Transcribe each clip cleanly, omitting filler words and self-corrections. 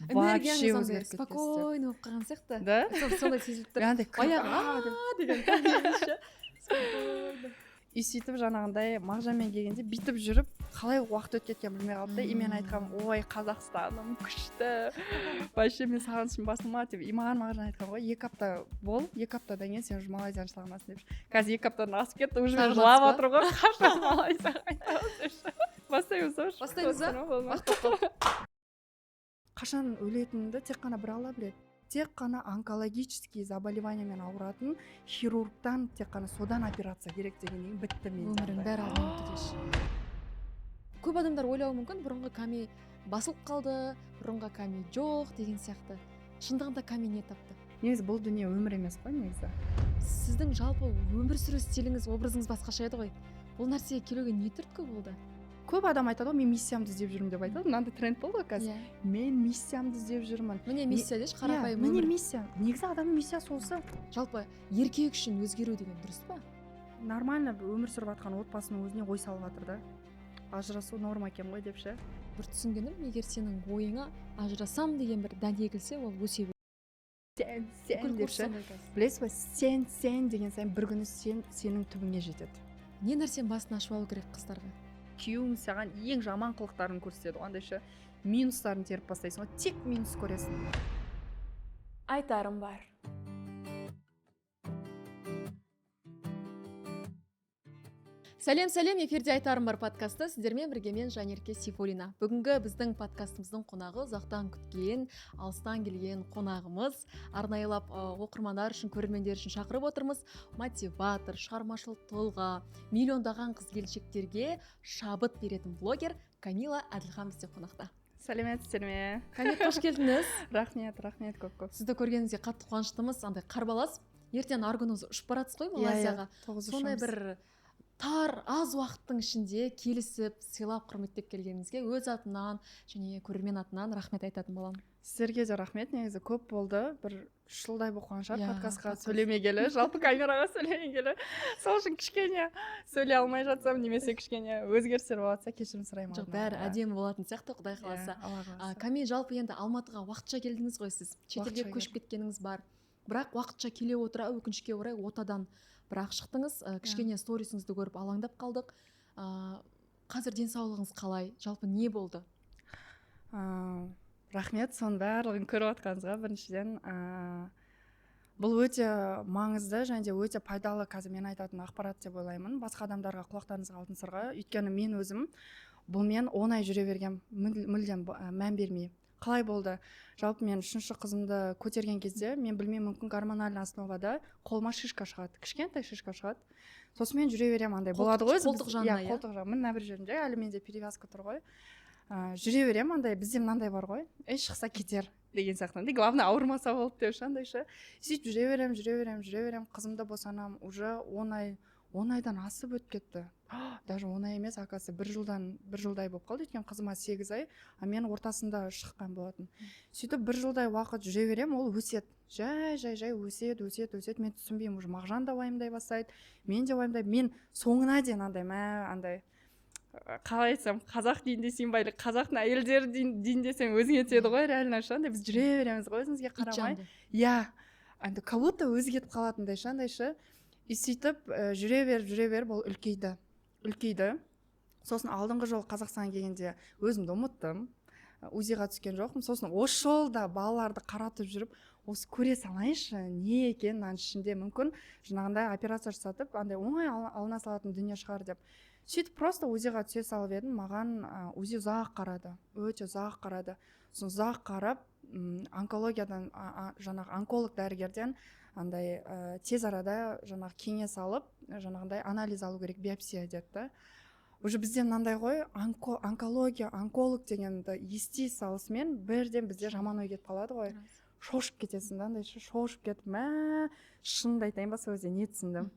вообще энергияңыз өзгеріп кеткен спокойно болып қалған сияқты. да Сондай сезіліп тұр. андай Деген ше. Спокойно. и сөйтіп жаңағындай мағжанмен келгенде бүйтіп жүріп қалай уақыт өтіп кеткенін білмей қалды да и мен айтқанмын ой қазақстаным күшті вообще мен сағынышым басылмады деп и маған мағжан айтқан ғой 2 апта бол 2 аптадан кейін сен уже малайзияны жыламасын деп қазір 2 аптадан асып кетті уже жылап жатыр ғой қашан малайзияға қайтамыз деп бастаймыз ба Бастаймыз ба? қашан өлетінімді тек қана бір алла біледі. Тек қана онкологический заболеваниемен ауыратын хирургтан тек қана содан операция керек дегеннен бітті мен. Өмірің бәрі алдынан өтті деші. Көп адамдар ойлауы мүмкін, бұрынғы Ками басылып қалды, бұрынғы Ками жоқ деген сияқты. Шындығында Ками не тапты? Негізі бұл дүние өмір емес қой негізі. Сіздің жалпы өмір сүру стиліңіз, образыңыз басқаша еді ғой. Бұл нәрсеге келуге не түрткі болды? Көп адам айтады ғой, мен миссиямды іздеп жүрмін деп айтады. Мынандай тренд болды ғой қазір. Мен миссиямды іздеп жүрмін. Міне миссия деші, қарапайым өмір. өмір. Міне миссия. Негізі адамның миссиясы осы. Жалпы еркек үшін өзгеру деген дұрыс па? Нормально өмір сүріп жатқан отбасының өзіне ой салып жатыр да. Ажырасу норма екен ғой деп ше. Бір түсінгенім, егер сенің ойыңа ажырасам деген бір дән егілсе, ол өсе береді. Сен деп ше. Білесіз ба, сен деген сайын бір күні сенің түбіңе жетеді. Не нәрсені басын ашып алу керек қыздарға? Күйеуің саған ең жаман қылықтарын көрсетеді, андай ше минустарын теріп бастайсың ғой, тек минус көресің. Айтарым бар. Сәлем, эфирде Айтарым бар подкасты. Сіздермен бірге мен Жанерке Сейфуллина. Бүгінгі біздің подкастымыздың қонағы ұзақтан күткен, алыстан келген қонағымыз. Арнайылап оқырмандар үшін, көрермендер үшін шақырып отырмыз. Мотиватор, шығармашыл тұлға, миллиондаған қыз-келіншектерге шабыт беретін блогер Камила Әділхан бізде қонақта. Сәлеметсіздер ме? Камила, қош келдіңіз. Рахмет көп. Сізді көргеніңізге қатты қуаныштымыз. Андай қарбалас. Ертең аргоноз ұшып баратсыз ғой Малайзияға. Сондай бір тар аз уақыттың ішінде келісіп, сыйлап, құрметтеп келгеніңізге өз атынан және көрермен атынан рахмет айтатын боламын. Сіздерге де рахмет, негізі көп болды. Бір 3 жылдай болған шығар подкастқа сөйлемегелі, жалпы камераға сөйлемегелі. Сол үшін кішкене сөйлей алмай жатсам, немесе кішкене өзгерістер болатса кешірім сұраймын. Жоқ, бәрі әдемі болатын сияқты, Құдай қаласа. Ками, жалпы енді Алматыға уақытша келдіңіз ғой сіз. Шетелге көшіп кеткеніңіз бар. Бірақ уақытша келе отыра, өкінішке орай отадан бірақ шықтыңыз, кішкене сторисіңізді көріп алаңдап қалдық. Қазір денсаулығыңыз қалай? Жалпы не болды? Рахмет, соның барлығын көріп отқаныңызға. Біріншіден, бұл өте маңызды және өте пайдалы қазір мен айтатын ақпарат деп ойлаймын. Басқа адамдарға құлақтарыңызға алтын сырға. Өйткені мен өзім бұлмен оңай жүре берген, мүлдем мән бермей. Қалай болды? Жалпы мен 3-ші қызымды көтерген кезде, мен білмеймін, мүмкін гормональный основада қолыма шишка шығады, кішкентай шишка шығады. Сосын мен жүре беремін, андай болады ғой. Қолтық жағына, қолтық жағына, мына бір жерінде, әлі менде перевязка тұр ғой. Жүре беремін, андай бізде мынандай бар ғой. Шықса кетер деген сияқты. Главное ауырмаса болды деп андай ше. Сөйтіп жүре беремін, қызымды босанам, уже 10 айдан асып өтіп кетті. Даже 10 ай емес, акасы 1 жылдай болып қалды. Өйткені қызыма 8 ай, мен ортасында шыққан болатын. Сөйтіп 1 жылдай уақыт жүре берем, ол өседі. Жай өседі. Мен түсінбеймін, уже Мағжан да уайымдай бастайды. Мен де уайымдаймын. Мен соңына дейін андай қалай айтсам, қазақ дейін десем байлы, қазақтың әйелдері дейін десем өзіңе тиеді ғой, реально ше. Біз жүре береміз ғой, өзімізге қарамай. Андай как будто өзі кетіп қалатындай ше. И сөйтіп жүре беріп ол үлкейді. Сосын алдыңғы жол Қазақстанға келгенде өзімді ұмыттым. УЗИға түскен жоқпын. Сосын осы жолда балаларды қаратып жүріп, осы көре салайыншы, не екен мынаның ішінде, мүмкін жаңағындай операция жасатып, андай оңай алына салатын дүние шығар деп. Сөйтіп просто УЗИға түсе салып едім, маған УЗИ ұзақ қарады, өте ұзақ қарады. Сосын ұзақ қарап, онкологиядан, жаңағы онколог дәрігерден андай тез арада жаңағы кеңес алып, жаңағындай анализ алу керек, биопсия деді. Уже бізде мынандай ғой, онкология, онколог дегенді ести салысымен бірден бізде жаман ой кетіп қалады ғой. Шошып кетесің да, андай шошып кетіп, шынымды айтайын ба, сол кезде не түсіндім.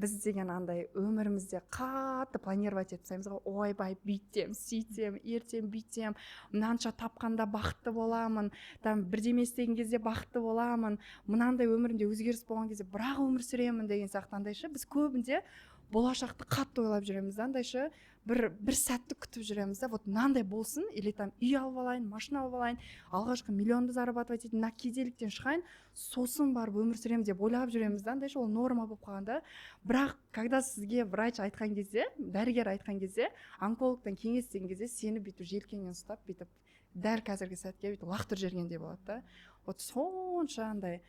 Біз деген андай өмірімізде қатты планировать етіп тастаймыз ғой. Ойбай, бүйтем, сөйтем, ертең бүйтем, мынанша тапқанда бақытты боламын, бірдеме істеген кезде бақытты боламын, мынандай өмірімде өзгеріс болған кезде бірақ өмір сүремін деген сияқты андай ше. Біз көбінде болашақты қатты ойлап жүреміз да, андайшы бір сәтті күтіп жүреміз да, вот мынандай болсын, или там үй алып алайын, машина алып алайын, алғашқы миллионды зарабатывать етейін, мына кедейліктен шығайын, сосын барып өмір сүремін деп ойлап жүреміз да, андайшы ол норма болып қалғанда. Бірақ когда сізге врач айтқан кезде, дәрігер айтқан кезде, онкологтан кеңес деген кезде сені бүйтіп желкеңнен ұстап, бүйтіп дәл қазіргі сәтке бүйтіп лақтырып жібергендей болады да. Вот сонша андай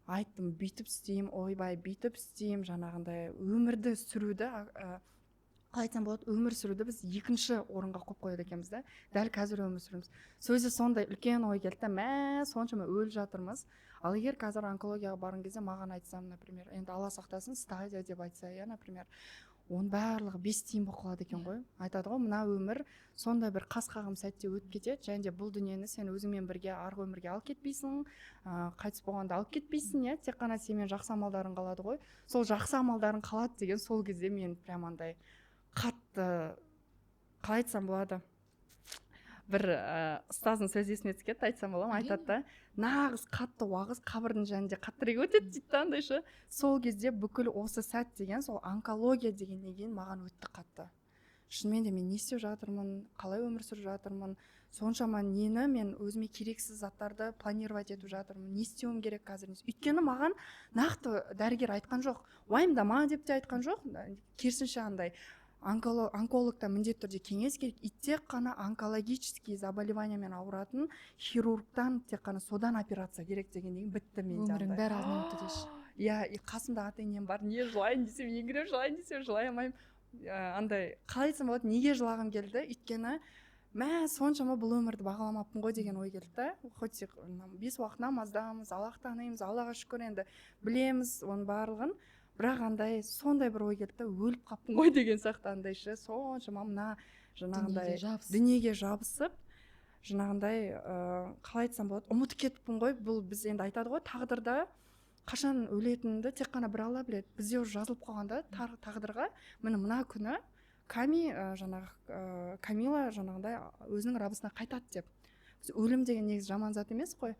айттым, бүйтіп істеймін, ойбай бүйтіп істеймін, жаңағындай өмірді сүруді, қалай айтсам болады, өмір сүруді біз екінші орынға қойып қояды екенбіз да. Дәл қазір өмір сүреміз. Сөзі сондай үлкен ой келді, мә соншама өліп жатырмыз. Ал егер қазір онкологияға барған кезде маған айтсам, например, енді Алла сақтасын, стадия деп айтса, иә, например, оның барлығы 5 тиын болып қалады екен ғой. Айтады ғой, мына өмір сондай бір қас қағым сәтте өтіп кетеді, және де бұл дүниені сен өзіңмен бірге арғы өмірге алып кетпейсің, қайтыс болғанда алып кетпейсің, иә, тек қана сенің жақсы амалдарың қалады ғой. Сол жақсы амалдарың қалады деген сол кезде мен прям андай қатты, қалай айтсам болады, бір ұстаздың сөзі есіме түсіп кетті, айтсам бола ма, айтады да, нағыз қатты уағыз қабірдің жанында қаттырек өтеді дейді да, андайшы. Сол кезде бүкіл осы сәт деген, сол онкология дегеннен кейін маған өтті қатты. Шынымен де мен не істеп жатырмын, қалай өмір сүріп жатырмын, соншама нені мен өзіме керексіз заттарды планировать етіп жатырмын, не істеуім керек қазір. Өйткені маған нақты дәрігер айтқан жоқ, уайымдама деп те айтқан жоқ, керісінше андай онкологтан міндетті түрде кеңес керек, и тек қана онкологический заболеваниямен ауыратын хирургтан тек қана содан операция керек дегеннен бітті менде. Өмірің бәрі алдынан өтті деші. Иә, қасымда ата-енем бар, не жылайын десем еңіреп, жылайын десем жылай алмаймын. Андай қалай айтсам болады, неге жылағым келді? Өйткені мә соншама бұл өмірді бағаламаппын ғой деген ой келді да. Хоть 5 уақыт намаздамыз, Аллахты танимыз, Аллаға шүкір, енді білеміз оның барлығын. Бірақ андай сондай бір ой келді, өліп қаппын ғой деген сияқты, андайшы соншама мына жаңағындай дүниеге жабысып, жаңағындай қалай айтсам болады, ұмытып кетіппін ғой. Бұл біз енді айтады ғой, тағдырда қашан өлетініңді тек қана бір Алла біледі. Бізде уже жазылып қалғанда тағдырға мына күні Камила жаңағындай өзінің рабысына қайтады деп. Өлім деген негізі жаман зат емес қой.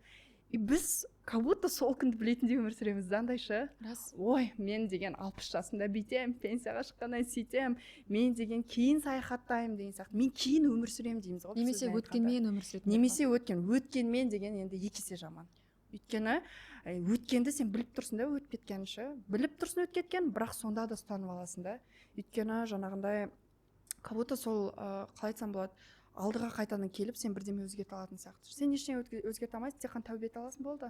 И біз как будто сол күнді білетіндей өмір сүреміз, андайшы. Ой, мен деген 60 жасымда бүйтем, пенсияға шыққаннан сөйтем, мен деген кейін саяхаттаймын деген сияқты. Мен кейін өмір сүремін дейміз ғой. Немесе өткенмен өмір сүретін. Немесе өткенмен деген енді екі есе жаман. Өйткені өткенді сен біліп тұрсың да өтіп кеткенші. Біліп тұрсың өтіп кеткен, бірақ сонда да ұстанып аласың да. Өйткені жаңағындай как будто сол қалай айтсам болады, алдыға қайтадан келіп сен бірдеме өзгерте алатын сияқты. Сен ештеңе өзгерте алмайсың, тек қана тәубе ете аласың, болды.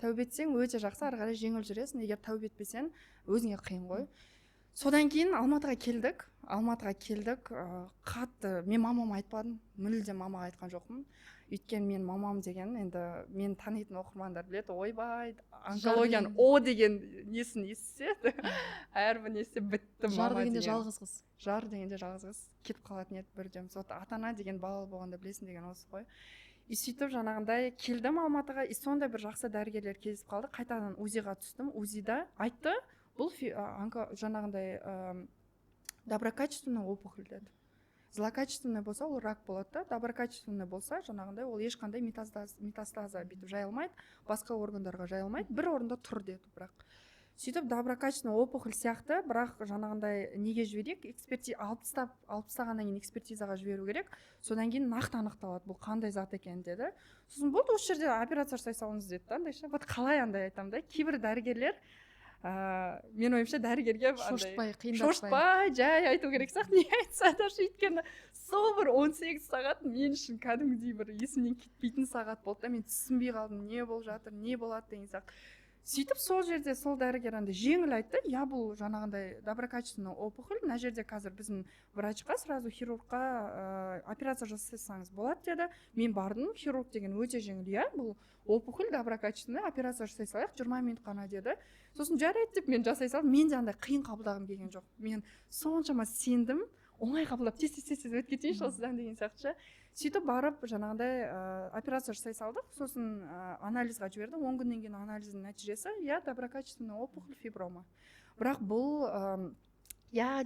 Тәубе етсең өте жақсы, ары қарай жеңіл жүресің. Егер тәубе етпесең өзіңе қиын ғой. Содан кейін Алматыға келдік. Қатты мен мамама айтпадым, мүлдем мамаға айтқан жоқпын. Өйткені мен мамам деген, енді мен танитын оқырмандар біледі, ойбай, онкологияның о деген несін естісе, әрбір несі бітті мама деген. Жар дегенде жалғыз қыз кетіп қалатын еді бірден. Ата-ана деген балалы болғанда білесің деген осы ғой. И сөйтіп жаңағындай келдім Алматыға, и сондай бір жақсы дәрігерлер кездесіп қалды. Қайтадан УЗИ-ға түстім. УЗИ-да айтты, бұл жаңағындай доброкачественный опухоль деді. Злокачественный болса ол рак болады да, доброкачественный болса жаңағындай ол ешқандай метастаза бүйтіп жайылмайды, басқа органдарға жайылмайды, бір орында тұр деді. Бірақ сөйтіп доброкачественный опухоль сияқты, бірақ жаңағындай неге жіберейік, алып тастағаннан кейін экспертизаға жіберу керек, содан кейін нақты анықталады бұл қандай зат екен деді. Сосын болды, осы жерде операция жасай салыңыз деді да, андайша. Вот қалай андай айтамын да, кейбір дәрігерлер мен ойымша дәрігерге шошпай, жай айту керек сияқты, не айтса да, өйткені сол бір 18 сағат мен үшін кәдімгідей бір есімнен кетпейтін сағат болды да, мен түсінбей қалдым, не болып жатыр, не болады деген сияқты. Сөйтіп сол жерде сол дәрігер жеңіл айтты, я бұл жаңағындай доброкачественный опухоль, мына жерде қазір біздің врачқа, сразу хирургқа операция жасасаңыз болады деді. Мен бардым, хирург деген өте жеңіл, я бұл опухоль доброкачественный, операция жасай салайық, 20 минут қана деді. Сосын жарайды деп мен жасай салдым, мен де андай қиын қабылдағым келген жоқ. Мен соншама сендім, оңай қабылдап тез өтіп кетейінші осыдан деген сияқты. Сөйтіп барып жаңағындай операция жасай салдық, сосын анализға жіберді. 10 күннен кейін анализдің нәтижесі, я доброкачественный опухоль, фиброма. Бірақ бұл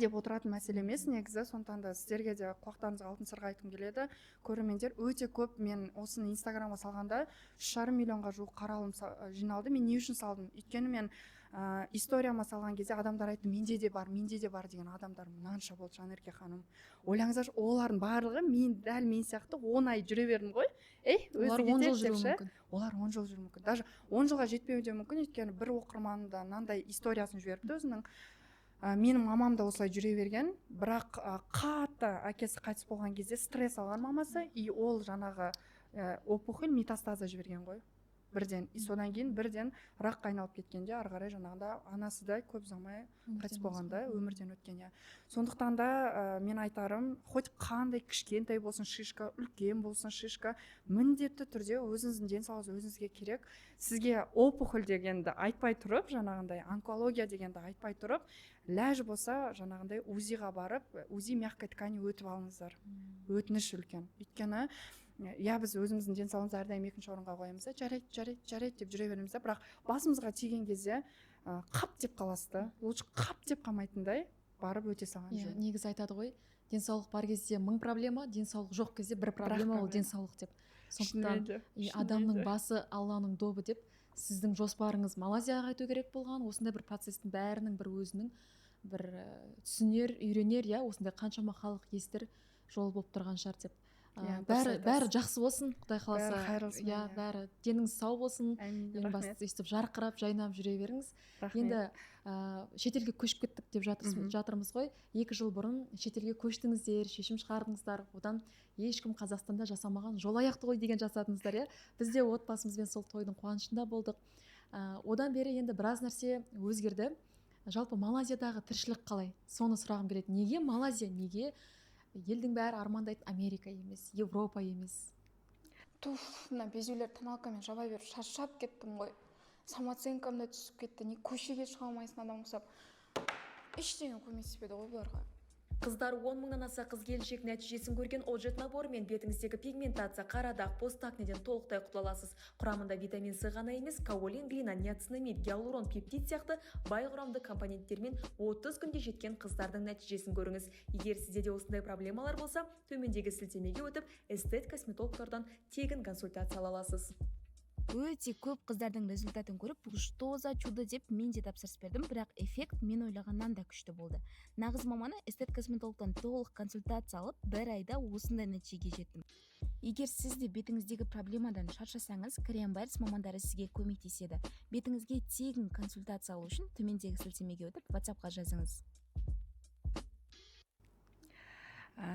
деп отыратын мәселе емес негізі. Сондықтан да сіздерге де құлақтарыңызға алтын сырға айтқым келеді. Көрермендер өте көп, мен осыны инстаграмға салғанда 3,5 миллионға жуық қаралым жиналды. Мен не үшін салдым? Өйткені мен историяма салған кезде адамдар айтты, менде де бар деген адамдар мынанша болды Жанерке ханым. Ойлаңыздаршы, олардың барлығы дәл мен сияқты 10 ай жүре бердім ғой. Олар 10 жыл жүруі мүмкін. Олар 10 жыл жүруі мүмкін. Даже 10 жылға жетпеуі де мүмкін, өйткені бір оқырманында мынандай историясын жіберіпті өзінің. Менің мамам да осылай жүре берген, бірақ қатты әкесі қайтыс болған кезде стресс алған мамасы, и ол жаңағы опухоль метастаза жіберген ғой. Бірден, содан кейін бірден раққа айналып кеткенде, ары қарай жаңағында анасы да көп ұзамай қайтыс болғанда өмірден өткен. Сондықтан да мен айтарым, хоть қандай кішкентай болсын шишка, үлкен болсын шишка, міндетті түрде өзіңіздің денсаулығыңыз өзіңізге керек. Сізге опухоль дегенді айтпай тұрып, жаңағындай онкология дегенді айтпай тұрып, ләж болса жаңағындай УЗИға барып, УЗИ мягкой ткани өтіп алыңыздар. Өтініш үлкен. Өйткені біз өзіміздің денсаулығымызды әрдайым екінші орынға қоямыз, жарайды деп жүре береміз, бірақ басымызға тиген кезде қап деп қаласыз, лучше қап деп қалмайтындай барып өте салған жөн. Негізі айтады ғой, денсаулық бар кезде 1000 проблема, денсаулық жоқ кезде бір проблема, ол денсаулық деп. Сондықтан адамның басы Алланың добы деп, сіздің жоспарыңыз Малайзияға қайту керек болған, осындай бір процестің бәрінің бір өзінің бір түсінер, үйренер, осындай қаншама халық естір жол болып тұрған шығар деп. Бәрі жақсы болсын, Құдай қаласа. Бәрі деніңіз сау болсын. Ең бастысы өйстіп жарқырап, жайнап жүре беріңіз. Енді шетелге көшіп кеттік деп жатырмыз ғой. 2 жыл бұрын шетелге көштіңіздер, шешім шығардыңыздар. Одан ешкім Қазақстанда жасамаған жол аяқты ғой деген жасадыңыздар. Біз де отбасымызбен сол тойдың қуанышында болдық. Одан бері енді біраз нәрсе өзгерді. Жалпы Малайзиядағы тіршілік қалай? Соны сұрағым келеді. Неге Малайзия, неге елдің бәрі армандайды Америка емес, Европа емес? Мына безеулер тоналкамен жабай беріп шаршап кеттім ғой. Самооценкам да түсіп кетті. Не көшеге шыға алмайсың адам ұқсап. Ештеңе көмектеспеді ғой бұларға. Қыздар 10 мыңнан аса қыз келіншек нәтижесін көрген Оджет наборымен бетіңіздегі пигментация, қара дақ, постакнеден толықтай құтыла аласыз. Құрамында витамин С ғана емес, каолин, глина, ниацинамид, гиалурон, пептид сияқты бай құрамды компоненттермен 30 күнде жеткен қыздардың нәтижесін көріңіз. Егер сізде де осындай проблемалар болса, төмендегі сілтемеге өтіп, эстет косметологтардан тегін консультация ала аласыз. Өте көп қыздардың результатын көріп, бұл что за чудо деп мен де тапсырыс бердім, бірақ эффект мен ойлағаннан да күшті болды. Нағыз маманы эстет косметологтан толық консультация алып, 1 айда осындай нәтижеге жеттім. Егер сіз де бетіңіздегі проблемадан шаршасаңыз, Korean Bars мамандары сізге көмектеседі. Бетіңізге тегін консультация алу үшін төмендегі сілтемеге өтіп, WhatsApp-қа жазыңыз.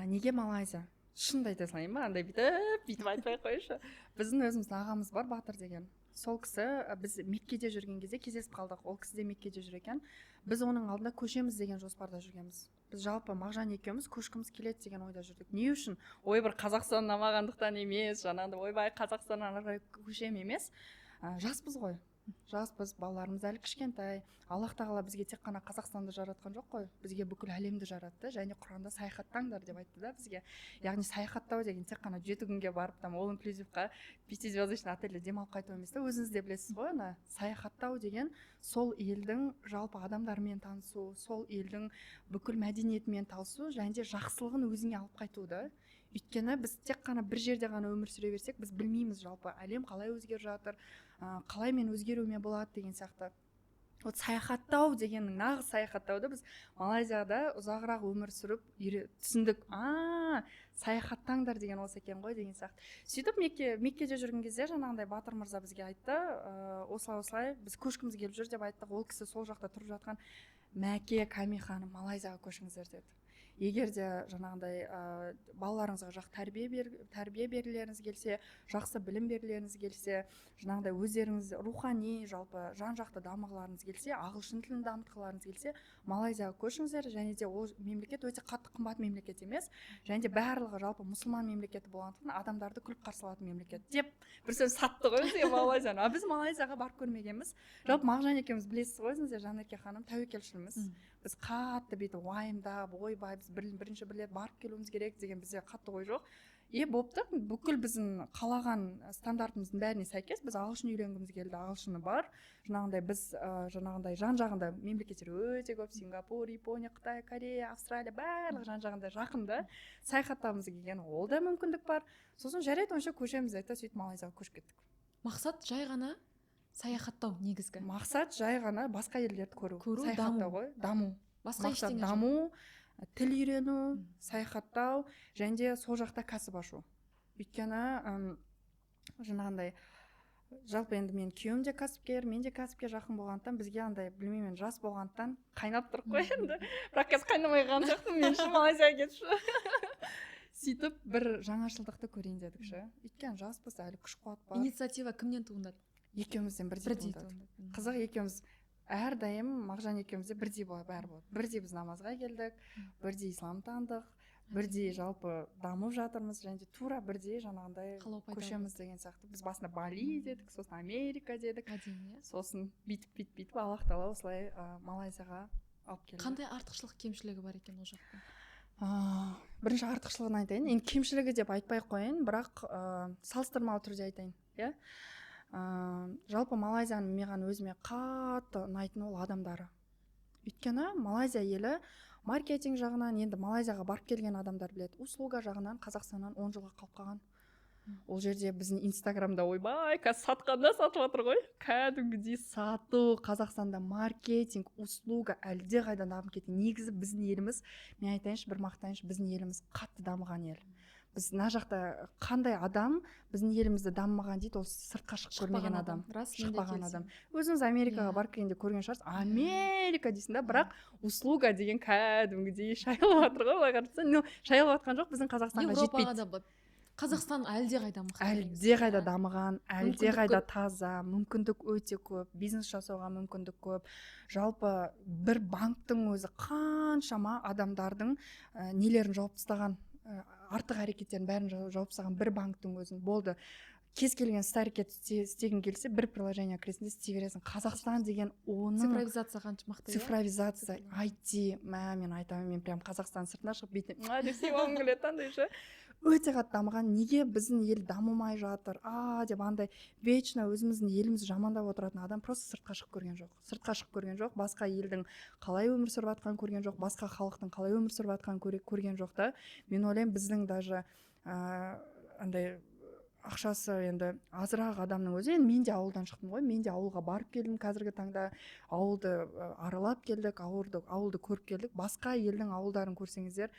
Неге Малайзия? Шынды айта салайын ба, андай бүйтіп айтпай қойшы. Біздің өзіміздің ағамыз бар, Батыр деген. Сол кісі біз Меккеде жүрген кезде кездесіп қалдық. Ол кісі де Меккеде жүр екен. Біз оның алдында көшеміз деген жоспарда жүргенбіз. Біз жалпы Мағжан екеуміз көшкіміз келеді деген ойда жүрдік. Не үшін? Бір Қазақстан намағандықтан емес, жаңағыдай ойбай Қазақстаннан ары көшем емес. Жаспыз ғой. Жаспыз, балаларымыз әлі кішкентай. Аллах тағала бізге тек қана Қазақстанды жаратқан жоқ қой, бізге бүкіл әлемді жаратты, және Құранда саяхаттаңдар деп айтты да бізге. Яғни саяхаттау деген тек қана 7 күнге барып там all inclusive-қа 5-звездочный отельде демалып қайту емес та, өзіңіз де білесіз ғой, ана саяхаттау деген сол елдің жалпы адамдарымен танысу, сол елдің бүкіл мәдениетімен танысу, және де жақсылығын өзіңе алып қайту да. Өйткені біз тек қана бір жерде ғана өмір сүре берсек, біз білмейміз жалпы әлем қалай өзгеріп жатыр, қалай мен өзгеруіме болады деген сияқты. Вот саяхаттау дегеннің нағыз саяхаттауды біз Малайзияда ұзағырақ өмір сүріп түсіндік. Саяхаттаңдар деген осы екен ғой деген сияқты. Сөйтіп Меккеде жүрген кезде жаңағындай Батыр мырза бізге айтты, осылай біз көшкіміз келіп жүр деп айттық. Ол кісі сол жақта тұрып жатқан Мәке Ками ханым Малайзияға көшіңіздер деді. Егер де жаңағындай балаларыңызға тәрбие берілеріңіз келсе, жақсы білім берілеріңіз келсе, жаңағындай өздеріңіз рухани, жалпы жан-жақты дамығыларыңыз келсе, ағылшын тілін дамытқыларыңыз келсе, Малайзияға көшіңіздер. Және де ол мемлекет өте қатты қымбат мемлекет емес, және де барлығы жалпы мұсылман мемлекеті болғандықтан адамдарды күліп қарсы алатын мемлекет деп бір сөз сатты ғой бізге Малайзияны. Біз Малайзияға барып көрмегенбіз. Жалпы Мағжан екеуміз білесіз ғой, өзіңіздер, Жанерке ханым тәуекелшілміз. Біз қатты бүйтіп уайымдап, ойбай, біз бірінші рет барып келуіміз керек деген бізде қатты ой жоқ. болыпты, бүкіл біздің қалаған стандартымыздың бәріне сәйкес біз ағылшын үйренгіміз келді, ағылшыны бар. Жаңағындай біз жаңағындай жан-жағында мемлекеттер өте көп, Сингапур, Япония, Қытай, Корея, Австралия, барлық жан-жағында жақында саяхаттағымыз келген, ол да мүмкіндік бар. Сосын жарайды, онша көшеміз деді, сөйтіп Малайзияға көшіп кеттік. Мақсат жай ғана саяхаттау негізгі. Мақсат жай ғана басқа елдерді көру, саяхаттау ғой, даму. Басқа Мақсат ештеңе жоқ. даму, тіл үйрену, саяхаттау және сол жақта кәсіп ашу. Өйткені жаңағындай жалпы енді мен күйеуім де кәсіпкер, мен де кәсіпке жақын болғандықтан бізге андай білмеймін жас болғандықтан қайнап тұрық қой енді. Бірақ қазір қайнамай қалған сияқтымын, мен үшін Малайзияға кетші. Сөйтіп бір жаңашылдықты көрейін дедік ше. Өйткені жаспыз, әлі күш қуат бар. Инициатива кімнен туындады? Екеумізден бірдей туындады. Қызық, екеуміз әрдайым Мағжан екеумізде бірдей бәрі болды. Бірдей біз намазға келдік, бірдей ислам тандық, бірдей жалпы дамып жатырмыз, және де тура бірдей жаңағындай көшеміз деген сияқты. Біз басында Бали дедік, сосын Америка дедік, сосын бүйтіп Аллах тағала осылай Малайзияға алып келді. Қандай артықшылық кемшілігі бар екен ол жақта? Бірінші артықшылығын айтайын, енді кемшілігі деп айтпай қойын, бірақ салыстырмалы түрде айтайын, иә. Жалпы Малайзияның маған өзіме қатты ұнайтын ол адамдары. Өйткені Малайзия елі маркетинг жағынан, енді Малайзияға барып келген адамдар біледі, услуга жағынан Қазақстаннан 10 жылға қалып қалған. Ол жерде біздің Инстаграмда ойбай, қазір сатқанда сатып жатыр ғой. Кәдімгідей сату, Қазақстанда маркетинг, услуга әлде қайда дамып кетті. Негізі біздің еліміз, мен айтайыншы, бір мақтайыншы, біздің еліміз қатты дамыған ел. Біз мына жақта қандай адам біздің елімізді дамымаған дейді, ол сыртқа шығып көрмеген адам, шықпаған адам. Өзіңіз Америкаға барып келгенде көрген шығарсыз, Америка дейсің да, бірақ услуга деген кәдімгідей шайылып жатыр ғой, былай қарасаң. Шайылып жатқан жоқ, біздің Қазақстанға жетпейді. Қазақстан әлде қайда мықты. Әлде қайда дамыған, әлде қайда таза, мүмкіндік өте көп, бизнес жасауға мүмкіндік көп. Жалпы бір банктың өзі қаншама адамдардың нелерін жауып тастаған, артық әрекеттерін бәрін жауып тастаған бір банктың өзін болды. Кез келген іс әрекет істеген келсе, бір приложение кіресінде істей бересің. Қазақстан деген оның цифровизация қанша мықты. Цифровизация, IT, мен айтамын, мен прям Қазақстан сыртына шығып бүйтіп деп сыйлағым келеді, андай ше. Өте қатты дамыған. Неге біздің ел дамымай жатыр? Деп андай вечно өзіміздің елімізді жамандап отыратын адам просто сыртқа шығып көрген жоқ. Сыртқа шығып көрген жоқ, басқа елдің қалай өмір сүріп жатқанын көрген жоқ, басқа халықтың қалай өмір сүріп жатқанын көрген жоқ та. Мен ойлаймын, біздің даже андай ақшасы енді азырақ адамның өзі, енді мен де ауылдан шықтым ғой, мен де ауылға барып келдім, қазіргі таңда ауылды аралап келдік, ауылды көріп келдік. Басқа елдің ауылдарын көрсеңіздер,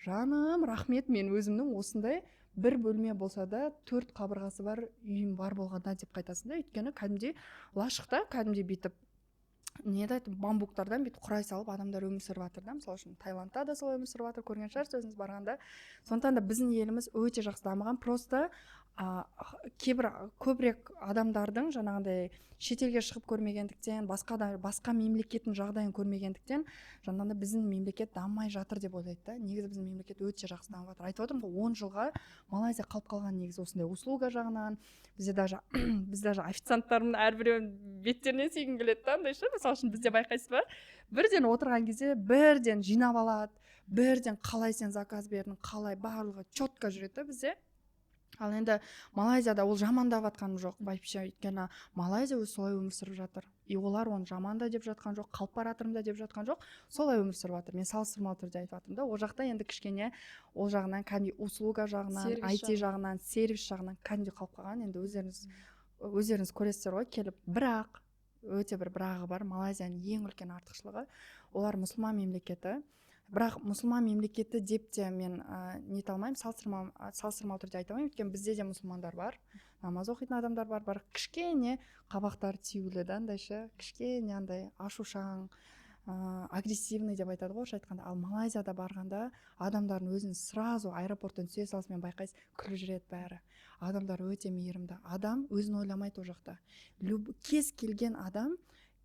жаным рахмет, мен өзімнің осындай бір бөлме болса да 4 қабырғасы бар үйім бар болғанда деп қайтасың да. Өйткені кәдімгідей лашықта, кәдімгідей бүйтіп бамбуктардан бүйтіп құрай салып адамдар өмір сүріп жатыр да. Мысалы үшін Таиландта да солай өмір сүріп жатыр, көрген шығарсыз өзіңіз барғанда. Сондықтан да біздің еліміз өте жақсы дамыған. Просто көбірек адамдардың жаңағындай шетелге шығып көрмегендіктен, басқа мемлекеттің жағдайын көрмегендіктен, жаңағындай біздің мемлекет дамымай жатыр деп ойлайды да. Негізі біздің мемлекет өте жақсы дамып жатыр. Айтып отырмын ғой, 10 жылға Малайзия қалып қалған негізі осындай услуга жағынан. Біз даже официанттардың әрбіреуін беттерінен сүйгім келеді да, андай ше. Мысалы үшін бізде байқайсыз ба? Бірден отырған кезде бірден жинап алады, бірден қалай сен заказ бердің, қалай барлығы четко жүреді да бізде. Ал енді Малайзияда ол жамандап жатқаным жоқ, байпиша, өйткені Малайзия өзі солай өмір сүріп жатыр. И олар оны жаман да деп жатқан жоқ, қалып бара жатырмын да деп жатқан жоқ, солай өмір сүріп жатыр. Мен салыстырмалы түрде айтып жатырмын да. Ол жақта енді кішкене ол жағынан кәдімгі услуга жағынан, IT жағынан, сервис жағынан кәдімгі қалып қалған. Енді өздеріңіз көресіздер ғой, келіп. Бірақ өте бір бірағы бар. Малайзияның ең үлкен артықшылығы, олар мұсылман мемлекеті. Бірақ мұсылман мемлекеті деп те мен нете алмаймын, салыстырмалы түрде айта алмаймын, өйткені бізде де мұсылмандар бар, намаз оқитын адамдар бар, бірақ кішкене қабақтары тиюлі да, андай ше, кішкене андай ашушаң, агрессивный деп айтады ғой, айтқанда. Ал Малайзияда барғанда адамдардың өзін сразу аэропорттан түсе салысымен байқайсыз, күліп жүреді бәрі. Адамдар өте мейірімді. Адам өзін ойламайды ол жақта. Кез келген адам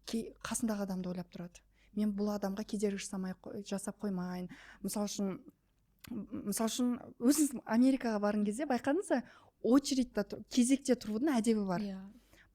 қасындағы адамды ойлап тұрады. Мен бұл адамға кедергі жасап қоймайын. Мысалы үшін өзіңіз Америкаға барған кезде байқадыңыз ба, очередьте кезекте тұрудың әдебі бар.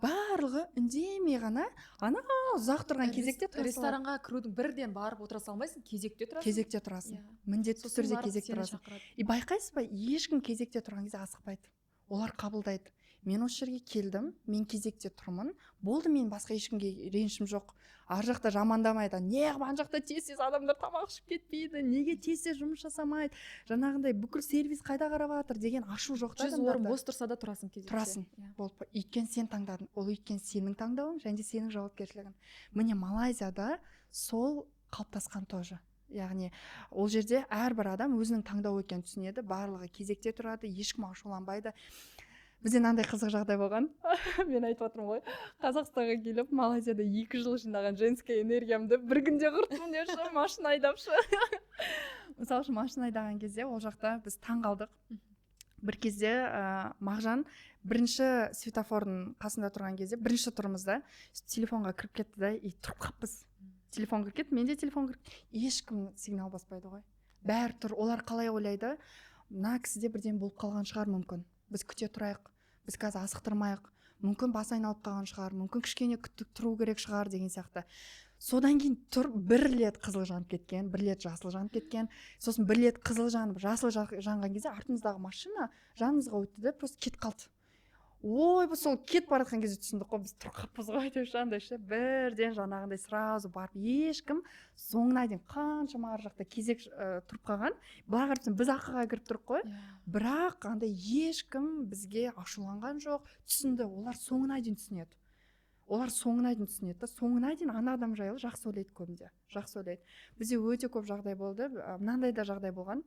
барлығы үндемей ғана анау ұзақ тұрған кезекте тұра салады. Ресторанға кірудің бірден барып отыра салмайсың, кезекте тұрасың. Кезекте тұрасың. Міндетті Сосын түрде барып кезекте сені тұрасың. шақырады. И байқайсыз ба, ешкім кезекте тұрған кезде асықпайды. Олар қабылдайды. Мен осы жерге келдім, мен кезекте тұрмын. Болды, мен басқа ешкімге ренішім жоқ. Ар жақта жамандамайды. Неғып ан жақта тез адамдар тамақ ішіп кетпейді, неге тез жұмыс жасамайды, жаңағындай бүкіл сервис қайда қарап жатыр деген ашу жоқ та 100 орын адамдарда. бос тұрса да тұрасың кезекте. Тұрасың. Болып па, өйткені сен таңдадың. Ол өйткені сенің таңдауың және де сенің жауапкершілігің. Міне Малайзияда сол қалыптасқан тоже. Яғни ол жерде әрбір адам өзінің таңдауы екенін түсінеді, барлығы кезекте тұрады, ешкім ашуланбайды. Бізде мынандай қызық жағдай болған. Мен айтып отырмын ғой, Қазақстанға келіп Малайзияда 2 жыл жинаған женская энергиямды бір күнде құрттым деуші, машина айдапшы. Мысалы үшін машина айдаған кезде ол жақта біз таң қалдық. Бір кезде Мағжан бірінші светофордың қасында тұрған кезде, бірінші тұрымызда телефонға кіріп кетті да, тұрып қаппыз. Телефон кіріп кетті, менде телефон кіріп кетті. Ешкім сигнал баспайды ғой. Бәрі тұр. Олар қалай ойлайды? Мына кісіде бірден болып қалған шығар мүмкін. Біз күте тұрайық, біз қазір асықтырмайық, мүмкін бас айналып қалған шығар, мүмкін кішкене күтіп тұру керек шығар деген сияқты. Содан кейін тұр, бір лет қызыл жанып кеткен, бір лет жасыл жанып кеткен, сосын бір лет қызыл жанып жасыл жанған кезде артымыздағы машина жанымызға өтті де просто кетіп қалды. Ой, біз сол кетіп бара жатқан кезде түсіндік қой, біз тұрып қалыппыз ғой деп андайша бірден жаңағындай сразу барып, ешкім соңына дейін қаншама ар жақта кезек тұрып қалған, былай қарасаң біз ақыға кіріп тұрық қой, бірақ андай ешкім бізге ашуланған жоқ, түсінді. Олар соңына дейін түсінеді. Соңына дейін ана адам жайлы жақсы ойлайды көбінде, жақсы ойлайды. Бізде өте көп жағдай болды, мынандай да жағдай болған.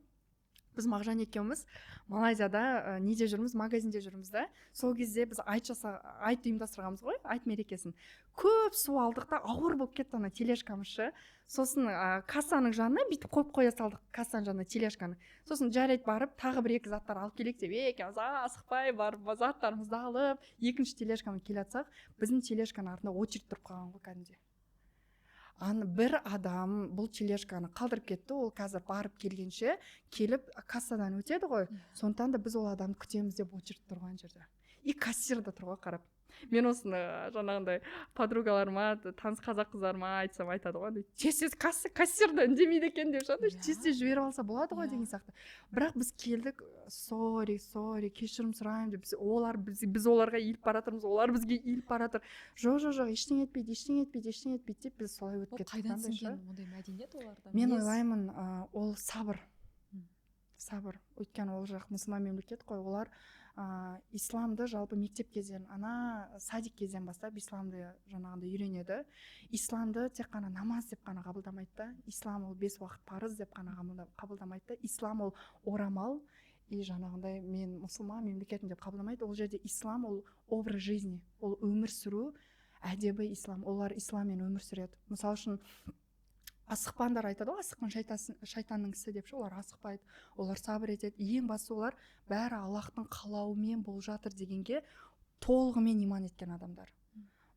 Біз Мағжан екеуміз Малайзияда неде жүрміз, магазинде жүрміз да. Сол кезде біз айт ұйымдастырғанбыз ғой, айт мерекесін. Көп су алдық та, ауыр болып кетті ана тележкамызшы. Сосын кассаның жанына бүйтіп қоя салдық, кассаның жанына тележканы. Сосын жарайды барып, тағы бір екі заттар алып келек деп, екеуміз асықпай барып, заттарымызды алып, екінші тележкамен келе жатсақ, біздің тележканың артында очередь тұрып қалған ғой кәдімгідей. Бір адам бұл тележканы қалдырып кетті, ол қазір барып келгенше келіп кассадан өтеді ғой, сондықтан да біз ол адамды күтеміз деп очередь тұрған жерде. И кассир да тұр ғой қарап. Мен осыны жаңағындай подругаларыма, таныс қазақ қыздарыма айтсам айтады ғой, тез кассирді үндемейді екен деп жатыр, тез жіберіп алса болады ғой деген сияқты. Бірақ біз келдік, сорри, кешірім сұраймын деп, біз оларға иіліп баратырмыз, олар бізге иіліп баратыр. Жоқ, ештеңе етпейді деп біз солай өтіп кеттік. Қайдан сіңген ондай мәдениет оларда? Мен ойлаймын, ол сабыр. Өйткені ол жақ мұсылман мемлекет қой, олар исламды жалпы мектеп кезден, садик кезден бастап исламды жаңағында үйренеді. Исламды тек қана намаз деп қана қабылдамайды да. Ислам ол 5 уақыт парыз деп қана қабылдамайды да. Ислам ол орамал, и жаңағындай мен мұсылман мемлекетін деп қабылдамайды. Ол жерде ислам ол образ жизни, ол өмір сүру әдебі ислам. Олар исламмен өмір сүреді. Мысалы үшін асықпандар айтады ғой, асыққан шайтанның ісі деп, олар асықпайды, олар сабыр етеді. Ең бастысы олар бәрі Аллахтың қалауымен болып жатыр дегенге толығымен иман еткен адамдар.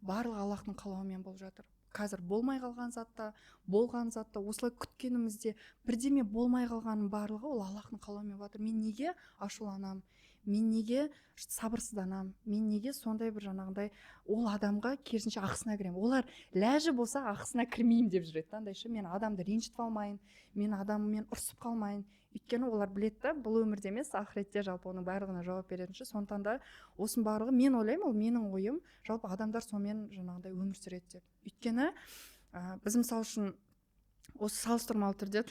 Барлығы Аллахтың қалауымен болып жатыр. Қазір болмай қалған затта, болған затта, осылай күткенімізде бірдеме болмай қалғанның барлығы ол Аллахтың қалауымен жатыр. Мен неге ашуланам? Мен неге сабырсызданам? Мен неге сондай бір жаңағындай ол адамға керісінше ақысына кіремін? Олар ләжі болса ақысына кірмеймін деп жүреді. Андайшы мен адамды ренжітіп алмайын, мен адаммен ұрсып қалмайын. Өйткені олар біледі да, бұл өмірде емес, ақыретте жалпы оның барлығына жауап беретінші. Сондықтан да осының барлығы мен ойлаймын, ол менің ойым, жалпы адамдар сонымен жаңағындай өмір сүреді деп. Өйткені біз мысалы үшін осы салыстырмалы түрде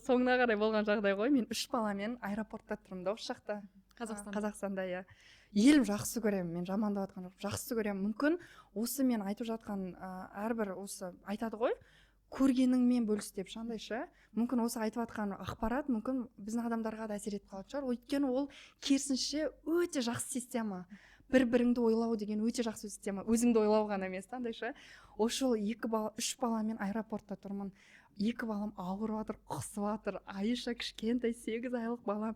соңына қарай болған жағдай ғой, мен 3 баламен аэропортта тұрмын да, осы жақта, Қазақстанда. Елім жақсы көремін, мен жамандап жатқан жоқ, жақсы көремін. Мүмкін осы мен айтып жатқан әрбір осы айтады ғой, көргеніңмен бөліс деп шандайшы. Мүмкін осы айтып жатқан ақпарат мүмкін біздің адамдарға да әсер етіп қалатын шығар. Өйткені ол керісінше өте жақсы система. Бір-біріңді ойлау деген өте жақсы система. Өзіңді ойлау ғана емес, андайшы. Осы жолы 3 баламен аэропортта тұрмын. 2 балам ауырып жатыр, құсып жатыр. Айша кішкентай 8 айлық балам.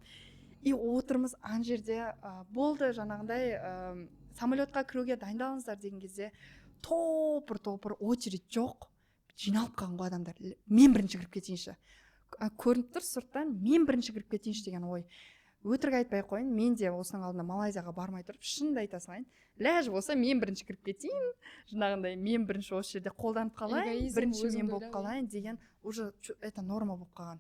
И отырмыз ан жерде болды жаңағындай самолетқа кіруге дайындалыңыздар деген кезде топыр очередь жоқ. Жиналып қалған ғой адамдар. Мен бірінші кіріп кетейінші. Көрініп тұр сырттан, мен бірінші кіріп кетейінші деген ой. өтірік айтпай ақ қояйын, мен де осының алдында Малайзияға бармай тұрып шынымды айта салайын, ләж болса мен бірінші кіріп кетейін, жаңағындай мен бірінші осы жерде қолданып қалайын, Эгоизм, бірінші өзіңді мен болып ойлау, қалайын деген уже это норма болып қалған.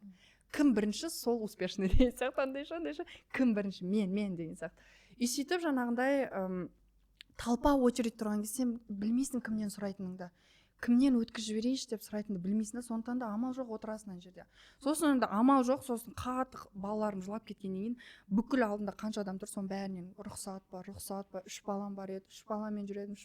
Кім бірінші, сол успешный деген сияқты, андайша кім бірінші, мен деген сияқты. И сөйтіп жаңағындай талпа очередь тұрған кезде сен білмейсің кімнен сұрайтыныңды, кімнен өткізіп жіберейінші деп сұрайтынды білмейсің да, сондықтан да амал жоқ отырасың ана жерде. Сосын да амал жоқ, сосын қатты балаларым жылап кеткеннен кейін бүкіл алдында қанша адам тұр, соның бәрінен рұқсат па, 3 балам бар еді, 3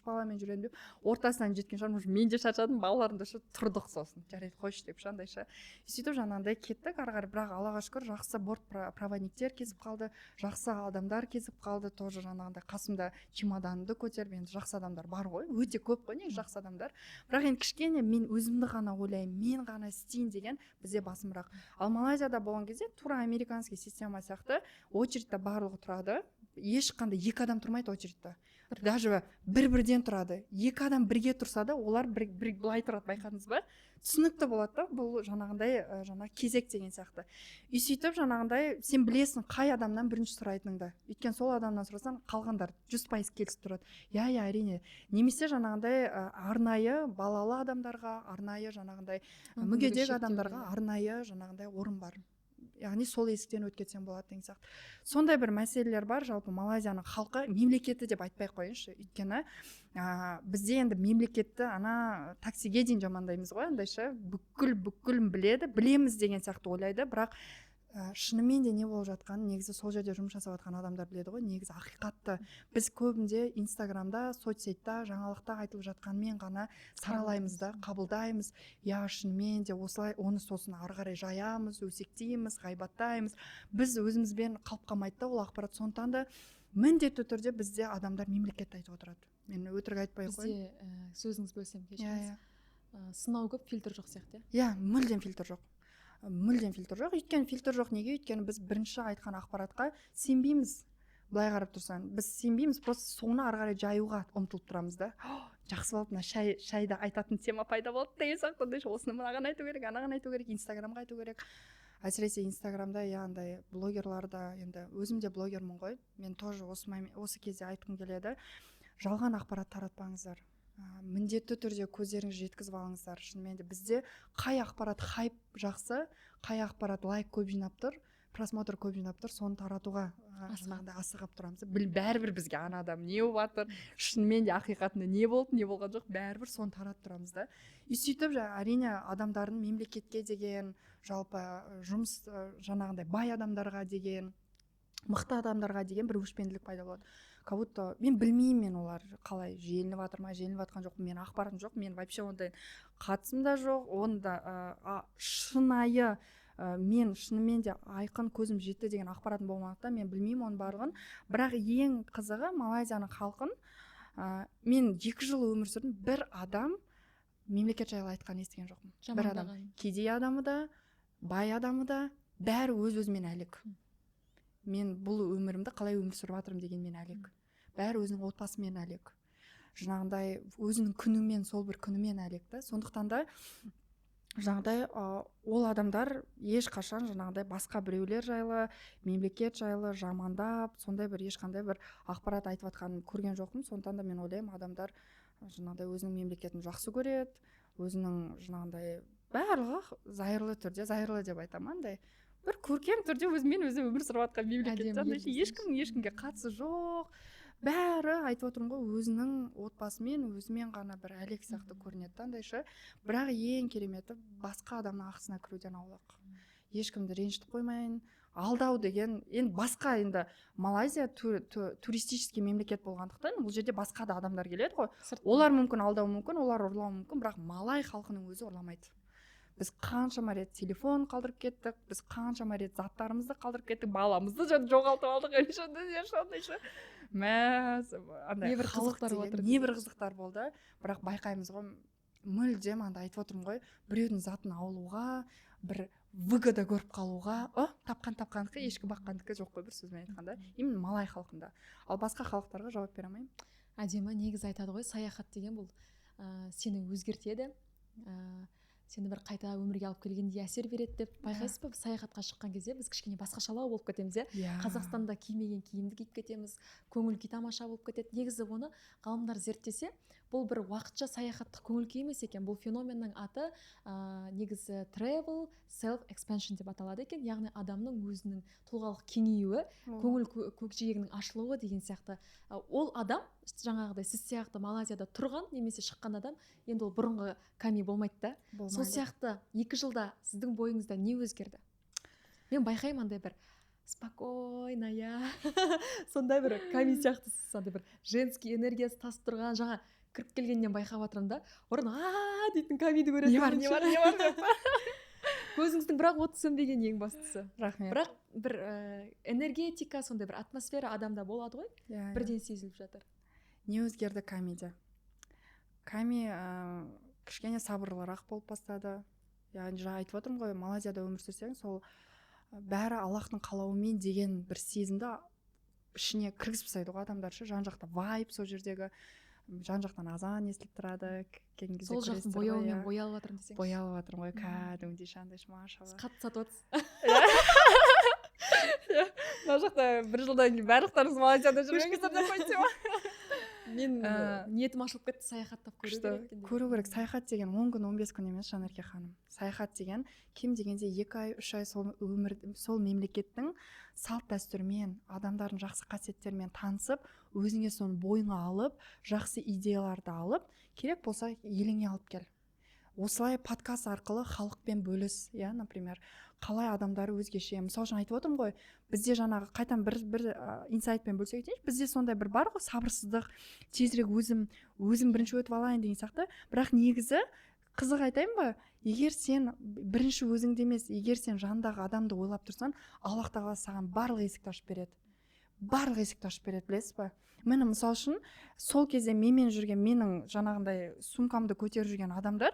баламен жүредім деп ортасынан жеткен шығармын, мен де шаршадым, балаларым да тұрдық, сосын жарайды қойшы деп шандайша. Сөйтіп жаңағындай кеттік ары қарай, бірақ Аллаға шүкір жақсы борт проводниктер кезіп қалды, жақсы адамдар кезіп қалды, тоже жаңағындай қасымда чемоданымды көтеріп, енді жақсы адамдар бар ғой, өте көп қой, негізі жақсы адамдар. Бірақ енді кішкене мен өзімді ғана ойлаймын, мен ғана істейін деген бізде басымырақ. Ал Малайзияда болған кезде тура американский система сияқты очередьте барлығы тұрады, ешқандай 2 адам тұрмайды очередьте, даже бір-бірден тұрады. 2 адам бірге тұрса да, олар бір былай тұрады, байқадыңыз ба? Түсінікті болады да, бұл жаңағындай кезек деген сияқты. И сөйтіп жаңағындай сен білесің қай адамнан бірінші сұрайтыныңды. Өйткені сол адамнан сұрасаң, қалғандар 100% келісіп тұрады. Я, әрине. Немесе жаңағындай арнайы балалы адамдарға, арнайы жаңағындай мүгедек адамдарға арнайы жаңағындай орын бар. Яғни сол есіктен өткетсең болады деген сияқты. Сондай бір мәселелер бар, жалпы Малайзияның халқы, мемлекеті деп айтпай қойыншы. Өйткені бізде енді мемлекетті таксиге дейін жамандаймыз ғой, андайша бүкіл білеміз деген сияқты ойлайды, бірақ шынымен де не болып жатқанын негізі сол жерде жұмыс жасап жатқан адамдар біледі ғой, негізі ақиқатты біз көбінде инстаграмда, соцсетте, жаңалықта айтылып жатқанмен ғана саралаймыз да, қабылдаймыз. Я шынымен де осылай оны сосын ары қарай жаямыз, өсектейміз, ғайбаттаймыз. Біз өзімізбен қалып қалмайды да ол ақпарат. Сондықтан да міндетті түрде бізде адамдар мемлекетті айтып отырады. Мен өтірік айтпай қойын. Бізде сөзіңіз бөлсем кешіріңіз. Сынау көп, фильтр жоқ сияқты. Иә, мүлдем фильтр жоқ. Өйткені фильтр жоқ неге? Өйткені біз бірінші айтқан ақпаратқа сенбейміз. Былай қарап тұрсаң, біз сенбейміз, просто соны ары қарай жаюға ұмтылып тұрамыз да. Жақсы болды, мына шайда айтатын тема пайда болды деген сияқты, осыны мынаған айту керек, анаған айту керек, инстаграмға айту керек. Әсіресе инстаграмда андай блогерларда, енді өзім де блогермін ғой, мен тоже осы кезде айтқым келеді, жалған ақпарат таратпаңыздар. Міндетті түрде көздеріңіз жеткізіп алыңыздар. Шынымен де бізде қай ақпарат хайп жақсы, қай ақпарат лайк көп жинап тұр, просмотр көп жинап тұр, соны таратуға асығып тұрамыз. Бәрібір бізге адам не болып жатыр, шынымен де ақиқатында не болды, не болған жоқ, бәрібір соны таратып тұрамыз да. И сөйтіп әрине адамдардың мемлекетке деген, жалпы жұмыс жаңағындай бай адамдарға деген, мықты адамдарға деген бір өшпенділік пайда болады. Как будто мен білмеймін, олар қалай желініп жатыр ма, желініп жатқан жоқ, мен ақпаратым жоқ, мен вообще ондай қатысым да жоқ, онда шынайы мен шынымен де айқын көзім жетті деген ақпаратым болмағандықтан мен білмеймін оның барлығын. Бірақ ең қызығы Малайзияның халқын мен 2 жыл өмір сүрдім, бір адам мемлекет жайлы айтқан естіген жоқпын. Бір адам, кедей адамы да, бай адамы да, бәрі өз-өзімен әлек. Мен бұл өмірімді қалай өмір сүріп жатырмын дегенмен әлек. Бәрі өзінің отбасымен әлек. Жаңағындай өзінің күнімен, сол бір күнімен әлек та. Сондықтан да жаңағыдай ол адамдар ешқашан жаңағыдай басқа біреулер жайлы, мемлекет жайлы жамандап, сондай бір ешқандай бір ақпарат айтып жатқанын көрген жоқпын. Сондықтан да мен ойлаймын, адамдар жаңағыдай өзінің мемлекетін жақсы көреді, өзінің жаңағыдай барлығы зайырлы деп айтамын, андай бір көркем түрде өзімен өзі өмір сүріп жатқан мемлекет. Ешкімге қатысы жоқ. Бәрі айтып отырмын ғой, өзінің отбасымен, өзімен ғана бір әлек сияқты көрінеді андайша. Бірақ ең кереметі басқа адамның ақысына кіруден аулақ. Ешкімді ренжітіп қоймайын. Алдау деген, енді басқа, енді Малайзия туристический мемлекет болғандықтан, бұл жерде басқа да адамдар келеді ғой. Олар мүмкін алдау мүмкін, олар ұрлау мүмкін, бірақ Малай халқының өзі ұрламайды. Біз қаншама рет телефон қалдырып кеттік, біз қаншама рет заттарымызды қалдырып кеттік, баламызды жоғалтып алдық, небір қызықтар болды. Бірақ байқаймыз ғой, мүлдем айтып отырмын ғой, біреудің затын алуға, бір выгода көріп қалуға, тапқандікі, ешкі баққандікі жоқ қой, бір сөзбен айтқанда. Именно Малай халқында. Ал басқа халықтарға жауап бере алмаймын. Әдемі негізі айтады ғой, саяхат деген бұл сені өзгертеді. сені бір қайта өмірге алып келгендей әсер береді деп байқайсыз ба? Саяхатқа шыққан кезде біз кішкене басқашалау болып кетеміз, иә. Қазақстанда кимеген киімді киіп кетеміз, көңіл күй тамаша болып кетеді. Негізі оны ғалымдар зерттесе, бұл бір уақытша саяхаттық көңіл күй емес екен. Бұл феноменнің аты негізі travel self expansion деп аталады екен. Яғни адамның өзінің тұлғалық кеңеюі, көңіл көкжиегінің ашылуы деген сияқты. Ол адам жаңағыдай сіз сияқты Малайзияда тұрған немесе шыққан адам, енді ол бұрынғы Ками болмайды да. Сол сияқты 2 жылда сіздің бойыңызда не өзгерді? Мен байқаймын андай бір спокойная сондай бір Ками сияқты, сондай бір женский энергиясы тасып тұрған, жаңа кіріп келгеннен байқап жатырмын да. Орын дейтін Камиді көретін. Не бар. Көзіңіздің бірақ оты сөнбеген ең бастысы. Рахмет. Бірақ бір энергетика, сондай бір атмосфера адамда болады ғой, бірден сезіліп жатыр. Не өзгерді Камиде? Ками кішкене сабырлырақ болып бастады. Яғни жаңа айтып отырмын ғой, Малайзияда өмір сүрсең, сол бәрі Аллахтың қалауымен деген бір сезімді ішіне кіргізіп тастайды ғой адамдар ше. Жан жақта вайб, сол жердегі жан жақтан азан естіліп тұрады. Сол жақтың бояуымен боялып жатырмын десең. Боялып жатырмын ғой, кәдімгідей шандай машалла. Қатты сатып отырсыз. Мына жақта 1 жылдан кейін барлықтарыңыз Малайзияда жүрмеңіздер деп қойсам. Мен ниетім ашылып кетті, саяхаттап көру керек. Саяхат деген 10 күн 15 күн емес, Жанерке ханым. Саяхат деген кем дегенде 2 ай 3 ай сол мемлекеттің салт дәстүрімен, адамдардың жақсы қасиеттерімен танысып, өзіңе соны бойыңа алып, жақсы идеяларды алып, керек болса еліңе алып кел. Осылай подкаст арқылы халықпен бөліс, иә, например, қалай адамдары өзгеше. Мысалы үшін айтып отырмын ғой, бізде жаңағы қайтан бір инсайтпен бөлсек етейінші, бізде сондай бір бар ғой, сабырсыздық, тезірек өзім бірінші өтіп алайын деген сияқты. Бірақ негізі қызық айтайын ба, егер сен бірінші өзіңді емес, егер сен жандағы адамды ойлап тұрсаң, Аллах тағала саған барлық есікті ашып береді. Барлық есікті ашып береді, білесіз ба? Мені мысалы үшін сол кезде менімен жүрген, менің жаңағындай сумкамды көтеріп жүрген адамдар,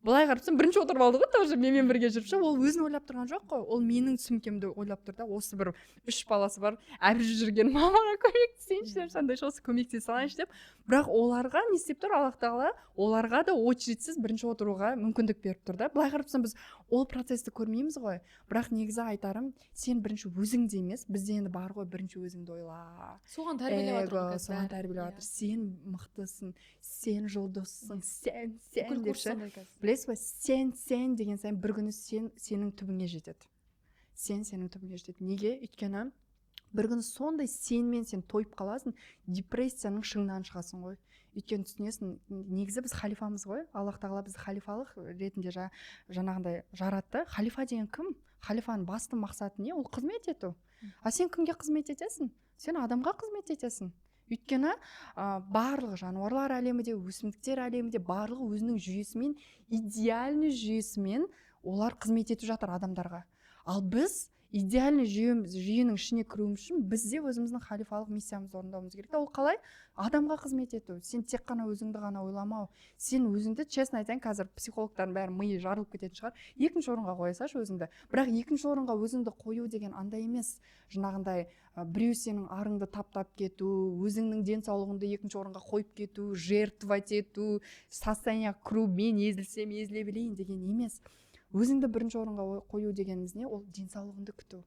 былай қарапсам бірінші отырып алды ғой, тоже менімен бірге жүріп ше, ол өзін ойлап тұрған жоқ қой, ол менің сумкемді ойлап тұр да, осы бір 3 баласы бар, әбіж жүрген мамаға көмектесейінші деп, сондай осы көмектесе салайыншы деп. Бірақ оларға не істеп тұр Аллах тағала, оларға да очередсіз бірінші отыруға мүмкіндік беріп тұр да. Былай қарапсам біз ол процесті көрмейміз ғой. Бірақ негізі айтарым, сен бірінші өзіңді емес, бізде енді бар ғой, бірінші өзіңді ойла. Соған тәрбиелеп жатыр. Соған тәрбиелеп жатыр. Сен мықтысың, сен жұлдызсың, сен деп ше. Білесіз ба, сен деген сайын бір күні сенің түбіңе жетеді. Сенің түбіңе жетеді. Неге? Өйткені бір күні сондай сенмен сен тойып қаласың, депрессияның шыңынан шығасың ғой. Өйткені түсінесің, негізі біз халифамыз ғой. Аллах тағала бізді халифалық ретінде жаңағындай жаратты. Халифа деген кім? Халифаның басты мақсаты не? Ол қызмет ету. А сен кімге қызмет етесің? Сен адамға қызмет етесің. Өйткені барлық жануарлар әлемінде, өсімдіктер әлемінде барлығы өзінің жүйесімен, идеальный жүйесімен олар қызмет етіп жатыр адамдарға. Ал біз идеальный жүйенің ішіне кіруіміз үшін бізде өзіміздің халифалық миссиямызды орындауымыз керек. Ол қалай? Адамға қызмет ету. Сен тек қана өзіңді ғана ойламау. Сен өзіңді, честно айтайын, қазір психологтардың бәрі миы жарылып кететін шығар. 2-ші орынға қоя салшы өзіңді. Бірақ 2-ші орынға өзіңді қою деген андай емес. Жаңағындай біреу сенің арыңды таптап кету, өзіңнің денсаулығыңды 2-ші орынға қойып кету, жертвовать ету, состояние кіру, мен езілсем езіле білейін деген емес. Өзіңді бірінші орынға қою дегеніміз не? Ол денсаулығыңды күту.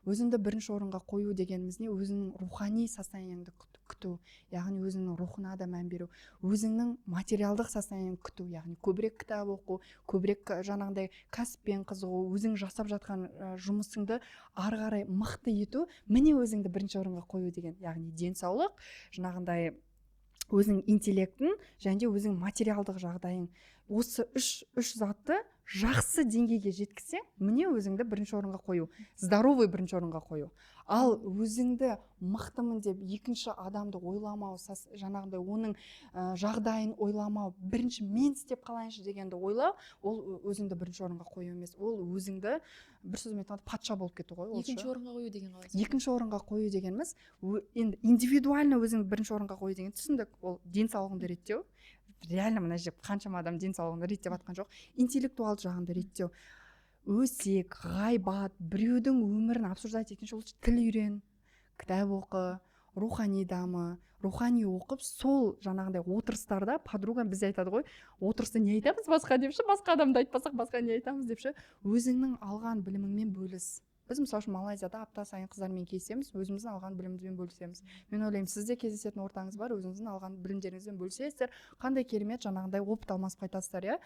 Өзіңді бірінші орынға қою дегеніміз не? Өзіңнің рухани состояниеңді күту, яғни өзіңнің рухына да мән беру, өзіңнің материалдық состояниеңді күту, яғни көбірек кітап оқу, көбірек жаңағындай кәсіппен қызығу, өзің жасап жатқан жұмысыңды ары қарай мықты ету, міне өзіңді бірінші орынға қою деген, яғни денсаулық, жаңағындай өзің интеллектің және де өзің материалдық жағдайың. Осы үш затты жақсы деңгейге жеткізсең, міне өзіңді бірінші орынға қою, здоровый бірінші орынға қою. Ал өзіңді мықтымын деп екінші адамды ойламау, жаңағындай оның жағдайын ойламау, бірінші мен істеп қалайыншы дегенді ойлау, ол өзіңді бірінші орынға қою емес. Ол өзіңді бір сөзбен айтқанда патша болып кету ғой. Екінші орынға қою деген қалай? Екінші орынға қою дегеніміз енді индивидуально өзіңді бірінші орынға қою деген түсіндік. Ол денсаулығыңды реттеу. Реально мына жерде қаншама адам денсаулығын реттеп жатқан жоқ. Интеллектуалды жағынды реттеу. Өсек, ғайбат, біреудің өмірін обсуждать еткен ол тіл үйрен, кітап оқы, рухани дамы, рухани оқып, сол жаңағыдай отырыстарда подругам бізде айтады ғой, отырыста не айтамыз басқа депші, басқа адамды айтпасақ басқа не айтамыз депші, өзіңнің алған біліміңмен бөліс. Біз мысалы үшін Малайзияда апта сайын қыздармен кездесеміз, өзіміздің алған білімімізбен бөлісеміз. Мен ойлаймын, сізде кездесетін ортаңыз бар, өзіңіздің алған білімдеріңізбен бөлісесіздер, қандай керемет жаңағыдай опыт алмасып қайтасыздар, иә.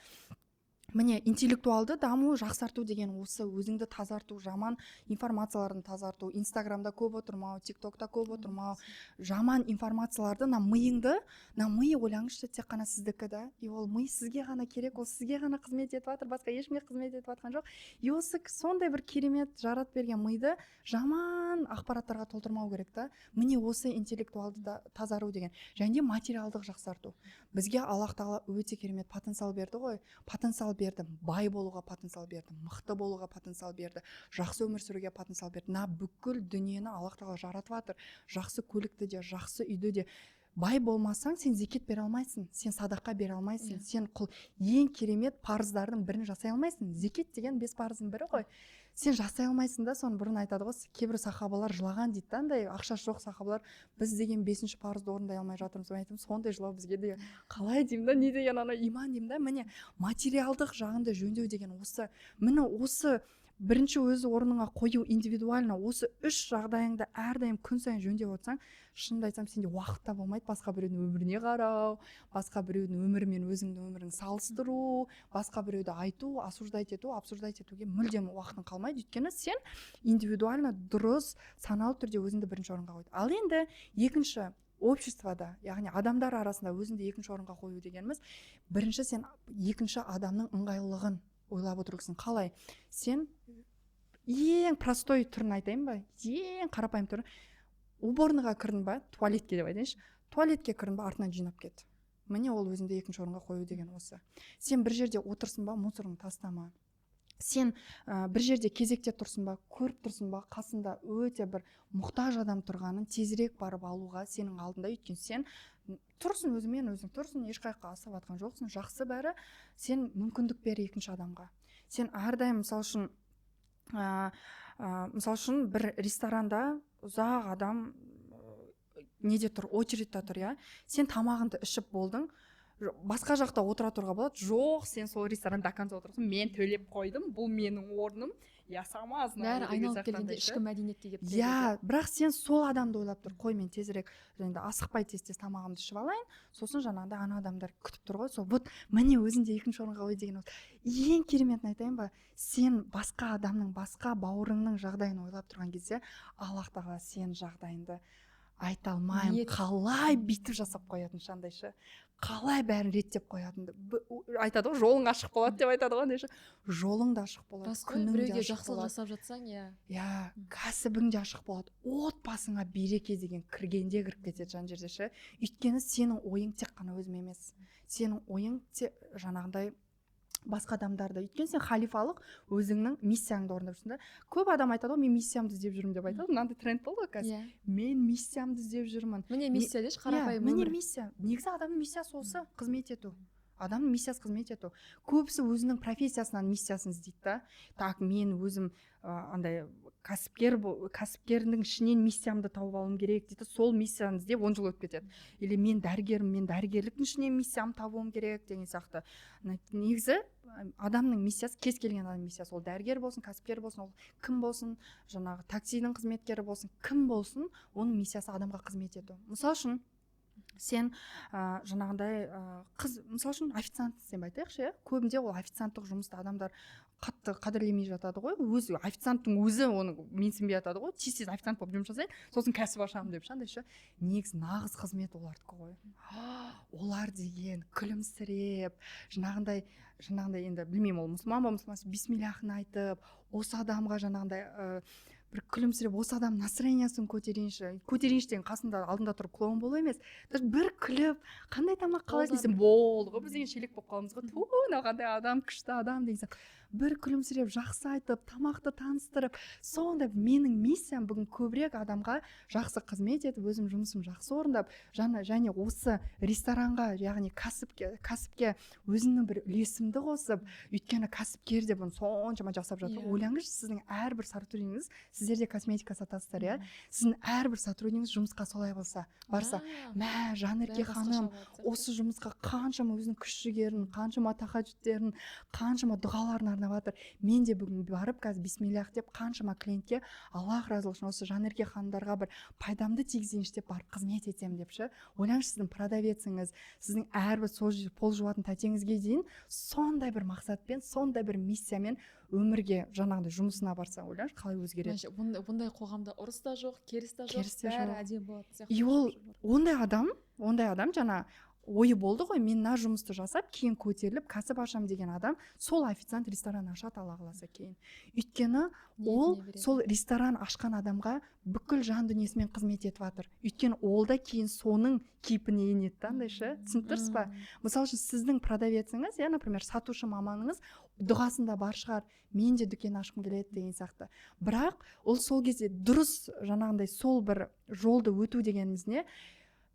Міне, интеллектуалды даму, жақсарту деген осы, өзіңді тазарту, жаман информацияларын тазарту, инстаграмда көп отырмау, тиктокта көп отырмау, жаман информацияларды, миыңды, ми ойлаңызшы, тек қана сіздікі да, и ол ми сізге ғана керек, ол сізге ғана қызмет етіп жатыр, басқа ешкімге қызмет етіп жатқан жоқ. И осы сондай бір керемет жаратып берген миды жаман ақпараттарға толтырмау керек та. Міне осы интеллектуалды тазару деген, және де материалдық жақсарту. Бізге Аллах тағала өте керемет потенциал берді ғой, потенциал берді, бай болуға потенциал берді, мықты болуға потенциал берді, жақсы өмір сүруге потенциал берді. Бүкіл дүниені Аллах тағала жаратып жатыр. Жақсы көлікті де, жақсы үйді де. Бай болмасаң, сен зекет бере алмайсың, сен садақа бере алмайсың, сен ең керемет парыздардың бірін жасай алмайсың. Зекет деген 5 парыздың бірі ғой. Сен жасай алмайсың да, соны бұрын айтады ғой, кейбір сахабалар жылаған дейді, андай ақшасы жоқ сахабалар, біз деген 5-ші парызды орындай алмай жатырмыз. Мен айтамын, сондай жылау бізге де қалай деймін да, не деген ана иман деймін да. Міне материалдық жағынды жөндеу деген осы. Міне осы бірінші өз орныңа қою индивидуально, осы 3 жағдайыңды әрдайым күн сайын жөндеп отырсаң, шынымды айтсам, сенде уақыт та болмайды басқа біреудің өміріне қарау, басқа біреудің өмірі мен өзіңнің өмірін салыстыру, басқа біреуді айту, осуждать етуге мүлдем уақытың қалмайды. Өйткені сен индивидуально дұрыс, саналы түрде өзіңді бірінші орынға қойды. Ал енді екінші, обществода, яғни адамдар арасында өзіңді екінші орынға қою дегеніміз, бірінші сен екінші адамның ыңғайлылығын ойлап отырсың. Қалай? Сен ең простой түрін айтайын ба? Ең қарапайым түрі. Уборныйға кірдің ба? Туалетке деп айтайыншы. Туалетке кірдің ба? Артынан жинап кет. Міне ол өзіңді екінші орынға қою деген осы. Сен бір жерде отырсың ба? Мусорыңды тастама. Сен бір жерде кезекте тұрсың ба? Көріп тұрсың ба? Қасында өте бір мұқтаж адам тұрғанын тезірек барып алуға сенің алдында. Өйткені сен тұрсың, өзіңмен өзің тұрсың, ешқайыққа асып жатқан жоқсың, жақсы бәрі. Сен мүмкіндік бер екінші адамға. Сен әрдайым мысал үшін бір ресторанда ұзақ адам неде тұр, очередьте тұр, я. Сен тамағыңды ішіп болдың, басқа жақта отыра тұруға болады. Жоқ, сен сол ресторанда до конца отырсың, мен төлеп қойдым, бұл менің орным. Я сама знаю. Бәрі айналып келгенде ішкі мәдениетке келіп тіреледі. Я, бірақ сен сол адамды ойлап тұр, қой мен тезірек асықпай тез тамағымды ішіп алайын, сосын жаңағыда ана адамдар күтіп тұр ғой. Сол вот міне өзіңде екінші орынға қой деген. Ең кереметін айтайын ба? Сен басқа адамның, басқа бауырыңның жағдайын ойлап тұрған кезде, Аллах тағала сен жағдайыңды айта алмаймын, қалай бүйтіп жасап қоятын шандайшы, қалай бәрін реттеп қоятынды айтады ғой, жолың ашық болады деп айтады ғой, жолың да ашық болады, күнің де ашық болады. жасап жатсаң, иә, кәсібің де ашық болады, отбасыңа береке деген кіргенде кіріп кетеді жан жерде ше. Өйткені сенің ойың тек қана өзім емес, сенің ойың жаңағындай басқа адамдарды. Өйткені сен халифалық өзіңнің миссияңды орындап жүрсің да. Көп адам айтады ғой, мен миссиямды іздеп жүрмін деп айтады. Мынандай тренд болды ғой қазір. Мен миссиямды іздеп жүрмін. Міне миссия деші, қарапайым өмір. Міне миссия. Негізі адамның миссиясы осы, қызмет ету. Адамның миссиясы қызмет ету. Көбісі өзінің профессиясынан миссиясын іздейді да. Так, мен өзім андай кәсіпкердің ішінен миссиямды тауып алуым керек дейді. Сол миссияны іздеп 10 жыл өтіп кетеді. Или мен дәрігермін, мен дәрігерліктің ішінен миссиямды табуым керек деген сияқты. Негізі адамның миссиясы, кез келген адамның миссиясы, ол дәрігер болсын, кәсіпкер болсын, ол кім болсын, жаңағы таксидің қызметкері болсын, кім болсын, оның миссиясы адамға қызмет ету. Мысал үшін сен жаңағындай мысал үшін официант деп айтайықшы, иә. Көбінде ол официанттық жұмысты адамдар қатты қадірлемей жатады ғой. Өзі официанттың өзі оны менсінбей жатады ғой. Тез официант болып жұмыс жасайды, сосын кәсіп ашамын деп шандайшы. Негізі нағыз қызмет олардікі ғой. Олар деген күлімсіреп, жаңағындай енді білмеймін, ол мұсылман ба мұсылман, бисмиллахын айтып, осы адамға жаңағындай бір күлімсіреп, осы адам настроениясын көтерейінші деген қасында алдында тұрып клоун болу емес. Бір күліп, қандай тамақ қалайсың десем, болды ғой, біз деген шелек болып қаламыз ғой. Ту, мынау қандай адам, күшті адам деген сияқты. бір күлімсіреп жақсы айтып тамақты таныстырып, сонда менің миссиям бүгін көбірек адамға жақсы қызмет етіп, өзім жұмысым жақсы орындап, және осы ресторанға, яғни кәсіпке өзімнің бір үлесімді қосып, өйткені кәсіпкер де бұны соншама жасап жатыр. Ойлаңызшы, сіздің әрбір сотруднигіңіз, сіздер де косметика сатасыздар, иә, сіздің әрбір сотруднигіңіз жұмысқа солай барса, мә, Жанерке ханым осы жұмысқа қаншама өзінің күш жігерін, қаншама тахаджудтерін, қаншама дұғаларын арнап жатыр. Мен де бүгін барып қазір бисмиллах деп қаншама клиентке Аллах разы болсын, осы Жанерке ханымдарға бір пайдамды тигізейінші деп барып қызмет етемін деп ше. Ойлаңызшы, сіздің продавеціңіз, сіздің әрбір сол пол жуатын тәтеңізге дейін сондай бір мақсатпен, сондай бір миссиямен өмірге жаңағыдай жұмысына барса, ойлаңызшы, қалай өзгереді. Бұндай қоғамда ұрыс та жоқ, керіс та жоқ, бәрі әдемі болады. И ол ондай адам жаңа ойы болды ғой, мен мына жұмысты жасап, кейін көтеріліп кәсіп ашам деген адам сол официант ресторан ашады, Алла қаласа кейін. Өйткені ол сол ресторан ашқан адамға бүкіл жан дүниесімен қызмет етіп жатыр. Өйткені ол да кейін соның кейпіне енеді, андайшы, түсініп тұрсыз ба? Мысалы үшін сіздің продавеціңіз, я, например, сатушы маманыңыз дұғасында бар шығар, мен де дүкен ашқым келеді деген сияқты. Бірақ ол сол кезде дұрыс жаңағындай сол бір жолды өту дегеніміз не?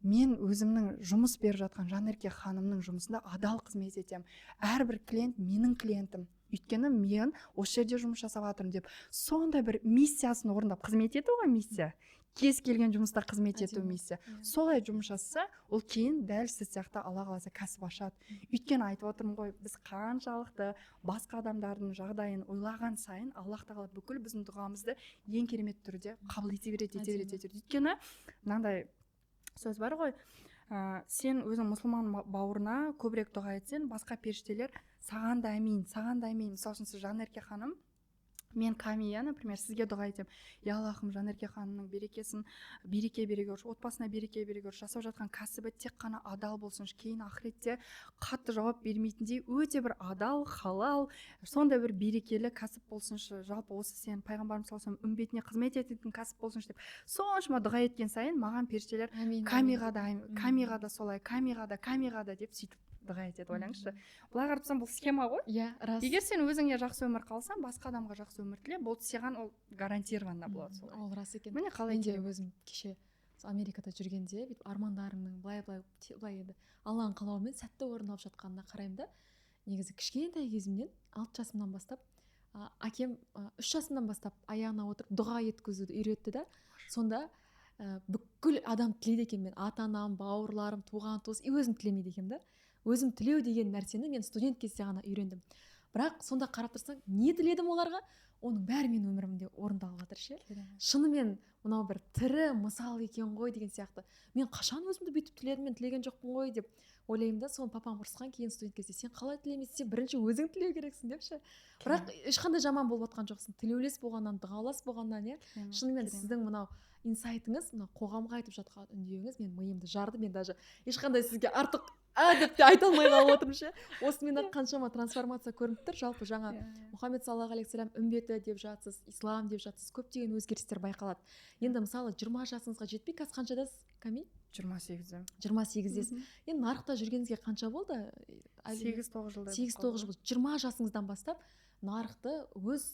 Мен өзімнің жұмыс беріп жатқан Жанерке ханымның жұмысында адал қызмет етемін. Әрбір клиент менің клиентім. Өйткені мен осы жерде жұмыс жасап жатырмын деп сондай бір миссиясын орындап, қызмет ету ғой миссия. Кез келген жұмыста қызмет ету миссия. Солай жұмыс жасаса, ол кейін дәл сіз сияқты Алла қаласа кәсіп ашады. Өйткені айтып отырмын ғой, біз қаншалықты басқа адамдардың жағдайын ойлаған сайын Аллах тағала бүкіл біздің дұғамызды ең керемет түрде қабыл ете береді. Өйткені мынандай сөз бар ғой, сен өзің мұсылман бауырына көбірек дұға етсең, басқа періштелер саған да әмин. Мысалы үшін сіз Жанерке ханым, мен Камия, например, сізге дұға етемін. Я Аллахым, Жанерке ханымның береке бере көрші, отбасына береке бере көрші, жасап жатқан кәсібі тек қана адал болсыншы, кейін ақыретте қатты жауап бермейтіндей өте бір адал, халал, сондай бір берекелі кәсіп болсыншы. Жалпы осы сен пайғамбарымыз саллаллаху алейхи вассалам үмбетіне қызмет ететін кәсіп болсыншы деп соншама дұға еткен сайын маған періштелер Камиға да солай, Камиға да деп сөйтіп дұға етеді. Ойлаңызшы, былай қарап тұрсам бұл схема ғой. Иә, рас. Егер сен өзіңе жақсы өмір қалсаң, басқа адамға жақсы өмір тіле, бұл саған ол гарантированно болады солай. Ол рас екен. Міне қалай де өзім кеше Америкада жүргенде бүйтіп армандарымның былай еді Алланың қалауымен сәтті орындалып жатқанына қараймын да, негізі кішкентай кезімнен 6 жасымнан бастап әкем 3 жасымнан бастап аяғына отырып дұға еткізуді үйретті да, сонда бүкіл адам тілейді екен, мен ата-анам, бауырларым, туған туыс өзім тілемейді екенмін да. Өзім тілеу деген нәрсені мен студент кезде ғана үйрендім. Бірақ сонда қарап тұрсаң, не тіледім оларға? Оның бәрі менің өмірімде орындалып жатыр ше. Шынымен мынау бір тірі мысал екен ғой деген сияқты. Мен қашан өзімді бүйтіп тіледім, мен тілеген жоқпын ғой деп ойлаймын да. Соны папам ұрысқан кейін студент кезде, сен қалай тілемейсің, сен бірінші өзің тілеу керексің деп ше. Бірақ ешқандай жаман болып жатқан жоқсың. Тілеулес болғаннан, дұғалас болғаннан, иә. Шынымен сіздің мынау инсайтыңыз, мына қоғамға айтып жатқан үндеуіңіз мен миымды жарды. Мен даже ешқандай сізге артық деп те айта алмай қалып отырмын ше. Осымен қаншама трансформация көрініп тұр. Жалпы жаңа Мұхаммед саллаллаху алейхи вассалам үмбеті деп жатсыз, ислам деп жатсыз, көптеген өзгерістер байқалады. Енді мысалы 20 жасыңызға жетпей, қазір қаншадасыз, Ками? 28-де. 28-десіз. Енді нарықта жүргеніңізге қанша болды? 8-9 жылда. 8-9 жыл. 20 жасыңыздан бастап нарықты өз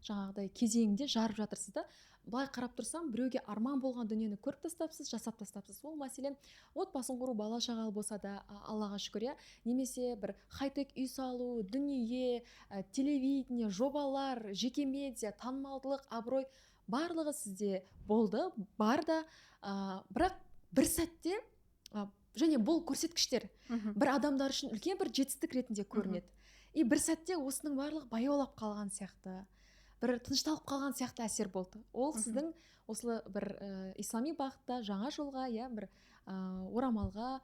жаңағыдай кезеңінде жарып жатырсыз да. Былай қарап тұрсам, біреуге арман болған дүниені көріп тастапсыз, жасап тастапсыз. Ол мәселен отбасын құру, бала шағалы болса да, Аллаға шүкір, немесе бір хай-тек үй салу, дүние, телевидение, жобалар, жеке медиа, танымалдылық, абырой, барлығы сізде болды, бар да, бірақ бір сәтте, және бұл көрсеткіштер бір адамдар үшін үлкен бір жетістік ретінде көрінеді. И бір сәтте осының барлығы баяулап қалған сияқты, бір тынышталып қалған сияқты әсер болды. Ол сіздің осы бір ислами бағытта жаңа жолға, бір орамалға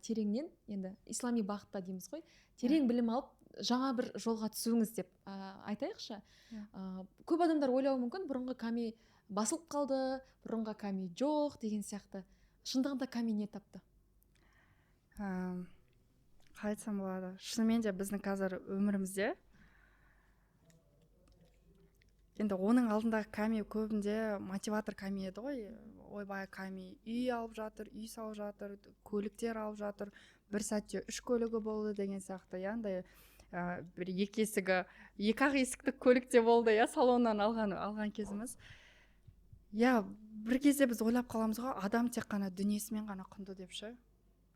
тереңнен, енді ислами бағытта дейміз ғой, терең білім алып жаңа бір жолға түсуіңіз деп айтайықшы. Көп адамдар ойлауы мүмкін, бұрынғы Ками басылып қалды, бұрынғы Ками жоқ деген сияқты. Шындығында Ками не тапты? Қалай айтсам болады? Шынымен де біздің қазір өмірімізде енді оның алдындағы Ками көбінде мотиватор Ками еді ғой. Ойбай, Ками үй алып жатыр, үй салып жатыр, көліктер алып жатыр, бір сәтте 3 көлігі болды деген сияқты. Яғни бір екі есігі екі ақ есікті көлікте болды иә, салоннан алған кезіміз. Иә, бір кезде біз ойлап қаламыз ғой, адам тек қана дүниесімен ғана құнды деп ше.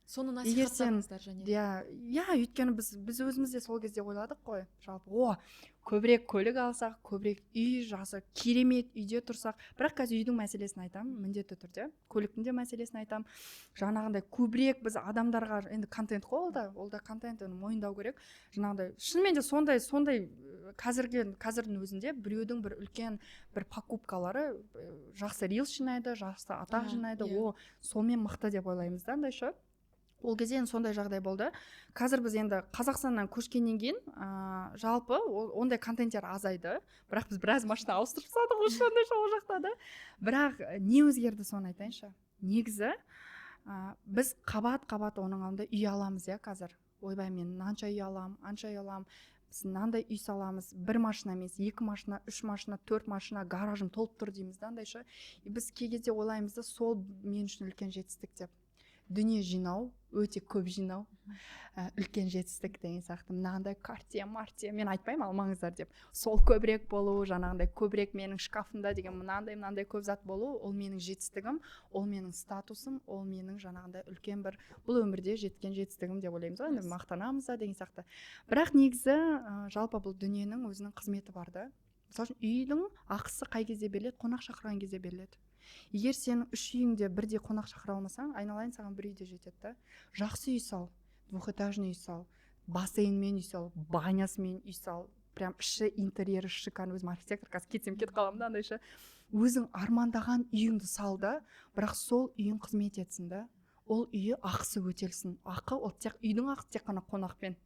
Соны Егер сен насихаттаңыздар және. иә, өйткені біз өзіміз де сол кезде ойладық қой, жалпы көбірек көлік алсақ, көбірек үй жасы, керемет үйде тұрсақ. Бірақ қазір үйдің мәселесін айтамын, міндетті түрде көліктің де мәселесін айтамын. Жаңағындай көбірек біз адамдарға, енді контент қой, ол да контент, оны мойындау керек. Жаңағындай шынымен де сондай қазірдің өзінде біреудің бір үлкен бір покупкалары жақсы рилс жинайды, жақсы атақ жинайды, сонымен мықты деп ойлаймыз да, андай ше. Ол кезде сондай жағдай болды. Қазір біз енді Қазақстаннан көшкеннен кейін жалпы ондай контенттер азайды. Бірақ біз біраз машина ауыстырып тастадық ол жақта да. Бірақ не өзгерді соны айтайыншы. Негізі біз қабат оның алдында үй аламыз иә қазір. Ойбай, мен мынанша үй аламын, анша үй аламын. Біз мынандай үй саламыз, 1 машина емес, 2 машина, 3 машина, 4 машина, гаражым толып тұр дейміз да, андайша. Біз кей кезде ойлаймыз да, сол мен үшін үлкен жетістік деп. Дүние жинау, өте көп жинау, үлкен жетістік деген сияқты. Мынандай картия, мен айтпаймын, алмаңыздар деп. Сол көбірек болу, жаңағындай көбірек менің шкафымда деген мынандай көп зат болу, ол менің жетістігім, ол менің статусым, ол менің жаңағындай үлкен бір бұл өмірде жеткен жетістігім деп ойлаймыз ғой. Енді мақтанамыз да деген сияқты. Бірақ негізі жалпы бұл дүниенің өзінің қызметі бар да. Мысалы үшін үйдің ақысы қай кезде беріледі? Қонақ шақырған кезде беріледі. Егер сенің 3 үйіңде бірдей қонақ шақыра алмасаң, айналайын саған 1 үйде жетеді да. Жақсы үй сал, двухэтажный үй сал, бассейнмен үй сал, банясымен үй сал, прям іші интерьері шикарный. Өзім архитектор, қазір кетсем кетіп қаламын да, андайша. Өзің армандаған үйіңді сал да, бірақ сол үйің қызмет етсін да. Ол үйі ақысы өтелсін. Ақы ол тек үйдің ақысы тек қана қонақпен.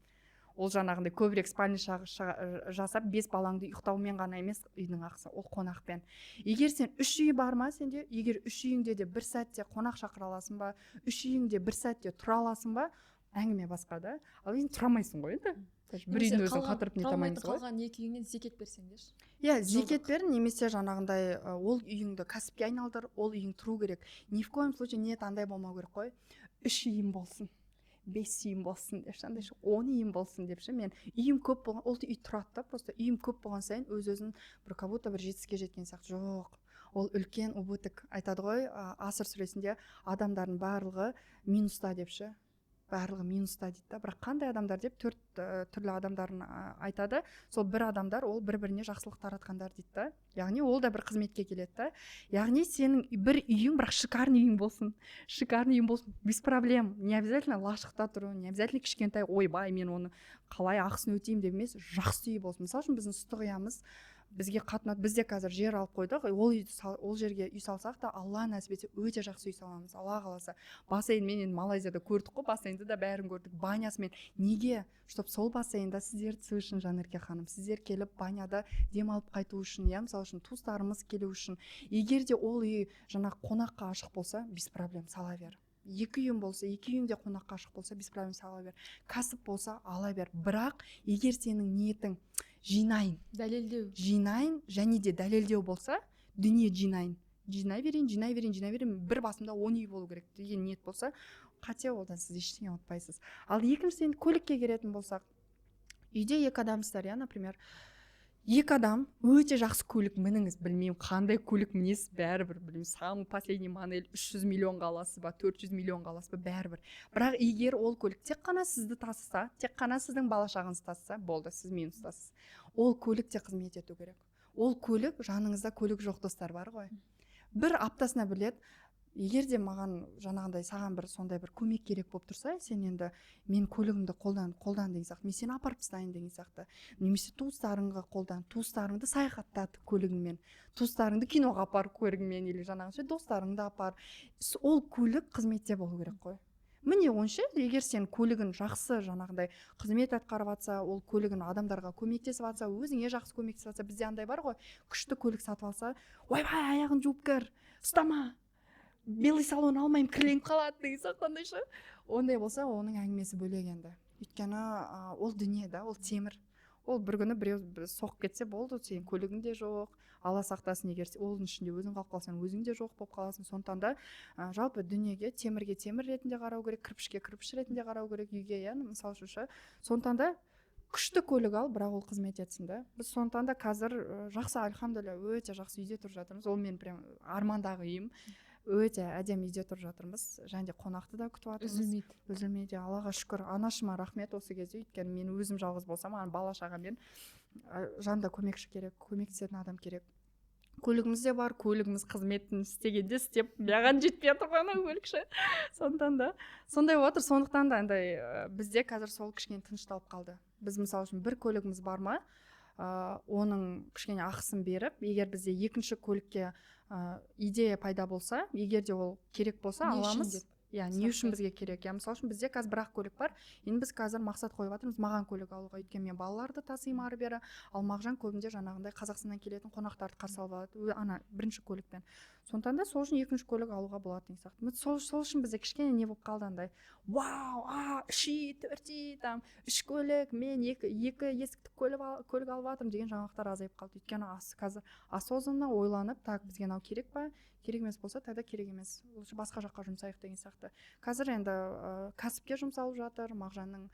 Ол жаңағындай көбірек спальня жасап 5 балаңды ұйықтаумен ғана емес, үйдің ақысы ол қонақпен. Егер сен 3 үй бар ма сенде, егер 3 үйіңде де 1 сәтте қонақ шақыра аласың ба, 3 үйіңде 1 сәтте тұра аласың ба, әңгіме басқа да. Ал енді тұрамайсың ғой енді. Бір үйдің өзін қатырып нете алмаймыз ғой. Қалған 2 үйіңнен зекет берсеңдерші. Иә, зекет бер, немесе жаңағындай ол үйіңді кәсіпке айналдыр, ол үйің тұру керек. Ни в коем случае ниет андай болмау керек қой. 3 үйім болсын. 5 үйім болсын деп, 10 үйім болсын деп ше. Мен үйім көп болған, ол үй тұрады да, просто үйім көп болған сайын өз-өзін бір как будто бір жетістікке жеткен сияқты. Жоқ, ол үлкен убыток. Айтады ғой, Асыр сүресінде адамдардың барлығы минуста деп ше. Барлығы минуста дейді да. Бірақ қандай адамдар деп 4 түрлі адамдарын айтады. Сол бір адамдар ол бір-біріне жақсылық таратқандар дейді да. Яғни ол да бір қызметке келеді да. Яғни сенің бір үйің, бірақ шикарный үйің болсын. Шикарный үйің болсын, без проблем. Не обязательно лашықта тұру, не обязательно кішкентай, ойбай, мен оны қалай ақысын өтеймін деп емес, жақсы үй болсын. Мысалы үшін біздің ыстық ұямыз бізге қатынады, бізде қазір жер алып қойдық, ол жерге үй салсақ та, Алла нәсіп етсе өте жақсы үй саламыз, Алла қаласа. Бассейнмен енді Малайзияда көрдік қой, бассейнді да бәрін көрдік, банясымен. Неге? Чтоб сол бассейнда сіздер түсу үшін, Жанерке ханым, сіздер келіп баняда демалып қайту үшін, иә, мысалы үшін туыстарымыз келу үшін. Егер де ол үй жаңағы қонаққа ашық болса, без проблем сала бер. 2 үйің болса, 2 үйіңде қонаққа ашық болса, без проблем сала бер. Кәсіп болса, ала бер. Бірақ егер сенің ниетің жинайын және де дәлелдеу болса, дүние жинай берейін, бір басымда 10 үй болу керек деген ниет болса, қате, одан сіз ештеңе ұмытпайсыз. Ал екіншіден көлікке келетін болсақ, үйде 2 адамсыздар, иә, например, 2 адам өте жақсы көлік мініңіз, білмеймін қандай көлік мінесіз, бәрібір білмеймін, самый последний модель 300 миллионға аласыз ба, 400 миллионға аласыз ба, бәрібір. Бірақ егер ол көлік тек қана сізді тасыса, тек қана сіздің бала шағаңызды тасыса, болды, сіз минустасыз. Ол көлік те қызмет ету керек. Ол көлік, жаныңызда көлік жоқ достар бар ғой. Бір аптасына білет. Егер де маған жаңағындай саған бір сондай бір көмек керек болып тұрса, сен енді мен көлігімді қолдан деген сияқты, мен сені апарып тастайын деген сияқты, немесе туыстарыңға қолдан, туыстарыңды саяхаттат көлігіңмен, туыстарыңды киноға апар көлігіңмен, или жаңағынша достарыңды апар. Ол көлік қызметте болу керек қой. Міне онша, егер сен көлігін жақсы жаңағындай қызмет атқарып жатса, ол көлігін адамдарға көмектесіп жатса, өзіңе жақсы көмектесіп жатса, бізде андай бар ғой, күшті көлік сатып алса, ойбай, аяғын жуып кір, ұстама, белый салон алмаймын, кірленіп қалады деген сақтандайшы. Ондай болса, оның әңгімесі бөлек енді. Өйткені ол дүние да, ол темір. Ол бір күні біреу соғып кетсе болды, сен көлігің де жоқ, Алла сақтасын, егер оның ішінде өзің қалып қалсаң, өзің де жоқ болып қаласың. Сондықтан да жалпы дүниеге темірге темір ретінде қарау керек, кірпішке кірпіш ретінде қарау керек үйге, иә, мысалы үшін. Сондықтан да күшті көлік ал, бірақ ол қызмет етсін да. Біз сондықтан да қазір жақсы, альхамдулилля, өте жақсы үйде тұрып жатырмыз. Ол мен прям армандағы үйім. Өте әдемі үйде тұрып жатырмыз. Және де қонақты да күтіп жатырмыз. Үзілмейді. Аллаға шүкір. Анашыма рахмет осы кезде. Өйткені мен өзім жалғыз болсам, маған бала шағамен жанында көмекші керек, көмектесетін адам керек. Көлігіміз де бар, көлігіміз қызметін істегенде істеп, маған жетпей жатыр ғой ана көлікші. Сондықтан да сондай отыр. Сондықтан да андай бізде қазір сол кішкене тынышталып қалды. Біз мысалы үшін бір көлігіміз бар ма, оның кішкене ақысын беріп, егер бізде екінші көлікке идея пайда болса, егер де ол керек болса аламыз. Не үшін бізге керек? Мысалы үшін бізде қазір бір-ақ көлік бар. Енді біз қазір мақсат қойып жатырмыз маған көлік алуға. Өйткені мен балаларды тасимын ары-бері. Ал Мағжан көбінде жаңағындай Қазақстаннан келетін қонақтарды қарсы алып алады. Ана бірінші көлікпен. Сондықтан да сол үшін екінші көлік алуға болады деген сияқты. Сол үшін бізде кішкене не болып қалды андай. Вау, 3-4 там 3 көлік, мен екі есікті көлік алып жатырмын деген жаңалықтар азайып қалды. Өйткені қазір осознанно ойланып, так бізге мынау керек па? Керек емес болса, тогда керек емес. Лучше басқа жаққа жұмсайық деген сияқты. Қазір енді кәсіпке жұмсалып жатыр, Мағжанның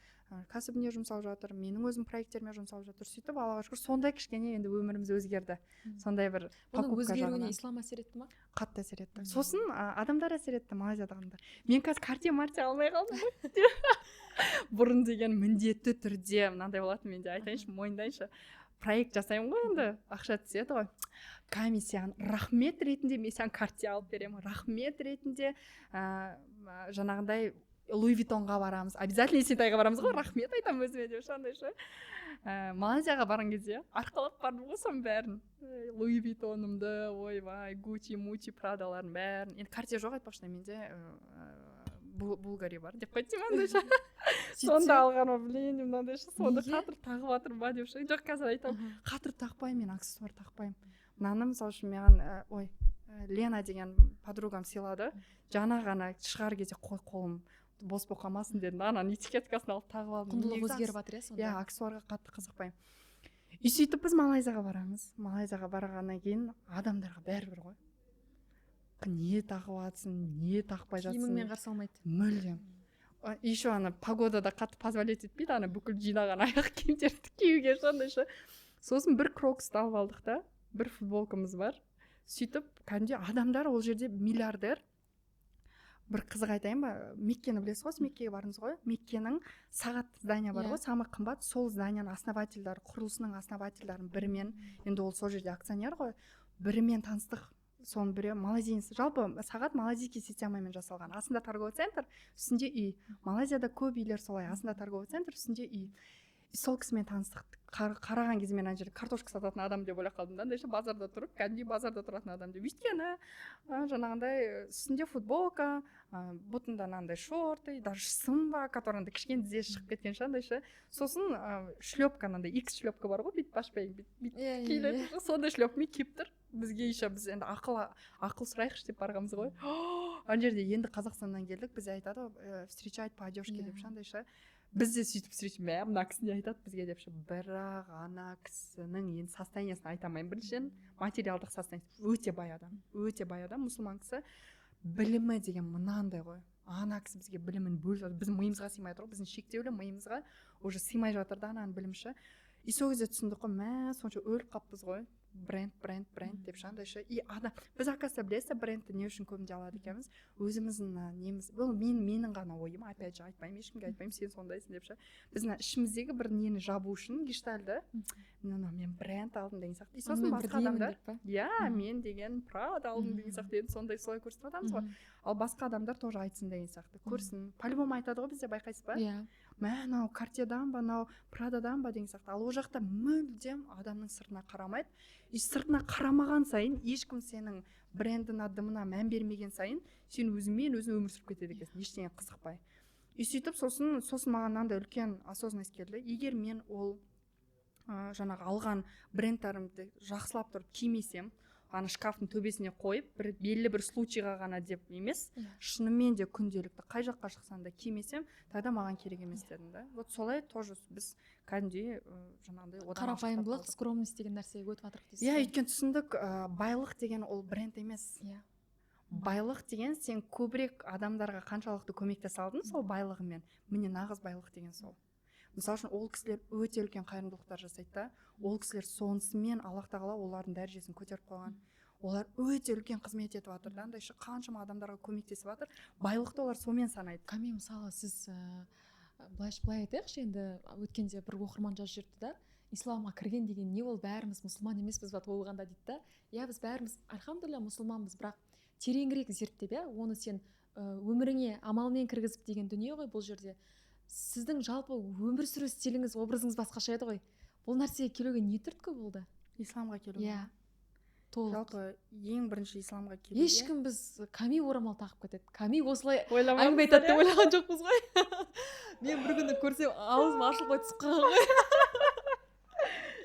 кәсібіне жұмсалып жатыр, менің өзім проекттеріме жұмсалып жатыр. Сөйтіп Аллаға шүкір сондай кішкене енді өміріміз өзгерді. Сондай бір покупка өзгеруіне ислам әсер етті ма? Қатты әсер етті. Сосын адамдар әсер етті, Малайзиядағылар. Мен қазір карте алмай қалдым ғой. Бұрын деген міндетті түрде мынандай болатын, мен де айтайыншы, мойындайыншы. Проект жасаймын ғой енді, ақша түседі ғой. Комиссияны рахмет ретінде мен саған карте алып беремін. Рахмет ретінде жаңағындай Луи Виттонға барамыз. Обязательно Есентайға барамыз ғой. Рахмет айтамын өзіме деп шандайшы. Малайзияға барған кезде арқалап бардым ғой соның бәрін. Луи Виттонымды, ойбай, Гуччи, Мучи, Прадаларын бәрін. Енді карте жоқ айтпақшы, менде Булгари бар деп қойдым андайша. Сонда алған блин, мынандайша сонда қатыр тағып жатыр ма деп ше. Жоқ, қазір айтамын, қатыр тақпаймын, мен аксессуар тақпаймын. Мынаны мысалы үшін маған Лена деген подругам сыйлады. Жаңа ғана шығар кезде қолым бос болып қалмасын дедім. Ананың этикеткасын алып тағып алдым. Құндылық өзгеріп жатыр сонда. Иә, аксессуарға қатты қызықпаймын. И сөйтіп біз Малайзияға барамыз. Малайзияға барғаннан кейін адамдарға бәрібір ғой. Не тағып жатсың, не тақпай жатсың. Киіміңмен қарсы алмайды. Мүлдем. Еще ана погодада қатты позволять етпейді, ана бүкіл жинаған аяқ киімдерді киюге шандайша. Сосын бір кроксты алып алдық та, бір футболкамыз бар. Сөйтіп, кәдімгідей адамдар ол жерде миллиардер. Бір қызық айтайын ба, Меккені білесіз ғой, Меккеге бардыңыз ғой. Меккенің сағат здания бар ғой, самый қымбат, сол зданияның основательдары, құрылысының основательдарын бірімен, енді ол сол жерде акционер ғой, бірімен таныстық. Соның бірі малайзиец. Жалпы сағат малайзийский системамен жасалған. Астында торговый центр, үстінде үй. Малайзияда көп үйлер солай, астында торговый центр, үстінде үй. Сол кісімен таныстық. Қараған кезде мен ана жерде картошка сататын адам деп ойлап қалдым да, ендеше базарда тұрып, кәдімгідей базарда тұратын адам деп. Өйткені жаңағындай үстінде футболка, бұтында андай шорты, даже сымба, которында кішкене тізе шығып кеткен шандайшы. Сосын шлепка, андай X шлепка бар ғой, бүйтіп башпай, бүйтіп киіледі. Сондай шлепкамен киіп тұр. Бізге еще біз енді ақыл сұрайықшы деп барғанбыз ғой. Ана жерде енді Қазақстаннан келдік, біз айтады встречать по одежке деп шандайша. Біз де сөйтіп встреча, мына кісі не айтады бізге депші. Бірақ ана кісінің енді состояниесін айта алмаймын. Біріншіден материалдық состояние өте бай адам, мұсылман кісі. Білімі деген мынандай ғой. Ана кісі бізге білімін бөліп жатыр. Біздің миымызға сыймай тұр, біздің шектеулі миымызға уже сыймай жатыр да ананың білімші. И сол кезде түсіндік қой, сонша өліп қаппыз ғой. Бренд деп шандайшы. И адам, біз оказывается білесіз, брендті не үшін көбінде алады екенбіз. Өзіміздің неміз, бұл менің ғана ойым, опять же айтпаймын, ешкімге айтпаймын, сен сондайсың депші. Біздің ішіміздегі бір нені жабу үшін гештальды, мен бренд алдым деген сияқты. И сосын басқа адамдар, мен деген Prada алдым деген сияқты, сондай солай көрсетіп адамыз ғой. Ал басқа адамдар тоже айтсын деген сияқты. Көрсін. По-любому айтады ғой бізде, байқайсыз ба? Мынау Cartier'дан ба, мынау Prada'дан ба деген сияқты. Ал ол жақта мүлдем адамның сыртына қарамайды. И сыртына қарамаған сайын, ешкім сенің брендін адымына мән бермеген сайын, сен өзіңмен өзің өмір сүріп кетеді екенсің, ештеңе қызықпай. И сөйтіп сосын маған мынандай үлкен осознанность келді. Егер мен ол жаңағы алған брендтарымды жақсылап тұрып кимесем, ана шкафтың төбесіне қойып, бір белгілі бір случайға ғана деп емес, шынымен де күнделікті қай жаққа шықсам да кимесем, тогда маған керек емес дедім да. Вот солай тоже біз кәдімгідей жаңағындай қарапайымдылық, скромность деген нәрсеге өтіп жатырық дейсіз. Иә, өйткені түсіндік, байлық деген ол бренд емес. Байлық деген сен көбірек адамдарға қаншалықты көмектесе алдың сол байлығымен. Міне нағыз байлық деген сол. мысалы үшін ол кісілер өте үлкен қайырымдылықтар жасайды да, ол кісілер сонысымен Аллах тағала олардың дәрежесін көтеріп қойған. Олар өте үлкен қызмет етіп жатыр да, андай қаншама адамдарға көмектесіп жатыр, байлықты олар сонымен санайды. Ками, мысалы сіз былай айтайықшы, енді өткенде бір оқырман жазып жіберіпті да, исламға кірген деген не, ол бәріміз мұсылман емеспіз ба толығанда дейді да. Иә, біз бәріміз альхамдулилля мұсылманбыз, бірақ тереңірек зерттеп, оны сен өміріңе амалмен кіргізіп деген дүние ғой бұл жерде. Сіздің жалпы өмір сүру стиліңіз, образыңыз басқаша еді ғой. Бұл нәрсеге келуге не түрткі болды? Исламға келуге. Иә. Толық. Жалпы ең бірінші исламға келуге. Ешкім біз Ками орамал тағып кетеді. Ками осылай Ойламаңыздар, әңгіме айтады деп ойлаған жоқпыз ғой. Мен бір күні көрсем аузым ашылмай түсіп қалған ғой.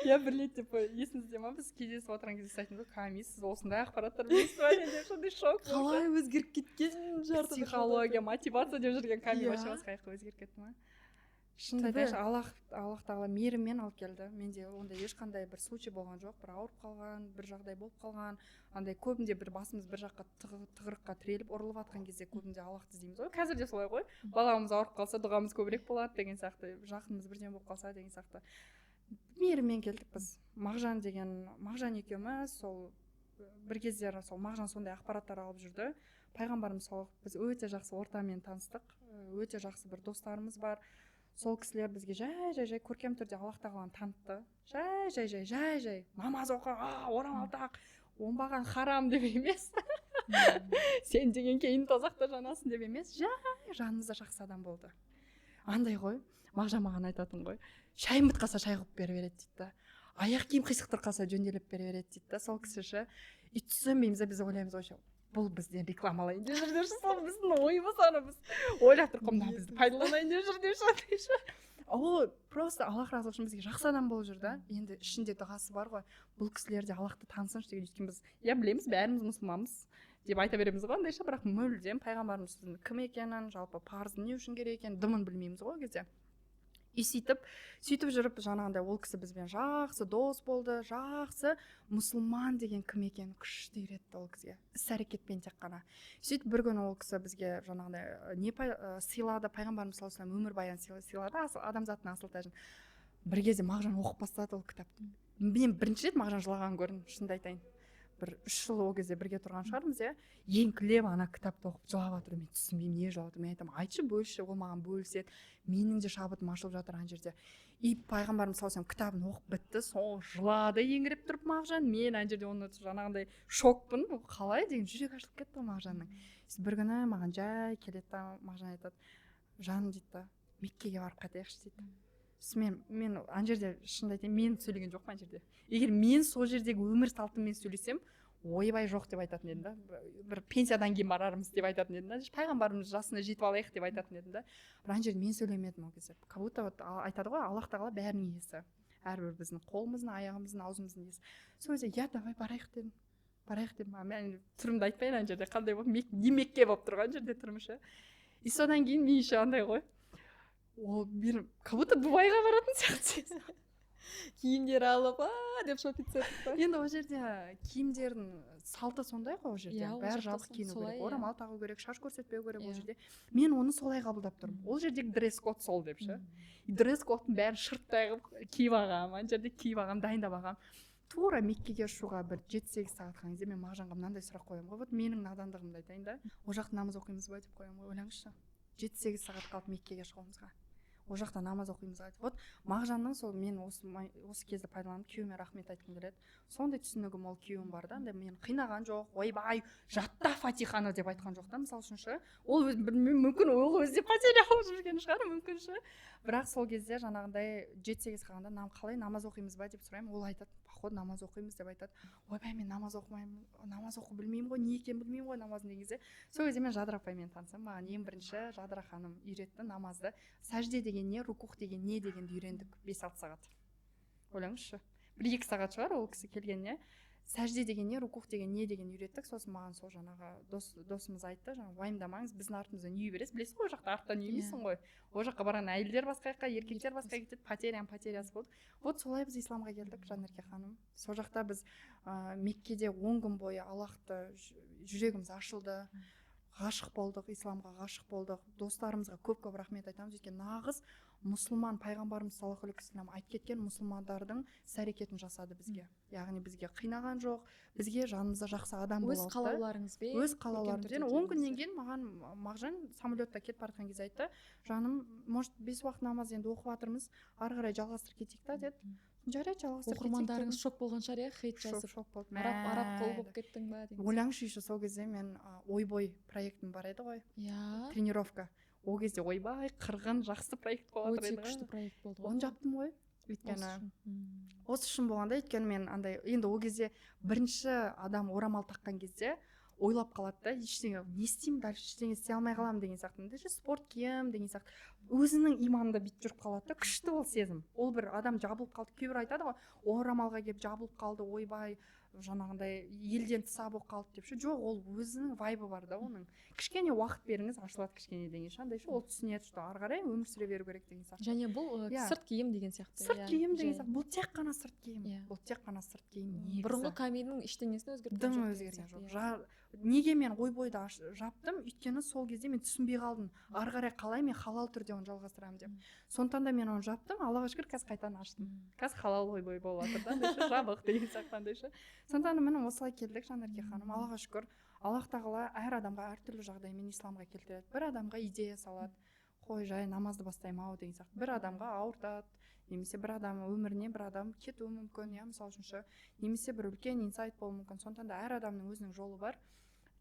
Я бір рет есіңізде ма, біз кездесіп отырған кезде сіз айтыңыз ғой, Ками, сіз осындай ақпараттар білесіз ба деп, сондай шок. Қалай өзгеріп кеткен жарты. Психология, мотивация деп жүрген Ками вообще басқа жаққа өзгеріп кетті ма? Шынында айтайыншы, Аллах тағала мейіріммен алып келді. Менде ондай ешқандай бір случай болған жоқ, бір ауырып қалған, бір жағдай болып қалған. Андай көбінде бір басымыз бір жаққа тығырыққа тіреліп ұрылып жатқан кезде көбінде Аллахты іздейміз ғой. Қазір де солай ғой. Баламыз ауырып қалса дұғамыз көбірек болады деген сияқты, жақынымыз бірден болып қалса деген сияқты. Мейіріммен келдік біз. Мағжан екеуміз сол бір кездері сол Мағжан сондай ақпараттар алып жүрді. Пайғамбарымыз сол біз өте жақсы ортамен таныстық, өте жақсы бір достарымыз бар. Сол кісілер бізге жай көркем түрде Аллах тағаланы танытты. Жай намаз оқы, орамал тақ, оңбаған харам деп емес. Сен деген кейін тозақта жанасың деп емес. Жай жанымызда жақсы адам болды. Андай ғой, Мағжан маған айтатын ғой. Шайым бітқаса шай қылып беріп береді дейді. Аяқ киім қисықтыр қалса жөнделіп беріп береді дейді. Сол кісі үй түсінбейміз, біз ойлаймыз ғой, бұл бізден рекламалайын деп жүр деп, сол біздің ойымыз, ана біз ойлап тұрып мына бізді пайдаланайын деп жүр деп. Ол просто Аллах разы болсын бізге жақсы адам болып жүр да. Енді ішінде дұғасы бар ғой, бұл кісілер де Аллахты танысыншы деген. Өйткені біз білеміз, бәріміз мұсылманбыз деп айта береміз ғой, андайша, бірақ мүлдем пайғамбарымыздың кім екенін, жалпы парызы не үшін керек екенін дымын білмейміз ғой ол кезде. И сөйтіп жүріп жаңағындай ол кісі бізбен жақсы дос болды, жақсы мұсылман деген кім екенін күшті үйретті ол кісіге, іс-әрекетпен тек қана. Сөйтіп бір күні ол кісі бізге жаңағындай сыйлады, пайғамбарымыз саллаллаху алейхи вассалам өмірбаян сыйлады, адамзаттың асыл тәжін. Бір кезде Мағжан оқып бастады ол кітапты. Мен бірінші рет Мағжан жылаған көрдім, шынымды айтайын. Бір 3 жыл ол кезде бірге тұрған шығармыз, иә. Еңкілеп ана кітапты оқып жылап жатыр, мен түсінбеймін не жылап жатыр. Мен айтамын, айтшы, бөлші, ол маған бөліседі. Менің де шабытым ашылып жатыр ана жерде. И пайғамбарымыз саллаллаху алейхи кітабын оқып бітті, сол жылады еңіреп тұрып Мағжан. Мен ана жерде оны жаңағындай шокпын. Қалай деген жүрек ашылып кетті Мағжанның. Бір күні маған жай келеді да, Мағжан айтады, жаным дейді, Меккеге барып қайтайықшы дейді. Мен ана жерде шынымды айтайын, мен сөйлеген жоқпын ана жерде. Егер мен сол жердегі өмір салтыммен сөйлесем, ойбай жоқ деп айтатын едім да. Бір пенсиядан кейін барармыз деп айтатын едім да. Пайғамбарымыз жасына жетіп алайық деп айтатын едім да. Бірақ ана жерде мен сөйлемедім ол кезде. Как будто айтады ғой, Аллах тағала бәрінің иесі. Әрбір біздің қолымыздың, аяғымыздың, аузымыздың иесі. Сол кезде я давай барайық дедім. Мен түрімді айтпайын ана жерде қандай болып, не Мекке болып тұрған жерде тұрмышы. И содан кейін мен еще андай ғой. Ол бір как будто Дубайға баратын сияқты. Киімдер алып, деп шопинг па? Енді ол жерде киімдердің салты сондай ғой ол жерде. Бәрі жабық киіну керек, орамал тағу керек, шаш көрсетпеу керек ол жерде. Мен оны солай қабылдап тұрмын. Ол жердегі дресс-код сол деп ше. Дресс-кодтың бәрін шырттай қылып киіп алғам, ана жерде киіп алғам, дайындап алғам. Тура Меккеге ұшуға бір 7-8 сағат қалған кезде мен Мағжанға мынандай сұрақ қоямын ғой. Вот менің надандығымды айтайын да. Ол жақта намаз оқимыз ба деп қоямын ғой. Ойлаңызшы. 7-8 сағат қалып Меккеге шығуымызға. Ол жақта намаз оқимыз айтып. Вот Мағжанның сол мен осы кезде пайдаланып күйеуіме рахмет айтқым келеді. Сондай түсінігі мол күйеуім бар да, андай мен қинаған жоқ, ойбай, жатта Фатиханы деп айтқан жоқ та, мысалы үшін ше. Ол мүмкін ол өзі потеря алып жүрген шығар, мүмкін ше. Бірақ сол кезде жаңағындай 7-8 қалғанда қалай намаз оқимыз ба деп сұраймын, ол айтады, походу намаз оқимыз деп айтады. Ойбай, мен намаз оқымаймын, намаз оқу білмеймін ғой, не екенін білмеймін ғой намаздың деген кезде. Сол кезде мен Жадыра апаймен танысам, маған ең бірінші Жадыра ханым үйретті намазды. Сәжде деген не, рукух деген не дегенді үйрендік 5-6 сағат. Ойлаңызшы. 1-2 сағат шығар ол кісі келгеніне. Сәжде деген не, рукух деген не деген үйреттік. Сосын маған сол жаңағы досымыз айтты, жаңағы уайымдамаңыз, біздің артымыздан үй бересіз. Білесіз ғой, ол жақта арттан үймейсің ғой. Ол жаққа барған әйелдер басқа жаққа, еркектер басқа кетеді, потерясы болды. Вот солай біз исламға келдік, Жанерке ханым. Сол жақта біз Меккеде 10 күн бойы Аллахты жүрегіміз ашылды. ғашық болдық, исламға ғашық болдық, достарымызға көп рахмет айтамыз. Өйткені нағыз мұсылман пайғамбарымыз саллаллаху алейхи вассалам айтып кеткен мұсылмандардың іс-әрекетін жасады бізге. Яғни бізге қинаған жоқ, бізге жанымызда жақсы адам өз болады. қалауларыңызбен Өз қалауларымызбен 10 күннен кейін маған Мағжан самолетта кетіп бара жатқан кезде айтты, жаным, может 5 уақыт намаз енді оқып жатырмыз, ары қарай жалғастырып кетейік та деді. Жарайды, жалғастырып кетейік. Оқырмандарыңыз шок болған шығар, иә, хейт жазып. Шок болды. Араб қол болып кеттің ба деген. Ойлаңызшы, еще сол кезде мен ойбой проектім бар еді ғой, Иә, тренировка. Ол кезде ойбай қырғын жақсы проект болып өте жатыр күшті еді. проект болды ғой. Оны жаптым ғой. Осы Өйткені үшін. осы үшін болғанда, өйткені мен андай енді ол кезде бірінші адам орамал таққан кезде ойлап қалады да, ештеңе не істеймін дальше, ештеңе істей алмай қаламын деген сияқты. Даже спорт киемін деген сияқты. Өзінің иманында бүйтіп жүріп қалады да, күшті ол сезім. Ол бір адам жабылып қалды, кейбір айтады ғой, орамалға келіп жабылып қалды, ойбай жаңағындай елден тыса болып қалды деп ше. Жоқ, ол өзінің вайбы бар да оның. Кішкене уақыт беріңіз, ашылады кішкене деген ше. Андай ше, ол түсінеді, что ары қарай өмір сүре беру керек деген сияқты. Және бұл Иә. сырт киім деген сияқты. Сырт иә, киім деген жай. сияқты. Бұл тек қана сырт киім. Иә. Бұл тек қана сырт киім. Негізі. Бұрынғы каминнің ештеңесін өзгерткен Дым жоқ деген өзгерген сияқты, жоқ. иә. Неге мен ойбойды жаптым? Өйткені сол кезде мен түсінбей қалдым. Ары қарай қалай мен халал түрде оны жалғастырамын деп. Сондықтан да мен оны жаптым. Аллаға шүкір, қазір қайтадан аштым. Қазір халал ойбой болып жатыр да, жабық деген сияқтандай ше. Сондықтан да міне осылай келдік Жанерке ханым. Аллаға шүкір. Аллах тағала әр адамға әртүрлі жағдаймен исламға келтіреді. Бір адамға идея салады. Қой жай намазды бастаймын ау деген сияқты. Бір адамға ауыртады. Немесе бір адам өміріне бір адам кетуі мүмкін, иә, мысалы үшін ше. Немесе бір үлкен инсайт болуы мүмкін. Сондықтан да әр адамның өзінің жолы бар.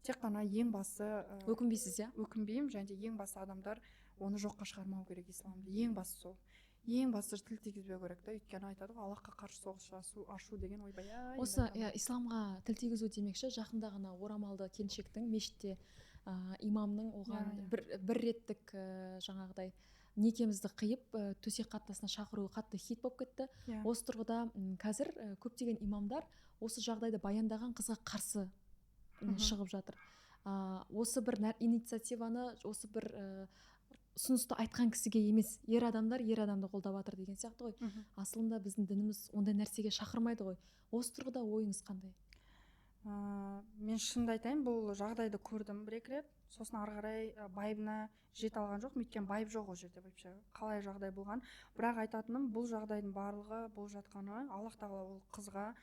Тек қана ең басы Өкінбейсіз, иә? өкінбеймін, және ең басы адамдар оны жоққа шығармау керек исламды. Ең басы сол. Ең бастысы тіл тигізбеу керек та. Өйткені айтады ғой, Аллахқа қарсы соғыс ашу деген ойбай. Осы исламға тіл тигізу демекші, жақында ғана орамалды келіншектің мешітте имамның оған бір реттік жаңағыдай некемізді қиып төсек қаттасына шақыруы қатты хит болып кетті. Осы тұрғыда қазір көптеген имамдар осы жағдайды баяндаған қызға қарсы шығып жатыр. Осы бір инициативаны, осы бір ұсынысты айтқан кісіге емес, ер адамдар ер адамды қолдап жатыр деген сияқты ғой. Асылында біздің дініміз ондай нәрсеге шақырмайды ғой. Осы тұрғыда ойыңыз қандай? Мен шынымды айтайын, бұл жағдайды көрдім бір-екі рет. Сосын ары қарай байыбына жете алған жоқпын, өйткені байып жоқ ол жерде вообще. Қалай жағдай болған. Бірақ айтатыным, бұл жағдайдың барлығы болып жатқаны Аллах тағала ол қызға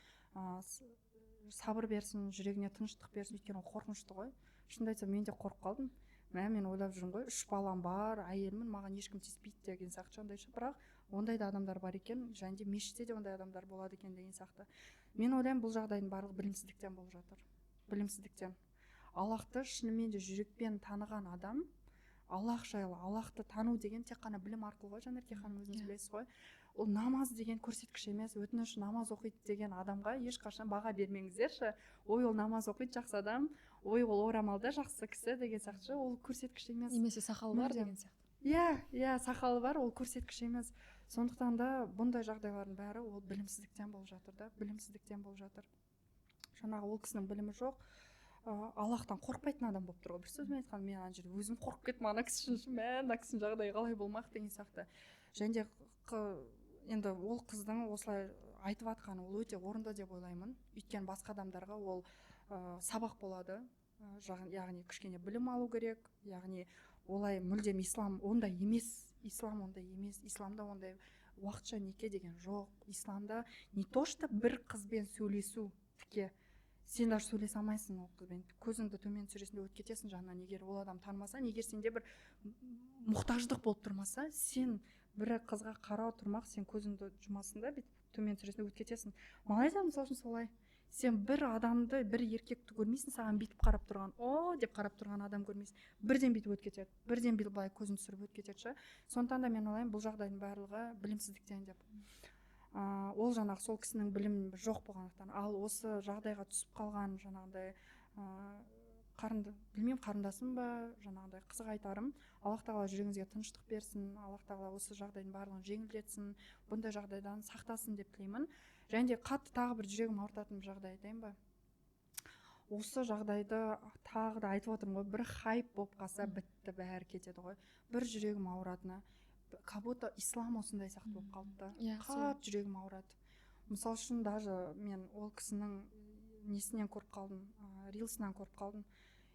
сабыр берсін, жүрегіне тыныштық берсін, өйткені ол қорқынышты ғой. Шынымды айтсам, мен де қорқып қалдым. Мен ойлап жүрмін ғой, 3 балам бар, әйелмін, маған ешкім тиіспейді деген сияқты андай ше. Бірақ ондай да адамдар бар екен, және де мешітте де ондай адамдар болады екен деген сияқты. Мен ойлаймын, бұл жағдайдың барлығы білімсіздіктен болып жатыр. Білімсіздіктен. Аллахты шынымен де жүрекпен таныған адам, Аллах жайлы, Аллахты тану деген тек қана білім арқылы ғой, Жанерке ханым, өзіңіз білесіз ғой. Ол намаз деген көрсеткіш емес, өтініш намаз оқиды деген адамға ешқашан баға бермеңіздерші. Ой, ол намаз оқиды, жақсы адам, ой, ол орамалда жақсы кісі деген сияқты, ол көрсеткіш емес. Немесе сақалы бар деген сияқты. Иә, сақалы бар, ол көрсеткіш емес. Сондықтан да бұндай жағдайлардың бәрі ол білімсіздіктен болып жатыр да, білімсіздіктен болып жатыр. Жаңағы ол кісінің білімі жоқ. Аллахтан қорықпайтын адам болып тұр ғой. Бір сөзбен айтқанда, мен ана жерде өзім қорқып кеттім, ана кісі үшін, ана кісінің жағдайы қалай болмақ деген сияқты. Және енді ол қыздың осылай айтып жатқаны ол өте орынды деп ойлаймын. Өйткені басқа адамдарға ол сабақ болады. Яғни кішкене білім алу керек. Яғни олай мүлдем ислам ондай емес. Ислам ондай емес. Исламда ондай уақытша неке деген жоқ. Исламда не то что бір қызбен сөйлесу тіке. Сен даже сөйлесе алмайсың ол қызбен. Көзіңді төмен түсіресің де өтіп кетесің жанынан. Егер ол адам танымаса, егер сенде бір мұқтаждық болып тұрмаса, сен бір қызға қарау тұрмақ, сен көзіңді жұмасың да, төмен түсіресің де өтіп кетесің. Малайзия мысалы үшін солай. Сен бір адамды, бір еркекті көрмейсің, саған бүйтіп қарап тұрған, деп қарап тұрған адам көрмейсің. Бірден бүйтіп өтіп кетеді. Бірден былай көзін түсіріп өтіп кетеді. Сондықтан да мен ойлаймын, бұл жағдайдың барлығы білімсіздіктен деп. Ол жаңағы сол кісінің білімі жоқ болғандықтан. Ал осы жағдайға түсіп қалған жаңағыдай білмеймін, қарындасым ба, жаңағыдай қызға айтарым, Аллах тағала жүрегіңізге тыныштық берсін, Аллах тағала осы жағдайдың барлығын жеңілдетсін, бұндай жағдайдан сақтасын деп тілеймін. Және де қатты тағы бір жүрегім ауыртатын жағдай айтайын ба? Осы жағдайды тағы да айтып отырмын ғой, бір хайп болып қалса бітті, бәрі кетеді ғой. Бір жүрегім ауыратыны, как будто ислам осындай сияқты болып қалды. Қатты жүрегім ауырады. Мысалы үшін даже мен ол кісінің несінен көріп қалдым, рилсынан көріп қалдым.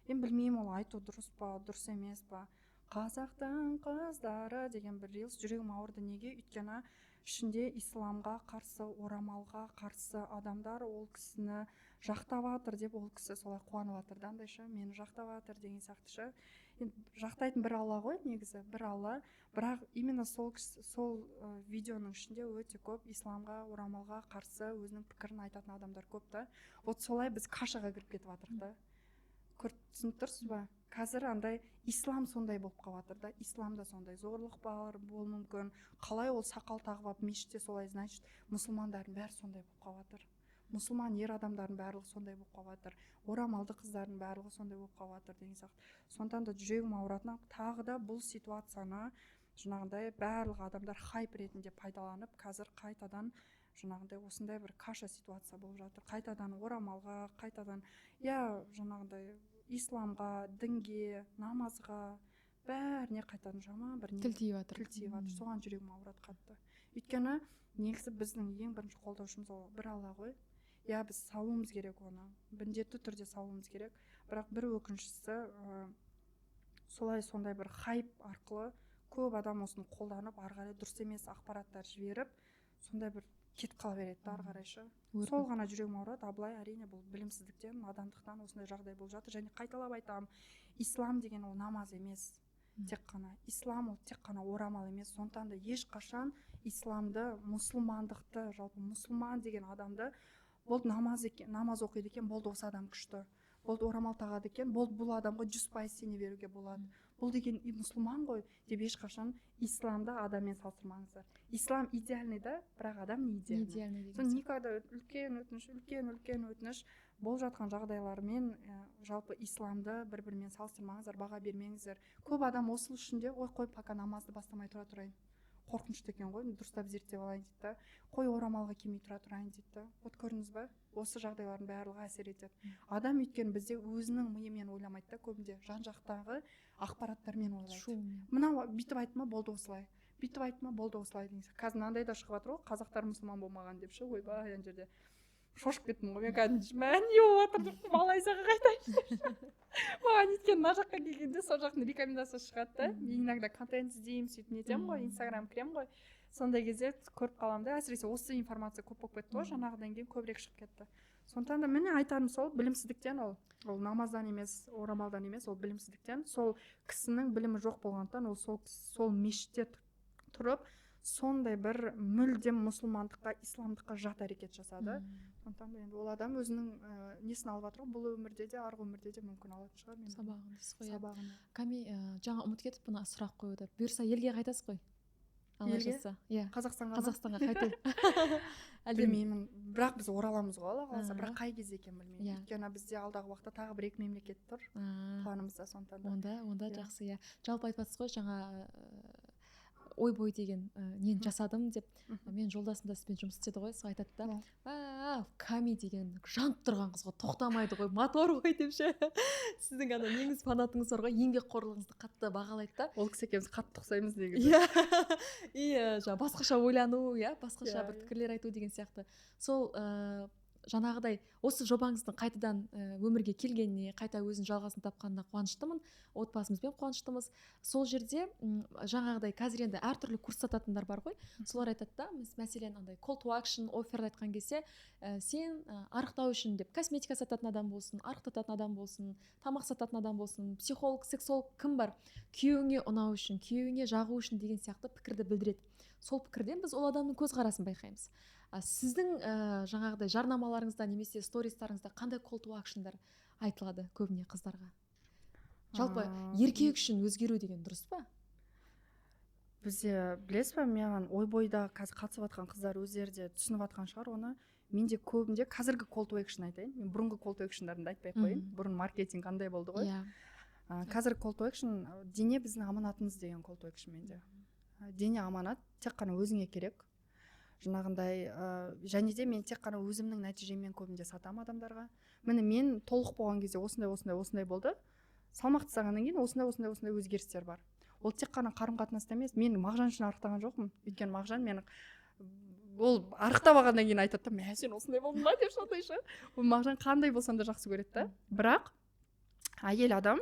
Мен білмеймін ол айту дұрыс па дұрыс емес па. Қазақтың қыздары деген бір рилс жүрегім ауырды. Неге? Өйткені ішінде исламға қарсы, орамалға қарсы адамдар ол кісіні жақтап жатыр деп ол кісі солай қуанып жатыр да, андайша мені жақтап жатыр деген сияқты ше. Жақтайтын бір алла ғой негізі, бір алла, бірақ именно сол видеоның ішінде өте көп исламға, орамалға қарсы өзінің пікірін айтатын адамдар көп та. Вот солай біз кашаға кіріп кетіп жатырмыз да. Түсініп тұрсыз ба? Қазір андай ислам сондай болып қалып жатыр да. Исламда сондай зорлық бар болуы мүмкін. Қалай ол сақал тағып алып мешітте солай, значит, мұсылмандардың бәрі сондай болып қалып жатыр. Мұсылман ер адамдардың барлығы сондай болып қалып жатыр. Орамалды қыздардың барлығы сондай болып қалып жатыр деген сияқты. Сондықтан да жүрегім ауыратын, тағы да бұл ситуацияны жаңағыдай барлық адамдар хайп ретінде пайдаланып, қазір қайтадан жаңағыдай осындай бір каша ситуация болып жатыр. Қайтадан орамалға, қайтадан жаңағыдай исламға, дінге, намазға, бәріне қайтадан жаман бір тіл тиіп жатыр. Соған жүрегім ауырады қатты. Өйткені негізі біздің ең бірінші қолдаушымыз ол бір алла ғой. Біз салуымыз керек оны, міндетті түрде салуымыз керек. Бірақ бір өкініштісі, солай сондай бір хайп арқылы көп адам осыны қолданып, ары қарай дұрыс емес ақпараттар жіберіп, сондай бір кетіп қала береді ары қарайшы. Сол ғана жүрегім ауырады. Абылай әрине бұл білімсіздіктен, надандықтан осындай жағдай болып жатыр. Және қайталап айтамын, ислам деген ол намаз емес. Тек қана ислам ол тек қана орамал емес. Сондықтан да ешқашан исламды, мұсылмандықты, жалпы мұсылман деген адамды болды намаз оқиды екен, болды осы адам күшті. Болды орамал тағады екен, болды бұл адамға 100% сене беруге болады. Бұл деген мұсылман ғой деп ешқашан исламды адаммен салыстырмаңыздар. Ислам идеальный да, бірақ адам не идеальный. Никогда үлкен өтініш болып жатқан жағдайлармен жалпы исламды бір-бірімен салыстырмаңыздар, баға бермеңіздер. Көп адам осы үшінде қой пока намазды бастамай тұра тұрайын. Қорқынышты екен ғой, дұрыстап зерттеп алайын дейді да. Қой орамалға келмей тұра тұрайын дейді да. Вот көрдіңіз ба? Осы жағдайлардың барлығы әсер етеді. Адам өйткені бізде өзінің миымен ойламайды да, көбінде жан-жақтағы ақпараттармен ойлайды. Мынау бүйтіп айтма, болды осылай. Бүйтіп айтма, болды осылай деген. Қазір мынандай да шығып жатыр ғой, қазақтар мұсылман болмаған деп ше, ойбай ана жерде. Шошып кеттім ғой, мен кәдімгі не болып жатыр деп Малайзияға қайтайын. Маған өйткені мына жаққа келгенде сол жақтың рекомендация шығады да. Мен иногда контент іздеймін, сөйтіп нетемін ғой, инстаграм кіремін ғой. Сондай кезде көріп қаламын да, әсіресе осы информация көп болып кетті ғой, жаңағыдан кейін көбірек шығып кетті. Сондықтан да міне айтарым сол, білімсіздіктен ол намаздан емес, орамалдан емес, ол білімсіздіктен. Сол кісінің білімі жоқ болғандықтан ол сол мешітте тұрып сондай бір мүлдем мұсылмандыққа, исламдыққа жат әрекет жасады. Сондықтан енді ол адам өзінің несін алып жатыр ғой, бұл өмірде де, арғы өмірде де мүмкін алатын шығар. Сабағын. Ками жаңа ұмытып кетіп бұны сұрақ қоюды. Бұйырса елге қайтасыз ғой? Елге? Қазақстанға қайту. Білмеймін, бірақ біз ораламыз ғой Алла қаласа, бірақ қай кезде екенін білмеймін. Өйткені бізде алдағы уақытта тағы бір 2 мемлекет тұр планымызда, сондықтан да. Онда жақсы, жалпы айтып ғой, жаңа ойбой деген нені жасадым деп. Мен жолдасым да сізбен жұмыс істеді ғой, сол айтады да, Ками деген жанып тұрған қызға тоқтамайды ғой, мотор ғой деп ше. Сіздің ана неңіз фанатыңыз бар ғой, еңбекқорлығыңызды қатты бағалайды да. Ол кісі екеуміз қатты ұқсаймыз негізі. Жаңа басқаша ойлану, басқаша бір пікірлер айту деген сияқты. Сол жаңағыдай осы жобаңыздың қайтадан өмірге келгеніне, қайта өзінің жалғасын тапқанына қуаныштымын, отбасымызбен қуаныштымыз. Сол жерде жаңағыдай қазір енді әртүрлі курс сататындар бар ғой, солар айтады да, мәселен андай call to action офферді айтқан кезде сен арықтау үшін деп косметика сататын адам болсын, арықтататын адам болсын, тамақ сататын адам болсын, психолог, сексолог кім бар, күйеуіңе ұнау үшін, күйеуіңе жағу үшін деген сияқты пікірді білдіреді. Сол пікірден біз ол адамның көзқарасын байқаймыз. Сіздің жаңағыдай жарнамаларыңызда немесе стористарыңызда қандай call to actionдар айтылады көбіне қыздарға? Жалпы еркек үшін өзгеру деген дұрыс па? Бізде білесіз ба, маған ойбойда қазір қатысып жатқан қыздар өздері де түсініп жатқан шығар оны. Менде көбінде қазіргі call to action айтайын. Мен бұрынғы call to actionдарды айтпай қойын. Бұрын маркетинг қандай болды ғой. Қазіргі call to action дене біздің аманатымыз деген call to action менде. Дене аманат, тек қана өзіңе керек. Жаңағындай, және де мен тек қана өзімнің нәтижеммен көбінде сатамын адамдарға. Міне мен толық болған кезде осындай болды. Салмақ тастағаннан кейін осындай өзгерістер бар. Ол тек қана қарым-қатынаста емес, мен Мағжан үшін арықтаған жоқпын. Өйткені Мағжан мені ол арықтап алғаннан кейін айтады да, сен осындай болдың ба деп шатайшы. Ол Мағжан қандай болсам да жақсы көреді да. Бірақ әйел адам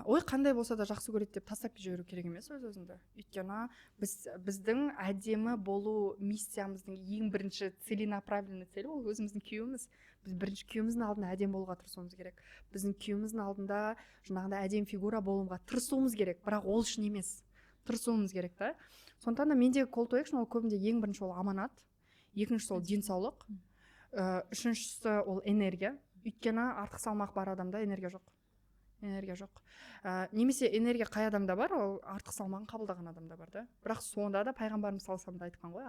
ой қандай болса да жақсы көреді деп тастап кете жіберу керек емес өз өзіңді. Өйткені біздің әдемі болу миссиямыздың ең бірінші целенаправленный целі ол өзіміздің күйеуіміз. Біз бірінші күйеуіміздің алдында әдем болуға тырысуымыз керек. Біздің күйеуіміздің алдында жаңағыдай әдем фигура болуға тырысуымыз керек, бірақ ол үшін емес, тырысуымыз керек та. Сондықтан да мендегі call to action ол көбінде ең бірінші ол аманат, екіншісі ол денсаулық, үшіншісі ол энергия. Өйткені артық салмақ бар адамда энергия жоқ. Немесе энергия қай адамда бар, ол артық салмағын қабылдаған адамда бар да. Бірақ сонда да пайғамбарымыз саллаллаху алейхи айтқан ғой,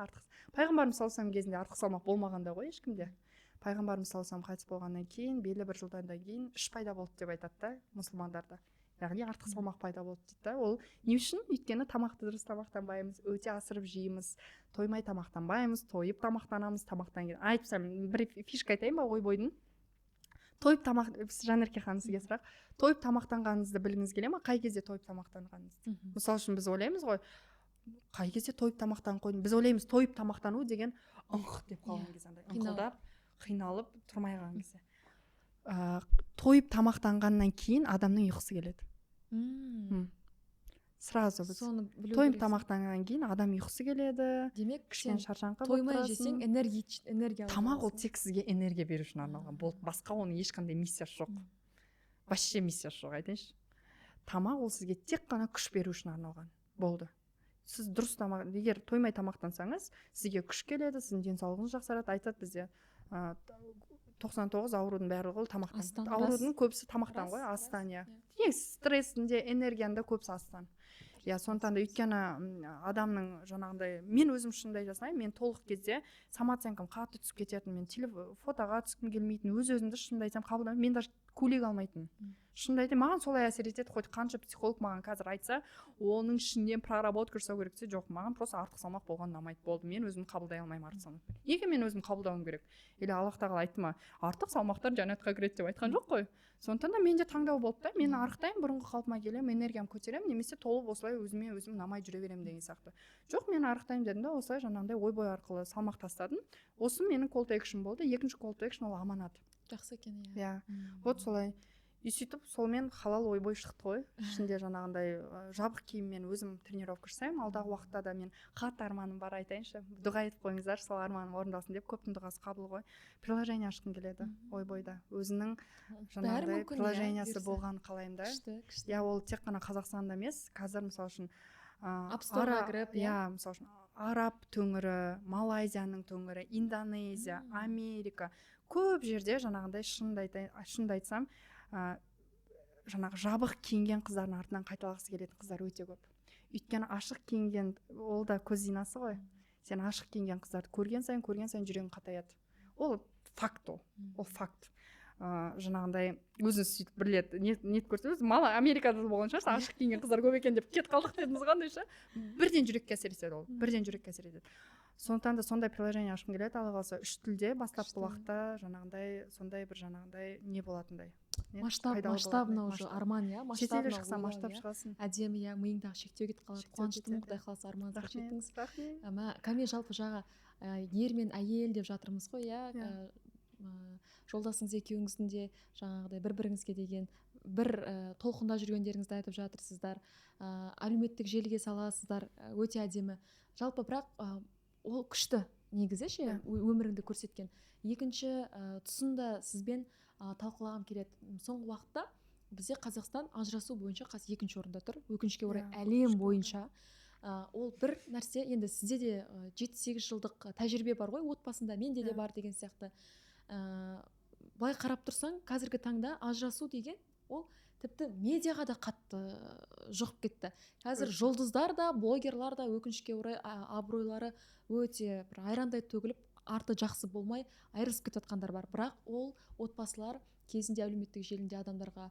пайғамбарымыз саллаллаху алейхи кезінде артық салмақ болмағанда ғой ешкімде. Пайғамбарымыз саллаллаху алейхи қайтыс болғаннан кейін белі бір жылдан кейін іш пайда болды деп айтады да мұсылмандарда. Яғни артық салмақ пайда болды дейді да. Ол не үшін? Өйткені тамақты дұрыс тамақтанбаймыз, өте асырып жейміз, тоймай тамақтанбаймыз, тойып тамақтанамыз, тамақтан кейін. Айтсам бір фишка айтайын ба ойбойдың? Тойып Жанерке ханым сізге сұрақ. Тойып тамақтанғаныңызды білгіңіз келе ма? Қай кезде тойып тамақтанғаныңызды? Мысалы үшін біз ойлаймыз ғой, қай кезде тойып тамақтанып қойдым? Біз ойлаймыз тойып тамақтану деген деп қалған кезде, андай ыңқылдап, қиналып тұрмай қалған кезде. Тойып тамақтанғаннан кейін адамның ұйқысы келеді. Сразу біз тойып тамақтанғаннан кейін адам ұйқысы келеді. Демек, кішкене шаршаңқы болып тоймай жесең энергия тамақ ол тек сізге энергия беру үшін арналған. Болды, басқа оның ешқандай миссиясы жоқ. Вообще миссиясы жоқ, айтайыншы. Тамақ ол сізге тек қана күш беру үшін арналған. Болды. Сіз дұрыс тамақ, егер тоймай тамақтансаңыз, сізге күш келеді, сіздің денсаулығыңыз жақсарады. Айтады бізде 99 аурудың барлығы ол тамақтан. Аурудың көбісі тамақтан ғой, астан, иә. Стрессінде, энергияның да көбісі астан. Сондықтан да өйткені адамның жаңағындай, мен өзім шындай жасаймын, мен толық кезде самооценкам қатты түсіп кететін, мен фотоға түскім келмейтін, өз-өзімді шындай айтсам қабылдамаймын, мен даже көйлек алмайтын. Шынында айтайын, маған солай әсер етеді. Хоть қанша психолог маған қазір айтса, оның ішінен проработка жасау керек десе, жоқ, маған просто артық салмақ болған ұнамайды, болды. Мен өзім қабылдай алмаймын артық салмақ. Неге мен өзім қабылдауым керек? Или Аллах тағала айтты ма, артық салмақтар жәннатқа кіреді деп айтқан жоқ қой. Сондықтан да менде таңдау болды да, мен арықтаймын, бұрынғы қалпыма келемін, энергиям көтеремін, немесе толып осылай өзіме өзім ұнамай жүре беремін деген сияқты. Жоқ, мен арықтаймын дедім да, осылай жаңағындай ой-бой арқылы салмақ тастадым. Осы менің call to action болды. Екінші call to action ол аманат. Жақсы екен, иә. Вот солай. И сөйтіп солмен халал ойбой шықты ғой. Ішінде жаңағындай жабық киіммен өзім тренировка жасаймын. Алдағы уақытта да мен қатты арманым бар, айтайыншы. Дұға етіп қойыңыздар, сол арманым орындалсын деп, көптің дұғасы қабыл ғой. Приложение ашқым келеді ойбойда. Өзінің жаңағындай приложениесі болған қалаймын да. Иә, ол тек қана Қазақстанда емес, қазір мысалы үшін Апсторға кіріп, мысалы үшін Араб төңірі, Малайзияның төңірі, Индонезия, Америка, көп жерде жаңағындай шынды айтсам жаңағы жабық киінген қыздардың артынан қайталағысы келетін қыздар өте көп. Өйткені ашық киінген ол да көз зинасы ғой. Сен ашық киінген қыздарды көрген сайын жүрегің қатаяды. Ол факт, ол факт. Жаңағындай өзіңіз сөйтіп бірлет нет көрсеңіз, мала Америкада болған шығар, ашық киінген қыздар көп екен деп кет қалдық дедіңіз қандайша. Бірден жүрекке әсер етеді ол. Бірден жүрекке әсер етеді. Сондықтан да сондай приложение ашқым келеді, Алла қаласа 3 тілде бастапқы уақытта жаңағындай сондай бір жаңағындай не болатындай. Масштабный уже арман, иә, масштабный шықса масштаб шығасын. Әдемі, иә, миыңдағы шектеу кетіп қалады. Қуаныштымын, Құдай қаласа арманыңызға жеттіңіз. Кәме, жалпы жаңа ер мен әйел деп жатырмыз ғой, иә. Жолдасыңыз екеуіңіздің де жаңағыдай бір-біріңізге деген бір толқында жүргендеріңізді айтып жатырсыздар. Әлеуметтік желіге саласыздар, өте әдемі. Жалпы бірақ ол күшті негізі ше, өміріңді көрсеткен. Екінші тұсында сізбен талқылағым келеді. Соңғы уақытта бізде Қазақстан ажырасу бойынша қазір екінші орында тұр. Өкінішке орай әлем бойынша. Ол бір нәрсе, енді сізде де 7-8 жылдық тәжірибе бар ғой, отбасында менде де бар деген сияқты. Былай қарап тұрсаң, қазіргі таңда ажырасу деген ол тіпті медиаға да қатты жұғып кетті. Қазір жұлдыздар да, блогерлар да өкінішке орай абыройлары өте бір айрандай төгіліп, арты жақсы болмай айырылысып кетіп жатқандар бар. Бірақ ол отбасылар кезінде әлеуметтік желінде адамдарға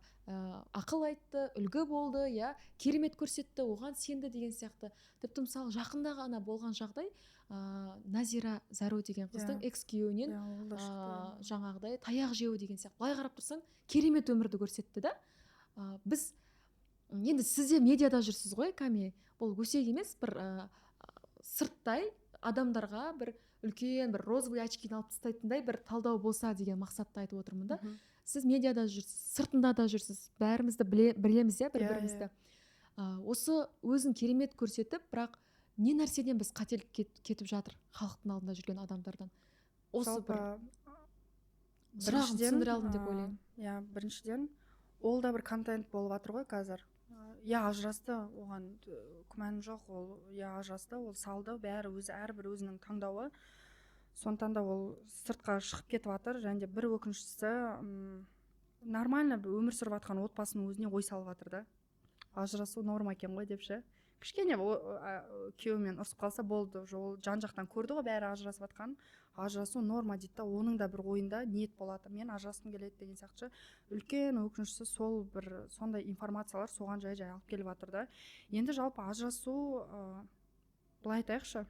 ақыл айтты, үлгі болды, иә, керемет көрсетті, оған сенді деген сияқты. Тіпті мысалы жақында ғана болған жағдай, Назира Зару деген қыздың экс-күйеуінен жаңағыдай таяқ жеу деген сияқты. Былай қарап тұрсаң, керемет өмірді көрсетті да. Біз енді сіз де медиада жүрсіз ғой, Кәме. Бұл өсек емес, бір сырттай адамдарға бір үлкен бір розовый очкины алып тастайтындай бір талдау болса деген мақсатта айтып отырмын да. сіз медиада жүрсіз, сыртында да жүрсіз, бәрімізді білеміз иә, бір-бірімізді. Осы өзін керемет көрсетіп, бірақ не нәрседен біз қателік кетіп жатыр халықтың алдында жүрген адамдардан? Осы бір сұрағын түсіндіре алдым деп ойлаймын. Иә, біріншіден ол да бір контент болып жатыр ғой қазір. Иә, ажырасты, оған күмәнім жоқ, ол ажырасты, ол салды, бәрі әрбір өзінің таңдауы. Сондықтан да ол сыртқа шығып кетіп жатыр, және де бір өкініштісі нормально өмір сүріп жатқан отбасының өзіне ой салып жатыр да. Ажырасу норма екен ғой деп ше. Кішкене күйеуімен ұрысып қалса болды, ол жан жақтан көрді ғой бәрі ажырасып жатқан. Ажырасу норма дейді да, оның да бір ойында ниет болады, мен ажырасқым келеді деген сияқты. Үлкен өкініштісі сол бір сондай информациялар соған жай алып келіп жатыр да. Енді жалпы ажырасу былай айтайықшы,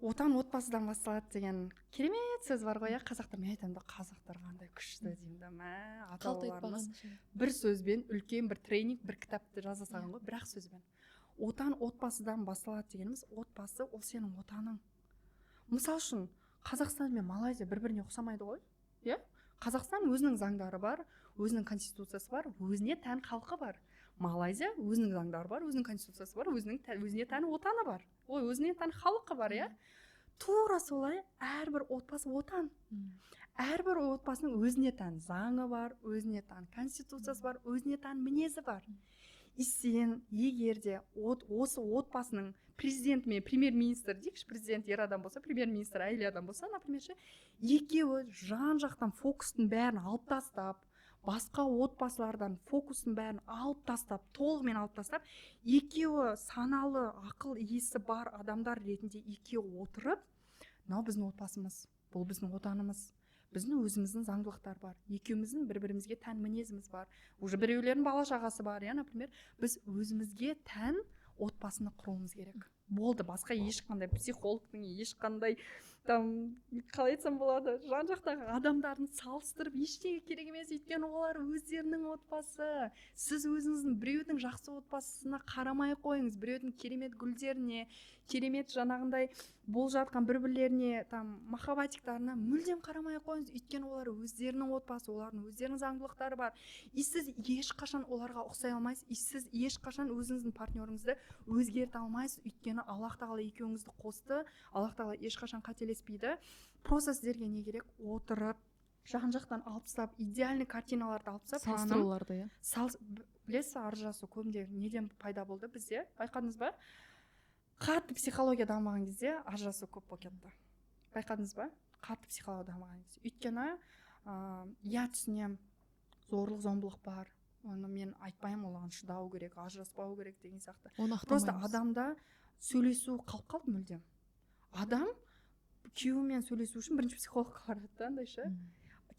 отан отбасыдан басталады деген керемет сөз бар ғой, қазақта. Мен айтамын да, қазақтар қандай күшті деймін да, ата-бабаларымыз бір сөзбен үлкен бір тренинг, бір кітапты жаза салған ғой, бірақ сөзбен. Отан отбасыдан басталады дегеніміз, отбасы ол сенің отаның. Мысал үшін, Қазақстан мен Малайзия бір-біріне ұқсамайды ғой, иә? Қазақстан өзінің заңдары бар, өзінің конституциясы бар, өзіне тән халқы бар. Малайзия өзінің заңдары бар, өзінің конституциясы бар, өзіне тән отаны бар. Өзіне тән халқы бар, иә? Тура солай әрбір отбасы отан. Әрбір отбасының өзіне тән заңы бар, өзіне тән конституциясы бар, өзіне тән мінезі бар. И сен егер де осы отбасының президент мен премьер-министр дейікші, президент ер адам болса, премьер-министр әйел адам болса, например, екеуі жан жақтан фокустың бәрін алып тастап, басқа отбасылардан фокустың бәрін алып тастап, толығымен алып тастап, екеуі саналы ақыл иесі бар адамдар ретінде екеуі отырып, мынау біздің отбасымыз, бұл біздің отанымыз, біздің өзіміздің заңдылықтар бар, екеуміздің бір-бірімізге тән мінезіміз бар, уже біреулердің бала шағасы бар, иә, например, біз өзімізге тән отбасыны құруымыз керек. Болды, басқа ешқандай психологтың, ешқандай қалай айтсам болады, жан жақтағы адамдарын салыстырып ештеңе керек емес, өйткені олар өздерінің отбасы. Сіз өзіңіздің біреудің жақсы отбасына қарамай қойыңыз, біреудің керемет гүлдеріне, керемет жаңағындай бол жатқан бір-бірлеріне, махаббатиктарына мүлдем қарамай қойыңыз, өйткені олар өздерінің отбасы, олардың өздерінің заңдылықтары бар. И сіз ешқашан оларға ұқсай алмайсыз, и сіз ешқашан өзіңіздің партнеріңізді өзгерте алмайсыз, өйткені Аллах тағала екеуіңізді қосты, Аллах тағала ешқашан қателеспейді. Просто сіздерге не керек? Отырып, жан жақтан алып тастап, идеальный картиналарды алып тастап, салыстыруларды, иә. Білесіз, ажырасу көбінде неден пайда болды бізде? Байқадыңыз ба? Қатты психология дамыған кезде ажырасу көп болып кетті. Байқадыңыз ба? Қатты психология дамыған кезде. Өйткені түсінемін, зорлық зомбылық бар. Оны мен айтпаймын, оған шыдау керек, ажыраспау керек деген сияқты. Просто адамда сөйлесу қалып қалды мүлдем. Адам күйеуімен сөйлесу үшін бірінші психологқа барады да, андайша.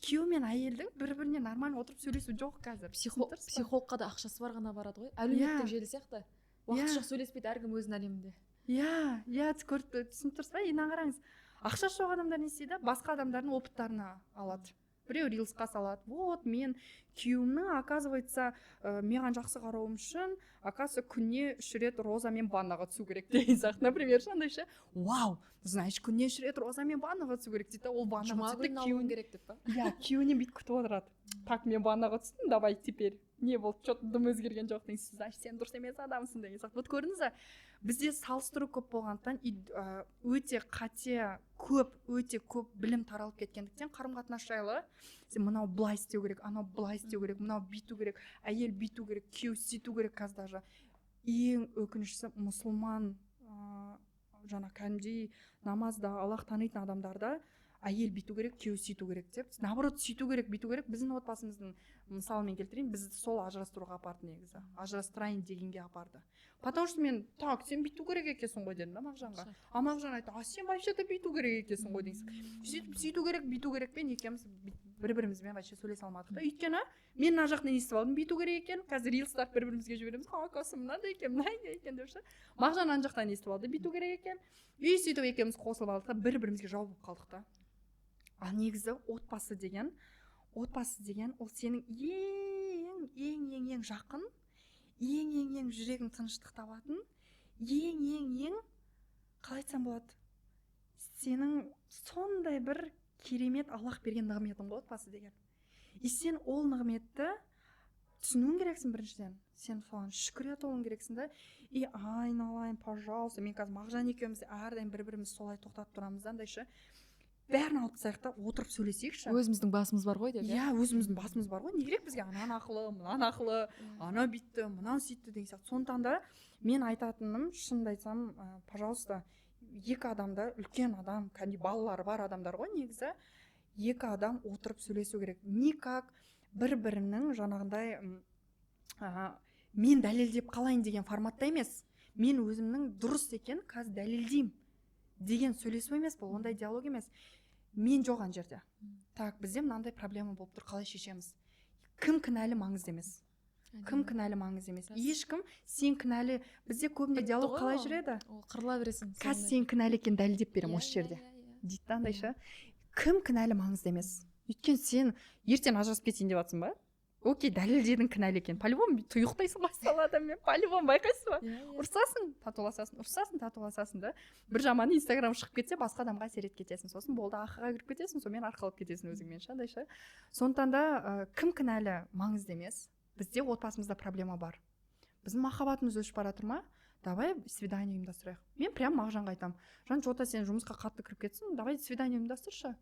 Күйеу мен әйелдің бір-біріне нормально отырып сөйлесу жоқ қазір. Психологқа да ақшасы бар ғана барады ғой. Әлеуметтік желі сияқты. Уақытша сөйлеспейді, әркім өзінің әлемінде. Иә, түсініп тұрсыз ба? Енді қараңыз. Ақшасы жоқ адамдар не істейді? Басқа адамдардың опыттарына алады. Біреу рилсқа салады. Вот, мен күйеуімнің, оказывается, маған жақсы қарауым үшін, оказывается, күнне 3 рет розамен ваннаға түсу керек деген сияқты. Например, шандайша, вау, значит, күнне 3 рет розамен ваннаға түсу керек дейді. Ол ваннаға түсті, күйеуін керек деп па? Иә, күйеуінен бүйтіп күтіп отырады. Так, мен ваннаға түстім, давай теперь. Не болды, что-то дым өзгерген жоқ дейсіз, значит, сен дұрыс емес адамсың деген сияқты. Вот көрдіңіз бе? Бізде салыстыру көп болғандықтан өте көп білім таралып кеткендіктен қарым-қатынас жайлы мынау былай істеу керек, анау былай істеу керек, мынау бүйту керек, әйел бүйту керек, күйеу сөйту керек. Қазір даже ең өкініштісі мұсылман кәдімгідей намазда Аллах танитын адамдарда әйел бүйту керек, күйеу сөйту керек деп, наоборот сөйту керек, бүйту керек. Біздің отбасымыздың мысалымен келтірейін, бізді сол ажырастыруға апарды негізі, ажырастырайын дегенге апарды. Потому что мен, так, сен бүйту керек екенсің ғой дедім да Мағжанға. А Мағжан айтты, сен вообще-то бүйту керек екенсің ғой дейсің. Сөйту керек, бүйту керекпен екеуміз бір-бірімізбен вообще сөйлесе алмадық та. Өйткені мен мына жақтан естіп алдым бүйту керек екен, қазір рилстарды бір-бірімізге жібереміз, оказывается, мынандай екен деп ше. Мағжан ана жақтан естіп алды, бүйту керек екен. И сөйтіп екеуміз қосылып алдық та, бір-бірімізге жау болып қалдық та. Ал негізі отбасы деген ол сенің ең жақын, ең жүрегің тыныштық табатын, ең қалай айтсам болады, сенің сондай бір керемет Аллах берген нығметің ғой отбасы деген. И сен ол нығметті түсінуің керексің біріншіден. Сен соған шүкір етуің керексің да. И айналайын, пожалуйста, мен қазір Мағжан екеуміз әрдайым бір-біріміз солай тоқтатып тұрамыз да, андайшы. Бәрін алып тастайық та отырып сөйлесейікші. Өзіміздің басымыз бар ғой деп. Иә, өзіміздің басымыз бар ғой. Не керек бізге анан ақылы, мынан ақылы, ана бүйтті, мынан сөйтті деген сияқты. Сондықтан да мен айтатыным, шынымды айтсам, пожалуйста, екі адамда, үлкен адам, кәдімгі балалары бар адамдар ғой негізі, екі адам отырып сөйлесу керек. Никак бір-бірінің жаңағындай мен дәлелдеп қалайын деген форматта емес. Мен өзімнің дұрыс екен қазір дәлелдеймін деген сөйлесу емес бұл, ондай диалог емес. Мен жоқ ана жерде. Так, бізде мынандай проблема болып тұр, қалай шешеміз? Кім кінәлі маңызды емес. Кім кінәлі маңызды емес. Ешкім сен кінәлі. Бізде көбіне диалог қалай жүреді? Ол қырыла бересің. Қазір сен кінәлі екен дәлелдеп беремін осы жерде. Дейді да андайша. Кім кінәлі маңызды емес. Өйткені сен ертең ажырасып кетейін деп жатсың ба? Окей, дәлелдедің кінәлі екен. По-любому тұйықтайсың ғой саладамен. По-любому байқайсың ба? Ұрсасың, татуласасың, ұрсасың, татуласасың да. Бір жаманы Инстаграм шығып кетсе, басқа адамға әсер етіп кетесің. Сосын болды ақыға кіріп кетесің, сонымен арқалап кетесің өзіңмен шандайша. Сондықтан да кім кінәлі маңызды емес. Бізде отбасымызда проблема бар. Біздің махаббатымыз өшіп бара тұр ма? Давай свидание ұйымдастырайық. Мен прям Мағжанға айтамын. Жан, жота сен жұмысқа қатты кіріп кетсің, давай свидание ұйымдастыршы.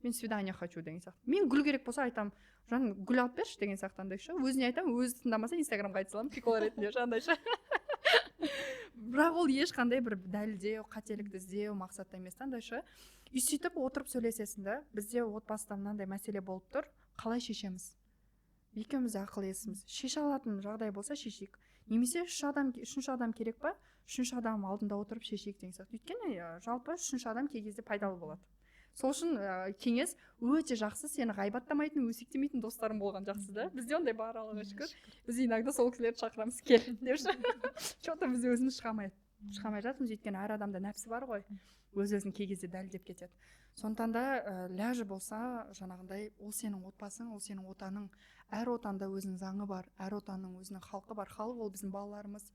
Мен свидание хочу деген сияқты. Мен гүл керек болса айтамын, жан гүл алып берші деген сияқтандайшы. Өзіне айтамын, өзі тыңдамаса Инстаграмға айта саламын, прикол ретінде жандайшы. Бірақ ол ешқандай бір дәлелдеу, қателікті іздеу мақсатта емес таңдайшы. И сөйтіп отырып сөйлесесің да, бізде отбасыда мынандай мәселе болып тұр, қалай шешеміз? Екеуміз ақыл есіміз. Шеше алатын жағдай болса шешейік. Немесе үшінші адам керек па? Үшінші адам алдында отырып шешейік деген сияқты. Өйткені жалпы үшінші адам кей кезде пайдалы болады. Сол үшін кеңес өте жақсы, сені ғайбаттамайтын, өсектемейтін достарым болған жақсы да. Бізде ондай бар, Аллаға шүкір. Біз иногда сол кісілерді шақырамыз, кел депші. Что-то біз өзіміз шығамай жатырмыз, өйткені әр адамда нәпсі бар ғой. Өз-өзін кей кезде дәлдеп кетеді. Сондықтан да ләжі болса, жаңағындай, ол сенің отбасың, ол сенің отаның. Әр отанда өзінің заңы бар, әр отанның өзінің халқы бар. Халық ол біздің балаларымыз.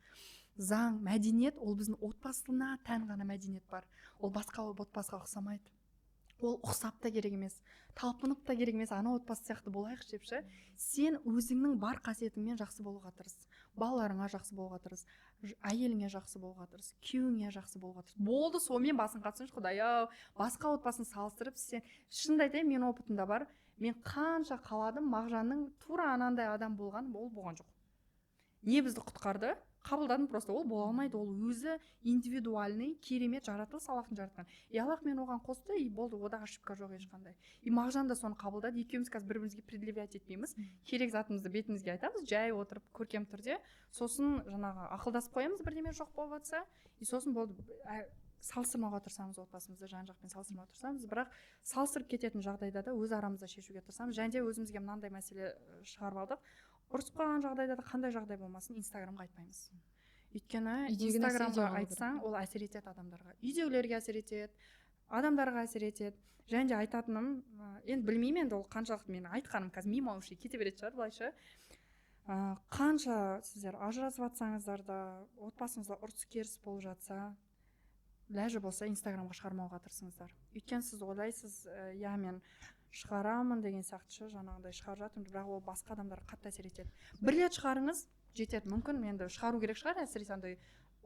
Заң, мәдениет ол біздің отбасына тән ғана мәдениет бар. Ол басқа отбасыға ұқсамайды. Ол ұқсап та керек емес, талпынып та керек емес, ана отбасы сияқты болайықшы депші. Сен өзіңнің бар қасиетіңмен жақсы болуға тырыс. Балаларыңа жақсы болуға тырыс, әйеліңе жақсы болуға тырыс, күйеуіңе жақсы болуға тырыс. Болды, сонымен басын қатсыншы, Құдай-ау, басқа отбасын салыстырып, сен шынымды айтайын, мен опытымда бар. Мен қанша қаладым, Мағжанның тура анандай адам болған, ол болған жоқ. Не бізді құтқарды? Қабылдадым просто, ол бола алмайды, ол өзі индивидуальный, керемет жаратылыс Аллахтың жаратқан. И Аллах мен оған қосты, и болды, одағы ошибка жоқ ешқандай. И Мағжан да соны қабылдады, екеуміз қазір бір-бірімізге предъявлять етпейміз, керек затымызды бетімізге айтамыз, жай отырып көркем түрде, сосын жаңағы ақылдасып қоямыз бірдеме жоқ болып жатса, и сосын болды, салыстырмауға тырысамыз отбасымызды, жан-жақпен салыстырмауға тырысамыз, бірақ салыстырып кететін жағдайда да өз арамызда шешуге тырысамыз. Және де өзімізге мынандай мәселе шығарып алдық. Ұрысып қалған жағдайда да қандай жағдай болмасын Инстаграмға айтпаймыз. Өйткені Инстаграмға айтсаң, ол әсер етеді адамдарға. Үйдегілерге әсер етеді, адамдарға әсер етеді. Және де айтатыным, енді білмеймін, енді ол қаншалықты мен айтқаным қазір мимо уши кете беретін шығар былайша. Қанша сіздер ажырасып жатсаңыздар да, отбасыңызда ұрыс керіс болып жатса, ләжі болса Инстаграмға шығармауға тырысыңыздар. Өйткені сіз ойлайсыз, я мен шығарамын деген сияқты жаңағындай шығарып жатырмын, бірақ ол басқа адамдарға қатты әсер етеді. Бір рет шығарыңыз жетеді, мүмкін енді шығару керек шығар, әсіресе андай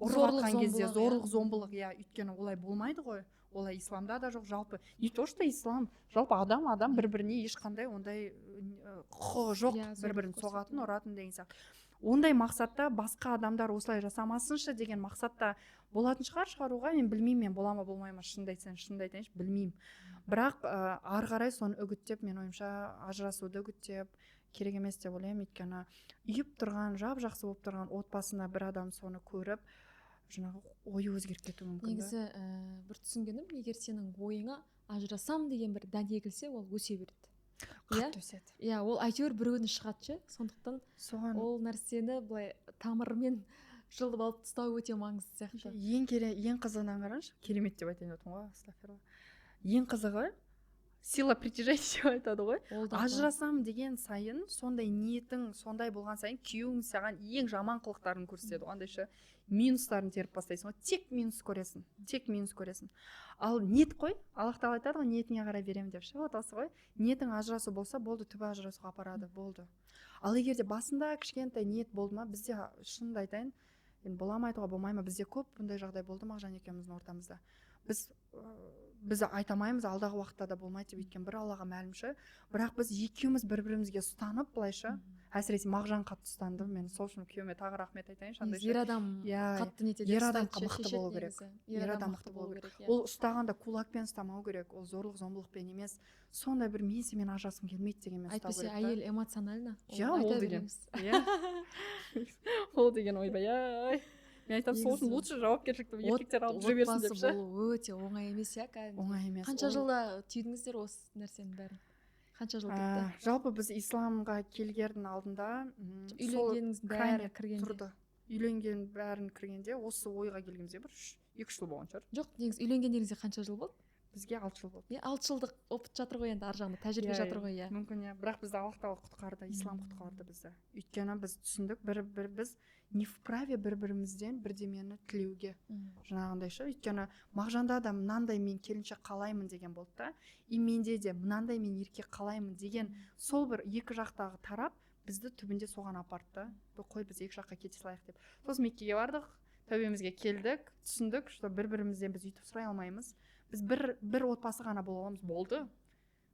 ұрып жатқан кезде зорлық зомбылық, иә, өйткені олай болмайды ғой, олай исламда да жоқ, жалпы не то что ислам, жалпы адам бір-біріне ешқандай ондай құқығы жоқ, бір-бірін соғатын, ұратын деген сияқты. Ондай мақсатта басқа адамдар осылай жасамасыншы деген мақсатта болатын шығаруға, мен білмеймін, мен бола ма болмай ма, шынымды айтайыншы, білмеймін. Бірақ ары қарай соны үгіттеп, мен ойымша ажырасуды үгіттеп керек емес деп ойлаймын. Өйткені үйіп тұрған, жап-жақсы болып тұрған отбасына бір адам соны көріп, жаңағы ойы өзгеріп кетуі мүмкін. Негізі бір түсінгенім, егер сенің ойыңа ажырасам деген бір дәне келсе, ол өсе береді. Қатты өседі. Иә, ол әйтеуір бір күні шығады, сондықтан ол нәрсені былай тамырымен жылып алып тастау өте маңызды сияқты. Ең қызығынан қараңызшы, керемет деп айтайын отырмын ғой, астағфиралла. Ең қызығы, сила притяжения деп айтады ғой. Ол да Ажырасам деген сайын сондай ниетің сондай болған сайын күйеуің саған ең жаман қылықтарын көрсетеді ғой. Андай ше минустарын теріп бастайсың ғой. Тек минус көресің. Тек минус көресің. Ал ниет қой, Аллах тағала айтады ғой, ниетіңе қарай беремін деп ше. Вот осы ғой. Ниетің ажырасу болса, болды, түбі ажырасуға апарады, болды. Ал егер де басында кішкентай ниет болды ма, бізде шынымды айтайын, енді бола ма айтуға болмай ма, бізде көп бұндай жағдай болды Мағжан екеуміздің ортамызда. Біз айта алмаймыз, алдағы уақытта да болмайды деп, өйткені бір Аллаға мәлім ше. Бірақ біз екеуміз бір-бірімізге ұстанып былайша, әсіресе Мағжан қатты ұстанды. Мен сол үшін күйеуіме тағы рахмет айтайыншы. ер адам қатты нетеді. Ер адам мықты болу керек. Ер адам мықты болу керек. Ол ұстағанда кулакпен ұстамау керек, ол зорлық-зомбылықпен емес. Сондай бір мен сенімен ажырасқым келмейді дегенмен ұстау керек. Әйтпесе әйел эмоционально. Ол деген. Ол деген ойбай. Мен айтамын, сол үшін лучше жауапкершілікті еркектер алып жүре берсін деп ше. Болу өте оңай емес иә кәдімгі. Оңай емес. Қанша жылда түйдіңіздер осы нәрсенің бәрін? Қанша жыл кетті? Жалпы біз исламға келгеннің алдында үйленгеніңіздің бәрі кіргенде тұрды. Үйленген бәрін кіргенде осы ойға келгенімізде бір 2 жыл болған шығар. жоқ, негізі үйленгендеріңізде қанша жыл болды? Бізге 6 жыл болды. 6 жылдық опыт жатыр ғой, енді ар жағында тәжірибе жатыр ғой. Иә, мүмкін иә, бірақ бізді Аллах тағала құтқарды, ислам құтқарды бізді. Өйткені біз түсіндік, біз не вправе бір-бірімізден бірдемені тілеуге. Жаңағындай ше. Өйткені Мағжанда да мынандай мен келіншек қалаймын деген болды да, и менде де мынандай мен еркек қалаймын деген сол бір екі жақтағы тарап бізді түбінде соған апарды. Қой біз екі жаққа кете салайық деп. Сосын Меккеге бардық, тәубемізге келдік, түсіндік, что бір-бірімізден біз үйтіп сұрай алмаймыз. Біз бір отбасы ғана бола аламыз, болды.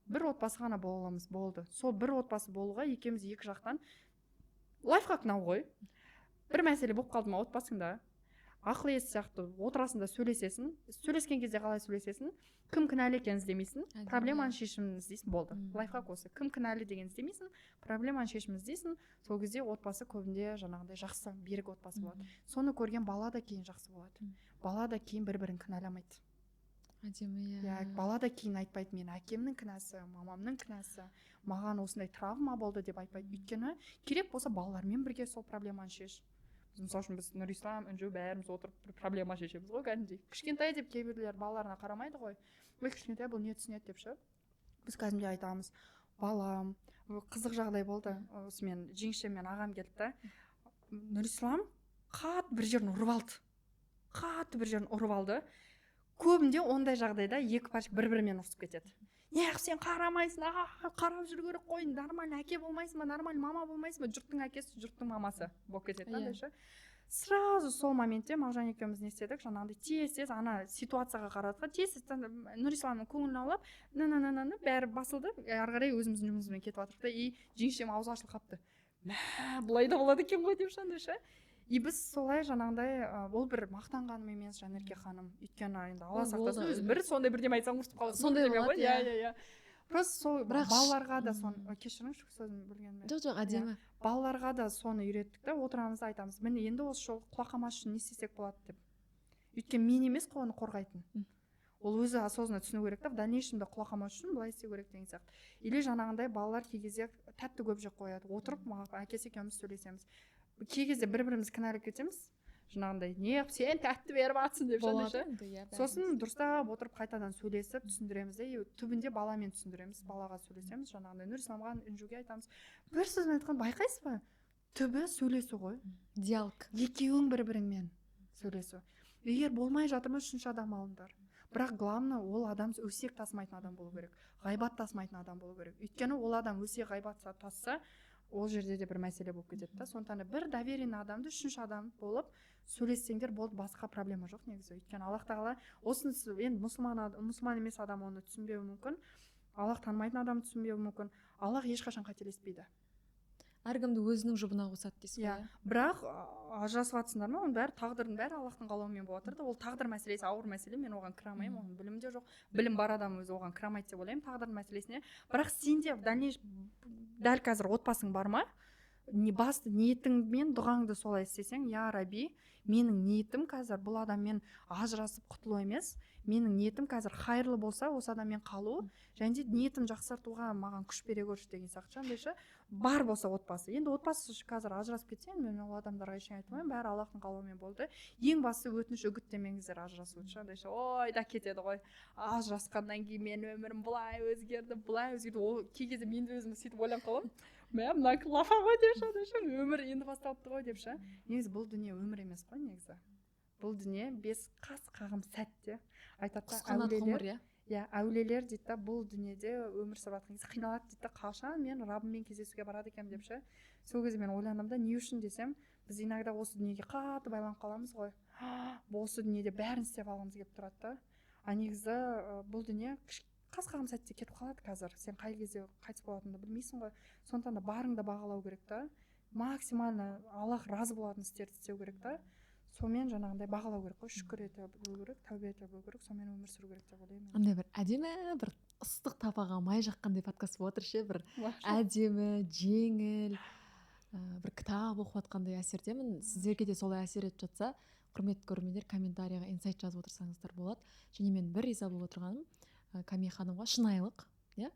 Бір отбасы ғана бола аламыз, болды. Сол бір отбасы болуға екеуміз екі жақтан лайфхак мынау ғой. Бір мәселе болып қалды ма отбасыңда, ақыл ес сияқты отырасың да сөйлесесің. Сөйлескен кезде қалай сөйлесесің? Кім кінәлі екенін іздемейсің, проблеманың шешімін іздейсің, болды. Лайфхак осы. Кім кінәлі деген іздемейсің, проблеманың шешімін іздейсің. Сол кезде отбасы көбінде жаңағыдай жақсы, берік отбасы болады. Соны көрген бала да кейін жақсы болады. Бала да кейін бір-бірін кінәламайды. Әдемі. Иә, бала да кейін айтпайды, мен әкемнің кінәсі, мамамның кінәсі, маған осындай травма болды деп айтпайды. Өйткені керек болса балалармен бірге сол проблеманы шеш. Мысалы үшін біз Нұрислам, Үнжу бәріміз отырып бір проблема шешеміз ғой кәдімгідей. Кішкентай деп кейбіреулер балаларына қарамайды ғой. Ой, кішкентай бұл не түсінеді деп ше. Біз кәдімгідей айтамыз, балам, қызық жағдай болды. Осымен жеңшем мен ағам келді да. Нұрислам қатты бір жерін ұрып алды. Көбінде ондай жағдайда екі парчик бір-бірімен ұрысып кетеді. Неғып сен қарамайсың, қарап жүру керек қой, нормальный әке болмайсың ба, нормальный мама болмайсың ба, жұрттың әкесі, жұрттың мамасы болып кетеді. Сразу сол моментте Мағжан екеуміз не істедік, жаңағыдай тез ана ситуацияға қарадық, тез Нұрисламның көңілін аулап, бәрі басылды, ары қарай өзіміздің жұмысымызбен кетіп жатырмық та, и жеңшем аузы ашылып қалыпты. Бұлай да болады екен ғой деп ше. И біз солай жаңағыдай, ол бір мақтанғаным емес Жанерке ханым, өйткені енді Алла сақтасын, өзі бір сондай бірдеме айтсаң ұрысып қаласың. Сондай болады, иә. Просто сол балаларға да соны, кешіріңізші сөзімді бөлгеніме. Жоқ, әдемі. Балаларға да соны үйреттік та, отырамыз да айтамыз, міне енді осы жол құлақамас үшін не істесек болады деп. Өйткені мен емес қой оны қорғайтын. Ол өзі осознанно түсіну керек та, в дальнейшемде құлақамас үшін былай істеу керек деген сияқты. Или жаңағындай балалар кей кезде тәтті көп жеп қояды, отырып әкесі екеуміз сөйлесеміз. Кей кезде бір-біріміз кінәлап кетеміз, жаңағындай неғып сен тәтті беріп жатсың деп ше. Сосын дұрыстап отырып қайтадан сөйлесіп түсіндіреміз де, түбінде баламен түсіндіреміз, балаға сөйлесеміз, жаңағындай Нұрисламға, Үнжуге айтамыз. Бір сөзбен айтқан байқайсыз ба? Түбі сөйлесу ғой. Диалог. Екеуің бір-біріңмен сөйлесу. Егер болмай жатыр ма, үшінші адам алыңдар. Бірақ главное, ол адам өсек тасымайтын адам болу керек, ғайбат тасымайтын адам болу керек. Өйткені ол адам өсек ғайбат тасса, ол жерде де бір мәселе болып кетеді да. Сондықтан бір доверенный адамды үшінші адам болып сөйлессеңдер болды, басқа проблема жоқ негізі. Өйткені Аллах тағала осыны енді мұсылман емес адам оны түсінбеуі мүмкін, Аллах танымайтын адам түсінбеуі мүмкін. Аллах ешқашан қателеспейді. Әркімді өзінің жұбына қосады дейсіз ғой. Бірақ ажырасып жатсыңдар ма, оның бәрі тағдырдың бәрі Аллахтың қалауымен болып жатыр да. Ол тағдыр мәселесі ауыр мәселе, мен оған кіре алмаймын, оның білімі де жоқ. Білім бар адам өзі оған кіре алмайды деп ойлаймын тағдыр мәселесіне. Бірақ сенде дәл қазір отбасың бар ма? басты ниетіңмен дұғаңды солай істесең, я раби, менің ниетім қазір бұл адаммен ажырасып құтылу емес, менің ниетім қазір хайырлы болса осы адаммен қалу, және де ниетім жақсартуға маған күш бере көрші деген сияқты. Андайша бар болса отбасы, енді отбасы қазір ажырасып кетсе, мен ол адамдарға ештеңе айтпаймын, бәрі Аллахтың қалауымен болды. Ең басты өтініш үгіттемеңіздер ажырасу үшін. Андайша ой да кетеді ғой, ажырасқаннан кейін мен өмірім былай өзгерді, ол кей кезде мен де өзім сөйтіп ойланып қаламын, мына лафа ғой деп ше, өмір енді басталыпты ғой деп ше. Негізі бұл дүние өмір емес қой негізі. Бұл дүние бес қас қағым сәтте. Айтады әулиелер, әулиелер дейді да, бұл дүниеде өмір сүріп жатқан кезде қиналады дейді да, қашан мен Раббыммен кездесуге барады екенмін деп ше. Сол кезде мен ойландым да, не үшін десем, біз иногда осы дүниеге қатты байланып қаламыз ғой. Осы дүниеде бәрін істеп алғымыз келіп тұрады да. А негізі бұл дүние қас қағым сәтте кетіп қалады қазір. Сен қай кезде қайтыс болатыныңды білмейсің ғой. Сондықтан да барыңды бағалау керек та. Максимально Аллах разы болатын істерді істеу керек та. Сонымен жаңағындай бағалау керек қой, шүкір ете білу керек, тәубе ете білу керек, сонымен өмір сүру керек деп ойлаймын. Андай бір әдемі, бір ыстық табаға май жаққандай подкаст болып отыр ше, бір әдемі, жеңіл, бір кітап оқып жатқандай әсердемін. Сіздерге де солай әсер етіп жатса, құрметті көрермендер, комментарийға инсайт жазып отырсаңыздар болады. Және мен бір риза болып отырғаным, Кәмия ханымға шынайылық,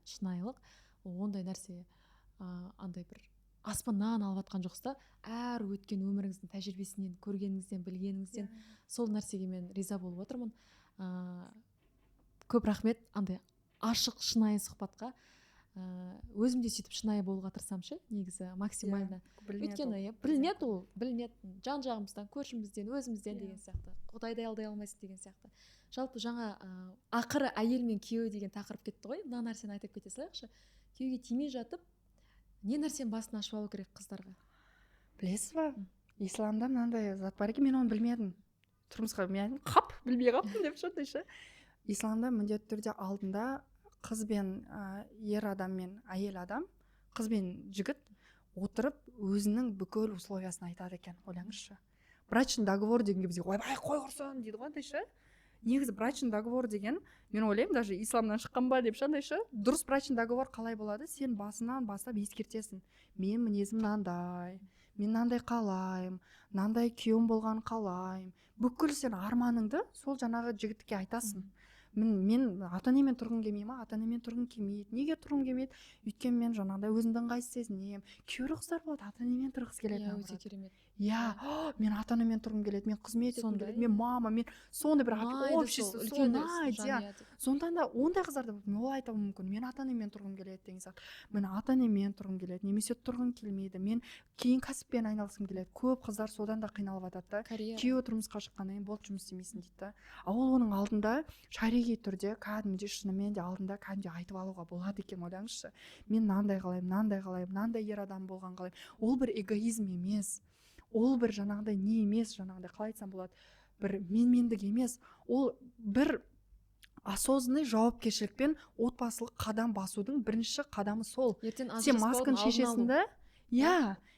шынайылық, ондай нәрсе, андай бір аспаннан алып жатқан жоқсыз да, әр өткен өміріңіздің тәжірибесінен, көргеніңізден, білгеніңізден сол нәрсеге мен риза болып отырмын. Көп рахмет андай ашық, шынайы сұхбатқа. Өзім де сөйтіп шынайы болуға тырысамын ше, негізі максимально. Өйткені білінеді, жан жағымыздан, көршімізден, өзімізден деген сияқты. Құдайды алдай алмайсың деген сияқты. Жалпы жаңа ақыры әйел мен күйеу деген тақырып кетті ғой. Мына нәрсені айтып кете салайықшы. Күйеуге тимей жатып, не нәрсені басын ашып алу керек қыздарға? Білесіз ба? Исламда мынандай зат бар екен, мен оны білмедім. Тұрмысқа мен білмей қаптым деп ше. Исламда міндетті түрде алдында қыз бен ер адам мен әйел адам, қыз бен жігіт отырып өзінің бүкіл условиясын айтады екен. Ойлаңызшы. Брачный договор дегенге бізге ойбай қой құрсын дейді ғой ше. Негізі брачный договор деген, мен ойлаймын, даже исламнан шыққан ба деп ше. Дұрыс брачный договор қалай болады? Сен басынан бастап ескертесің. Мен мінезім мынандай, мен мынандай қалаймын, мынандай күйеуім болған қалаймын. Бүкіл сен арманыңды сол жаңағы жігітке айтасың. Мен ата-енемен тұрғым келмей ма? Ата-енемен тұрғым келмейді. Неге тұрғым келмейді? Өйткені мен жаңағыдай өзімді ыңғайсыз сезінемін. Кейбір қыздар болады, ата-енемен тұрғысы келеді. Өте керемет. Мен ата-енемен тұрғым келеді, мен қызмет еткім келеді, мен мама, мен сондай бір общество, сондықтан да ондай қыздар да ол айтуы мүмкін, мен ата-енемен тұрғым келеді деген сияқты. Мен ата-енемен тұрғым келеді, немесе тұрғым келмейді, мен кейін кәсіппен айналысқым келеді. Көп қыздар содан да қиналып жатады да. Күйеуі тұрмысқа шыққаннан кейін болды, жұмыс істемейсің дейді да. Ол оның алдында шариғи түрде кәдімгідей шынымен де алдында кәдімгідей айтып алуға болады екен. Ойлаңызшы, мен мынандай қалаймын, мынандай ер адам болған қалаймын. Ол бір эгоизм емес. Ол бір жаңағыдай не емес, жаңағыдай қалай айтсам болады, бір менмендік емес. Ол бір осознанный жауапкершілікпен отбасылық қадам басудың бірінші қадамы сол. Сен масканы шешесіңді,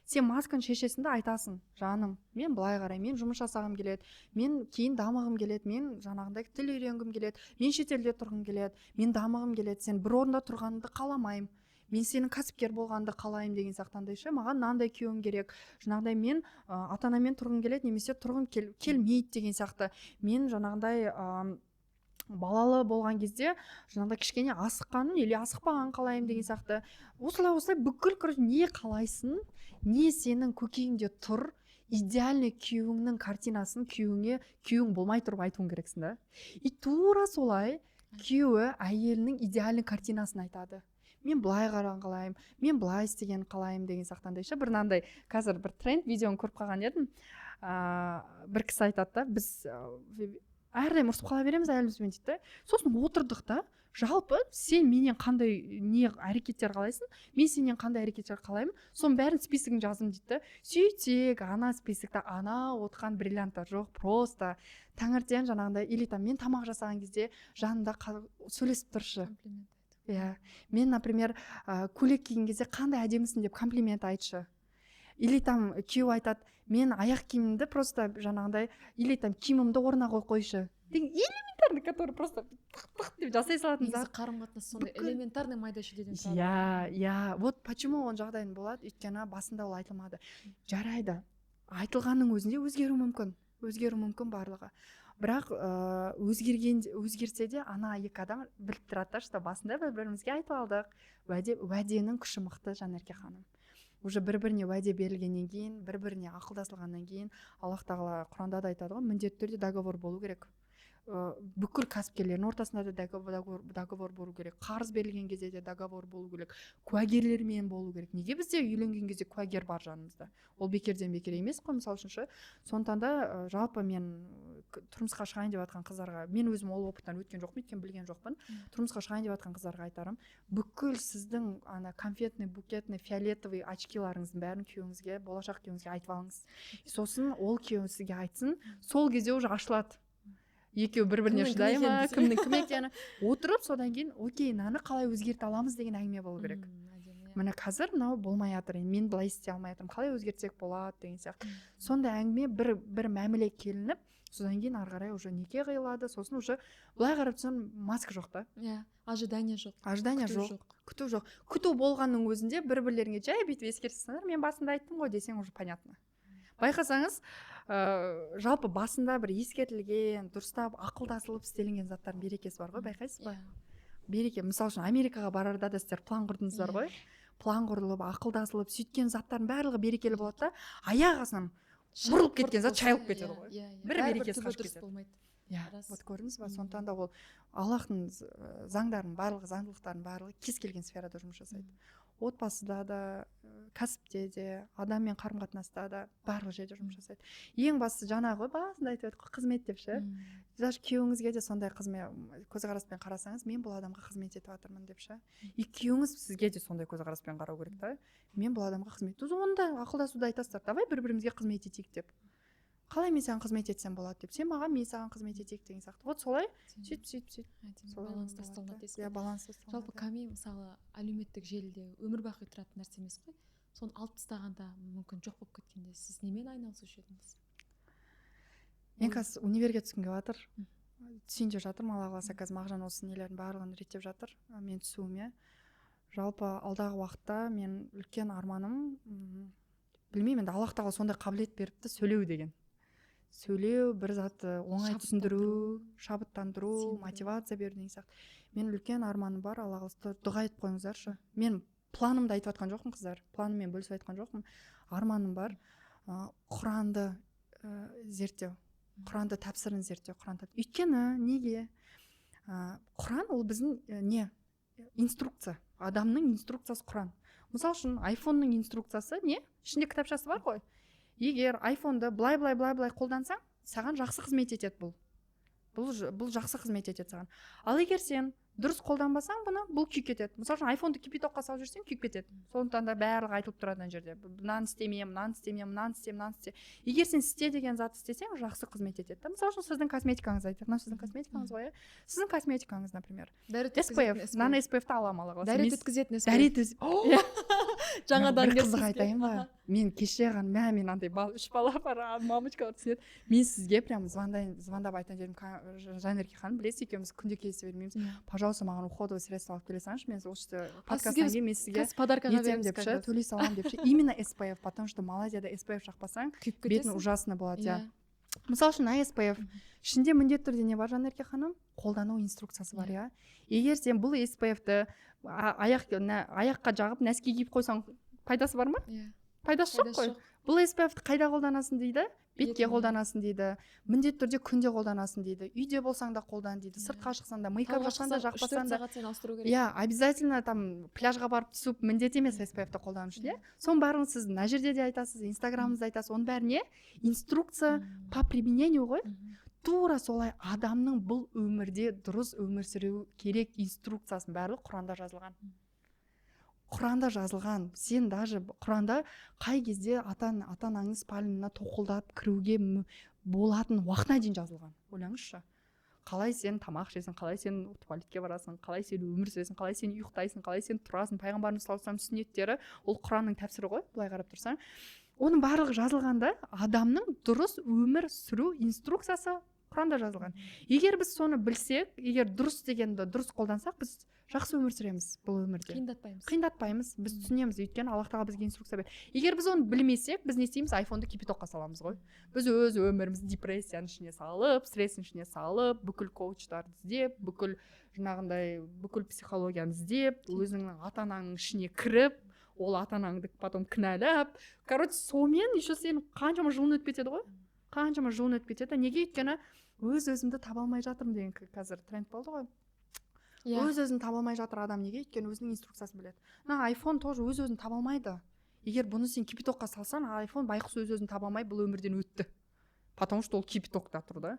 сен масканы шешесіңді айтасың, жаным, мен былай қараймын, мен жұмыс жасағым келеді, мен кейін дамығым келеді, мен жаңағыдай тіл үйренгім келеді, мен шетелде тұрғым келеді, мен дамығым келеді, сен бір орында тұрғаныңды қаламаймын. Мен сенің кәсіпкер болғанды қалаймын деген сияқтандай ше. Маған мынандай күйеуім керек. Жаңағыдай мен ата-анамен тұрғым келеді, немесе тұрғым келмейді деген сияқты. Мен жаңағыдай балалы болған кезде жаңағыдай кішкене асыққанын или асықпаған қалаймын деген сияқты. Осылай бүкіл не қалайсың, не сенің көкейіңде тұр, идеальный күйеуіңнің картинасын күйеуің болмай тұрып айтуың керексің да. И тура солай күйеуі әйелінің идеальный картинасын айтады. Мен былай қараған қалаймын, мен былай істеген қалаймын деген сияқтандай ше. Бір мынандай қазір бір тренд видеоны көріп қалған едім. Бір кісі айтады да, біз әрдайым ұрысып қала береміз әйелімізбен дейді да. Сосын отырдық та, жалпы сен менен қандай не әрекеттер қалайсың, мен сенен қандай әрекеттер қалаймын, соның бәрін списогын жаздым дейді да. Сөйтсек, ана списокта ана отқан бриллианттар жоқ, просто таңертең жаңағындай, или там мен тамақ жасаған кезде жанында сөйлесіп тұршы. Мен, например, көйлек киген кезде қандай әдемісің деп комплимент айтшы. или там күйеуі айтады мен аяқ киімімді просто жаңағындай или там киімімді орнына қойшы деген элементарный, который просто тық деп жасай салатын негізі зат. қарым қатынас сондай бүкіл- элементарный майда шүйдеден тұрады. Иә, вот почему он жағдайын болады, өйткені басында ол айтылмады. Жарайды, айтылғанның өзінде өзгеру мүмкін барлығы. Бірақ өзгерсе де ана екі адам біліп тұрады да, что басында бір-бірімізге айтып алдық. Уәденің күші мықты, Жанерке ханым. Уже бір-біріне уәде берілгеннен кейін, бір-біріне ақылдасылғаннан кейін, Аллах тағала Құранда да айтады ғой, міндетті түрде договор болу керек. Бүкіл кәсіпкерлердің ортасында да договор болу керек, қарыз берілген кезде де договор болу керек, куәгерлермен болу керек. Неге бізде үйленген кезде куәгер бар жанымызда? Ол бекерден бекер емес қой, мысалы үшін. Сондықтан да жалпы мен тұрмысқа шығайын деп жатқан қыздарға, мен өзім ол опыттан өткен жоқпын, өйткені білген жоқпын. Тұрмысқа шығайын деп жатқан қыздарға айтарым, бүкіл сіздің ана конфетный, букетный, фиолетовый очкиларыңыздың бәрін күйеуіңізге, болашақ күйеуіңізге айтып алыңыз. Сосын ол күйеуіңіз сізге айтсын, сол кезде уже ашылады. Екеуі бір-біріне шыдай ма, кімнің кім екені отырып, содан кейін окей, мынаны қалай өзгерте аламыз деген әңгіме болу керек. Міне қазір мынау болмай жатыр, мен былай істей алмай жатырмын, қалай өзгертсек болады деген сияқты. Сондай әңгіме бір мәміле келініп, содан кейін ары қарай уже неке қиылады, сосын уже былай қарап тұрсаң маска жоқ та. Иә, ожидание жоқ. Күту жоқ. Күту болғанның өзінде бір-бірлеріңе жай бүйтіп ескертсеңдер, мен басында айттым ғой десең уже понятно. Байқасаңыз, жалпы басында бір ескертілген, дұрыстап ақылдасылып істелінген заттардың берекесі бар ғой, байқайсыз ба? Береке, мысалы үшін Америкаға барарда да сіздер план құрдыңыздар ғой. План құрылып, ақылдасылып, сөйткен заттардың барлығы берекелі болады да, аяқ астынан бұрылып кеткен зат шайылып кетеді ғой. Бір берекесі қашып кетеді. Вот көрдіңіз ба? Сондықтан да ол Аллахтың заңдарының барлығы, заңдылықтардың барлығы кез келген сферада жұмыс жасайды. Отбасыда да, кәсіпте де, адаммен қарым-қатынаста да барлық жерде жұмыс жасайды. Ең бастысы жаңағы ғой, басында айтып едік қой, қызмет деп ше. Даже күйеуіңізге де сондай көзқараспен қарасаңыз, мен бұл адамға қызмет етіп жатырмын деп ше. И күйеуіңіз сізге де сондай көзқараспен қарау керек та. Мен бұл адамға қызмет. Онда ақылдасуда айтасыздар, давай бір-бірімізге қызмет етейік деп. Қалай мен саған қызмет етсем болады деп, сен маған, мен саған қызмет етейік деген сияқты. Вот солай сөйтіп баланс тасталынады дейсіз. Иә, баланс тасталынады. Жалпы кәми мысалы әлеуметтік желіде өмір бақи тұратын нәрсе емес қой. Соны алып тастағанда мүмкін жоқ болып кеткенде сіз немен айналысушы едіңіз? Мен қазір универге түскім келіп жатыр. Түсейін деп жатырмын, Алла қаласа қазір Мағжан осы нелердің барлығын реттеп жатыр. Мен түсуіме. Жалпы алдағы уақытта мен үлкен арманым, білмеймін, енді Аллах тағала сондай қабілет беріпті, сөйлеу деген. Сөйлеу, бір затты оңай түсіндіру, шабыттандыру, мотивация беру деген сияқты. Мен үлкен арманым бар, Алла қаласа дұға етіп қойыңыздаршы. Мен планымды айтып жатқан жоқпын, қыздар. Планыммен бөлісіп айтқан жоқпын. Арманым бар. Құранды зерттеу. Құранды тәпсірін зерттеу. Өйткені неге? Құран ол біздің инструкция. Адамның инструкциясы Құран. Мысалы үшін айфонның инструкциясы не? Ішінде кітапшасы бар ғой. Егер айфонды былай қолдансаң, саған жақсы қызмет етеді бұл. Бұл жақсы қызмет етеді саған. Ал егер сен дұрыс қолданбасаң, бұл күйіп кетеді. Мысалы үшін айфонды кипятокқа салып жүрсең, күйіп кетеді. Сондықтан да барлығы айтылып тұрады ана жерде. Мынаны істе. Егер сен істе деген зат істесең, жақсы қызмет етеді. Мысалы үшін сіздің косметикаңыз айтайық. Мына сіздің косметикаңыз ғой. Сіздің косметикаңыз, например. SPF. Мынаны SPF-ті аламын, Алла қаласа. Дәрет өткізетін SPF. Жаңадан бір қызық айтайын ба? Мен кеше ғана, мен андай 3 бала бар, мамочкалар түсінеді. Мен сізге прям звондап айтайын дедім, Жанерке ханым, білесіз, екеуміз күнде кездесе бермейміз. Пожалуйста, маған уходовый средство алып келе салыңызшы, мен осы подкасттан кейін мен сізге етем деп ше, төлей саламын деп ше. Именно SPF, потому что Малайзияда SPF жақпасаң, бетің ужасно болады. Мысалы үшін SPF ішінде міндетті түрде не бар, Жанерке ханым? Қолдану инструкциясы бар, иә. Егер сен бұл SPF-ті аяққа жағып нәски киіп қойсаң, пайдасы бар ма? Пайдасы жоқ қой. Бұл SPF-ті қайда қолданасың дейді? Бетке қолданасың дейді. Міндетті түрде күнде қолданасың дейді. Үйде болсаң да қолдан дейді. Сыртқа шықсаң да, мейкап жасқан да, жақпасаң да. Иә, обязательно там пляжға барып түсіп, міндет емес SPF-ті қолдану үшін, иә. Соның бәрін сіз мына жерде де айтасыз, Инстаграмыңызда айтасыз. Оның бәріне инструкция по применению ғой. Тура солай адамның бұл өмірде дұрыс өмір сүру керек инструкциясын барлығы Құранда жазылған. Құранда жазылған. Сен даже Құранда қай кезде ата-анаңның спальнина тоқылдап кіруге болатын уақытына дейін жазылған. Ойлаңызшы. Қалай сен тамақ жесің, қалай сен туалетке барасың, қалай сен өмір сүресің, қалай сен ұйықтайсың, қалай сен тұрасың, пайғамбарымыз саллаллаху алейхи вассалам сүннеттері, ол Құранның тәпсірі ғой, былай қарап тұрсаң. оның барлығы жазылғанда адамның дұрыс өмір сүру инструкциясы Құранда жазылған. Егер біз соны білсек, егер дұрыс дегенді дұрыс қолдансақ, біз жақсы өмір сүреміз бұл өмірде. Қиындатпаймыз, біз түсінеміз, өйткені Аллах тағала бізге инструкция береді. Егер біз оны білмесек, біз не істейміз? Айфонды кипятокқа саламыз ғой. Біз өз өмірімізді депрессияның ішіне салып, стресстің ішіне салып, бүкіл коучтарды іздеп, бүкіл психологияны іздеп, өзіңнің ата-анаңның ішіне кіріп, ол ата-анаңды потом кінәлап, сонымен еще сен қаншама жылың өтіп кетеді ғой. Қаншама жылың өтіп кетеді. Неге? Өйткені өз-өзімді таба алмай жатырмын деген қазір тренд болды ғой. Өз-өзін таба алмай жатыр адам. Неге? Өйткені өзінің инструкциясын біледі. Айфон тоже өз-өзін таба алмайды. Егер бұны сен кипятокқа салсаң, айфон байқұс өз-өзін таба алмай бұл өмірден өтті. Потому что ол кипятокта тұр да.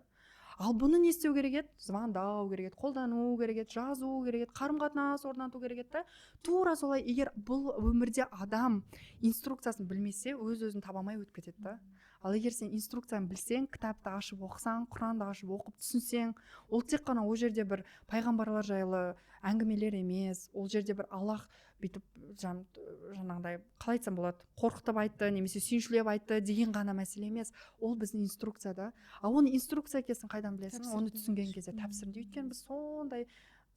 Ал бұны не істеу керек еді? Звондау керек еді, қолдану керек еді, жазу керек еді, қарым-қатынас орнату керек еді. Тура солай, егер бұл өмірде адам инструкциясын білмесе, өз-өзін таба алмай өтіп кетеді да. Ал егер сен инструкцияны білсең, кітапты ашып оқысаң, Құранды ашып оқып түсінсең, ол тек қана ол жерде бір пайғамбарлар жайлы әңгімелер емес, ол жерде бір Аллах бүйтіп жаңағыдай қалай айтсам болады, қорқытып айтты немесе сүйіншілеп айтты деген ғана мәселе емес, ол біздің инструкцияда. Ал оны инструкция екенін қайдан білесің? Оны түсінген кезде тәпсірде. Өйткені біз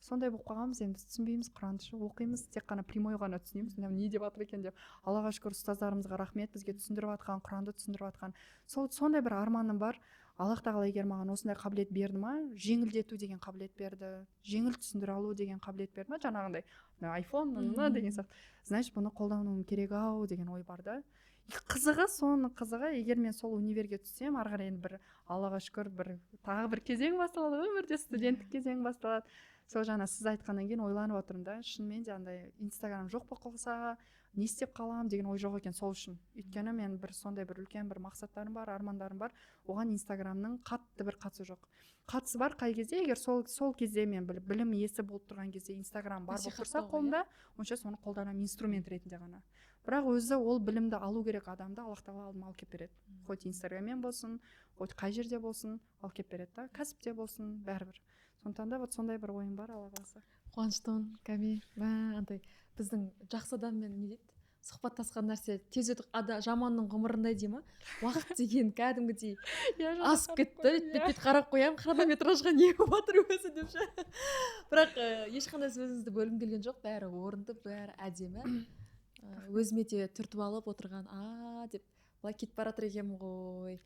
сондай болып қалғанбыз, енді біз түсінбейміз, Құранды оқимыз, тек қана прямой ғана түсінеміз, не деп жатыр екен деп. Аллаға шүкір, ұстаздарымызға рахмет, бізге түсіндіріп жатқан, Құранды түсіндіріп жатқан. Сондай бір арманым бар. Аллах тағала егер маған осындай қабілет берді ма, жеңілдету деген қабілет берді, жеңіл түсіндіре алу деген қабілет берді ма, жаңағындай айфон деген сияқты, значит бұны қолдануым керек ау деген ой бар да. Қызығы, егер мен сол универге түссем, ары қарай енді бір Аллаға шүкір тағы бір кезең басталады, өмірде студенттік кезең басталады. Сол жаңа сіз айтқаннан кейін ойланып отырмын да, шынымен де андай Инстаграм жоқ па қалса, не істеп қалам деген ой жоқ екен сол үшін. Өйткені мен сондай үлкен мақсаттарым бар, армандарым бар. Оған Инстаграмның қатты бір қатысы жоқ. Қатысы бар қай кезде, егер сол кезде мен білім иесі болып тұрған кезде Инстаграм бар болып тұрса қолымда, онша соны қолданамын инструмент ретінде ғана. Бірақ өзі ол білімді алу керек адамды Аллах тағала алдыма алып келіп береді. Хоть Инстаграммен болсын, хоть қай жерде болсын, алып келіп береді да, кәсіпте болсын, бәрібір. Сондықтан да сондай бір ойым бар, Алла қаласа. Қуаныштымын, Кәми. Андай біздің жақсы адаммен не дейді? Сұхбаттасқан нәрсе тез өтіп, жаманның ғұмырындай дей ма? Уақыт деген кәдімгідей асып кетті. Бет қарап қоямын, хронометражға не болып жатыр өзі деп ше. Бірақ ешқандай сөзіңізді бөлгім келген жоқ, бәрі орынды, бәрі әдемі. Өзіме де түртіп алып отырған, деп былай кетіп баратыр екенмін ғой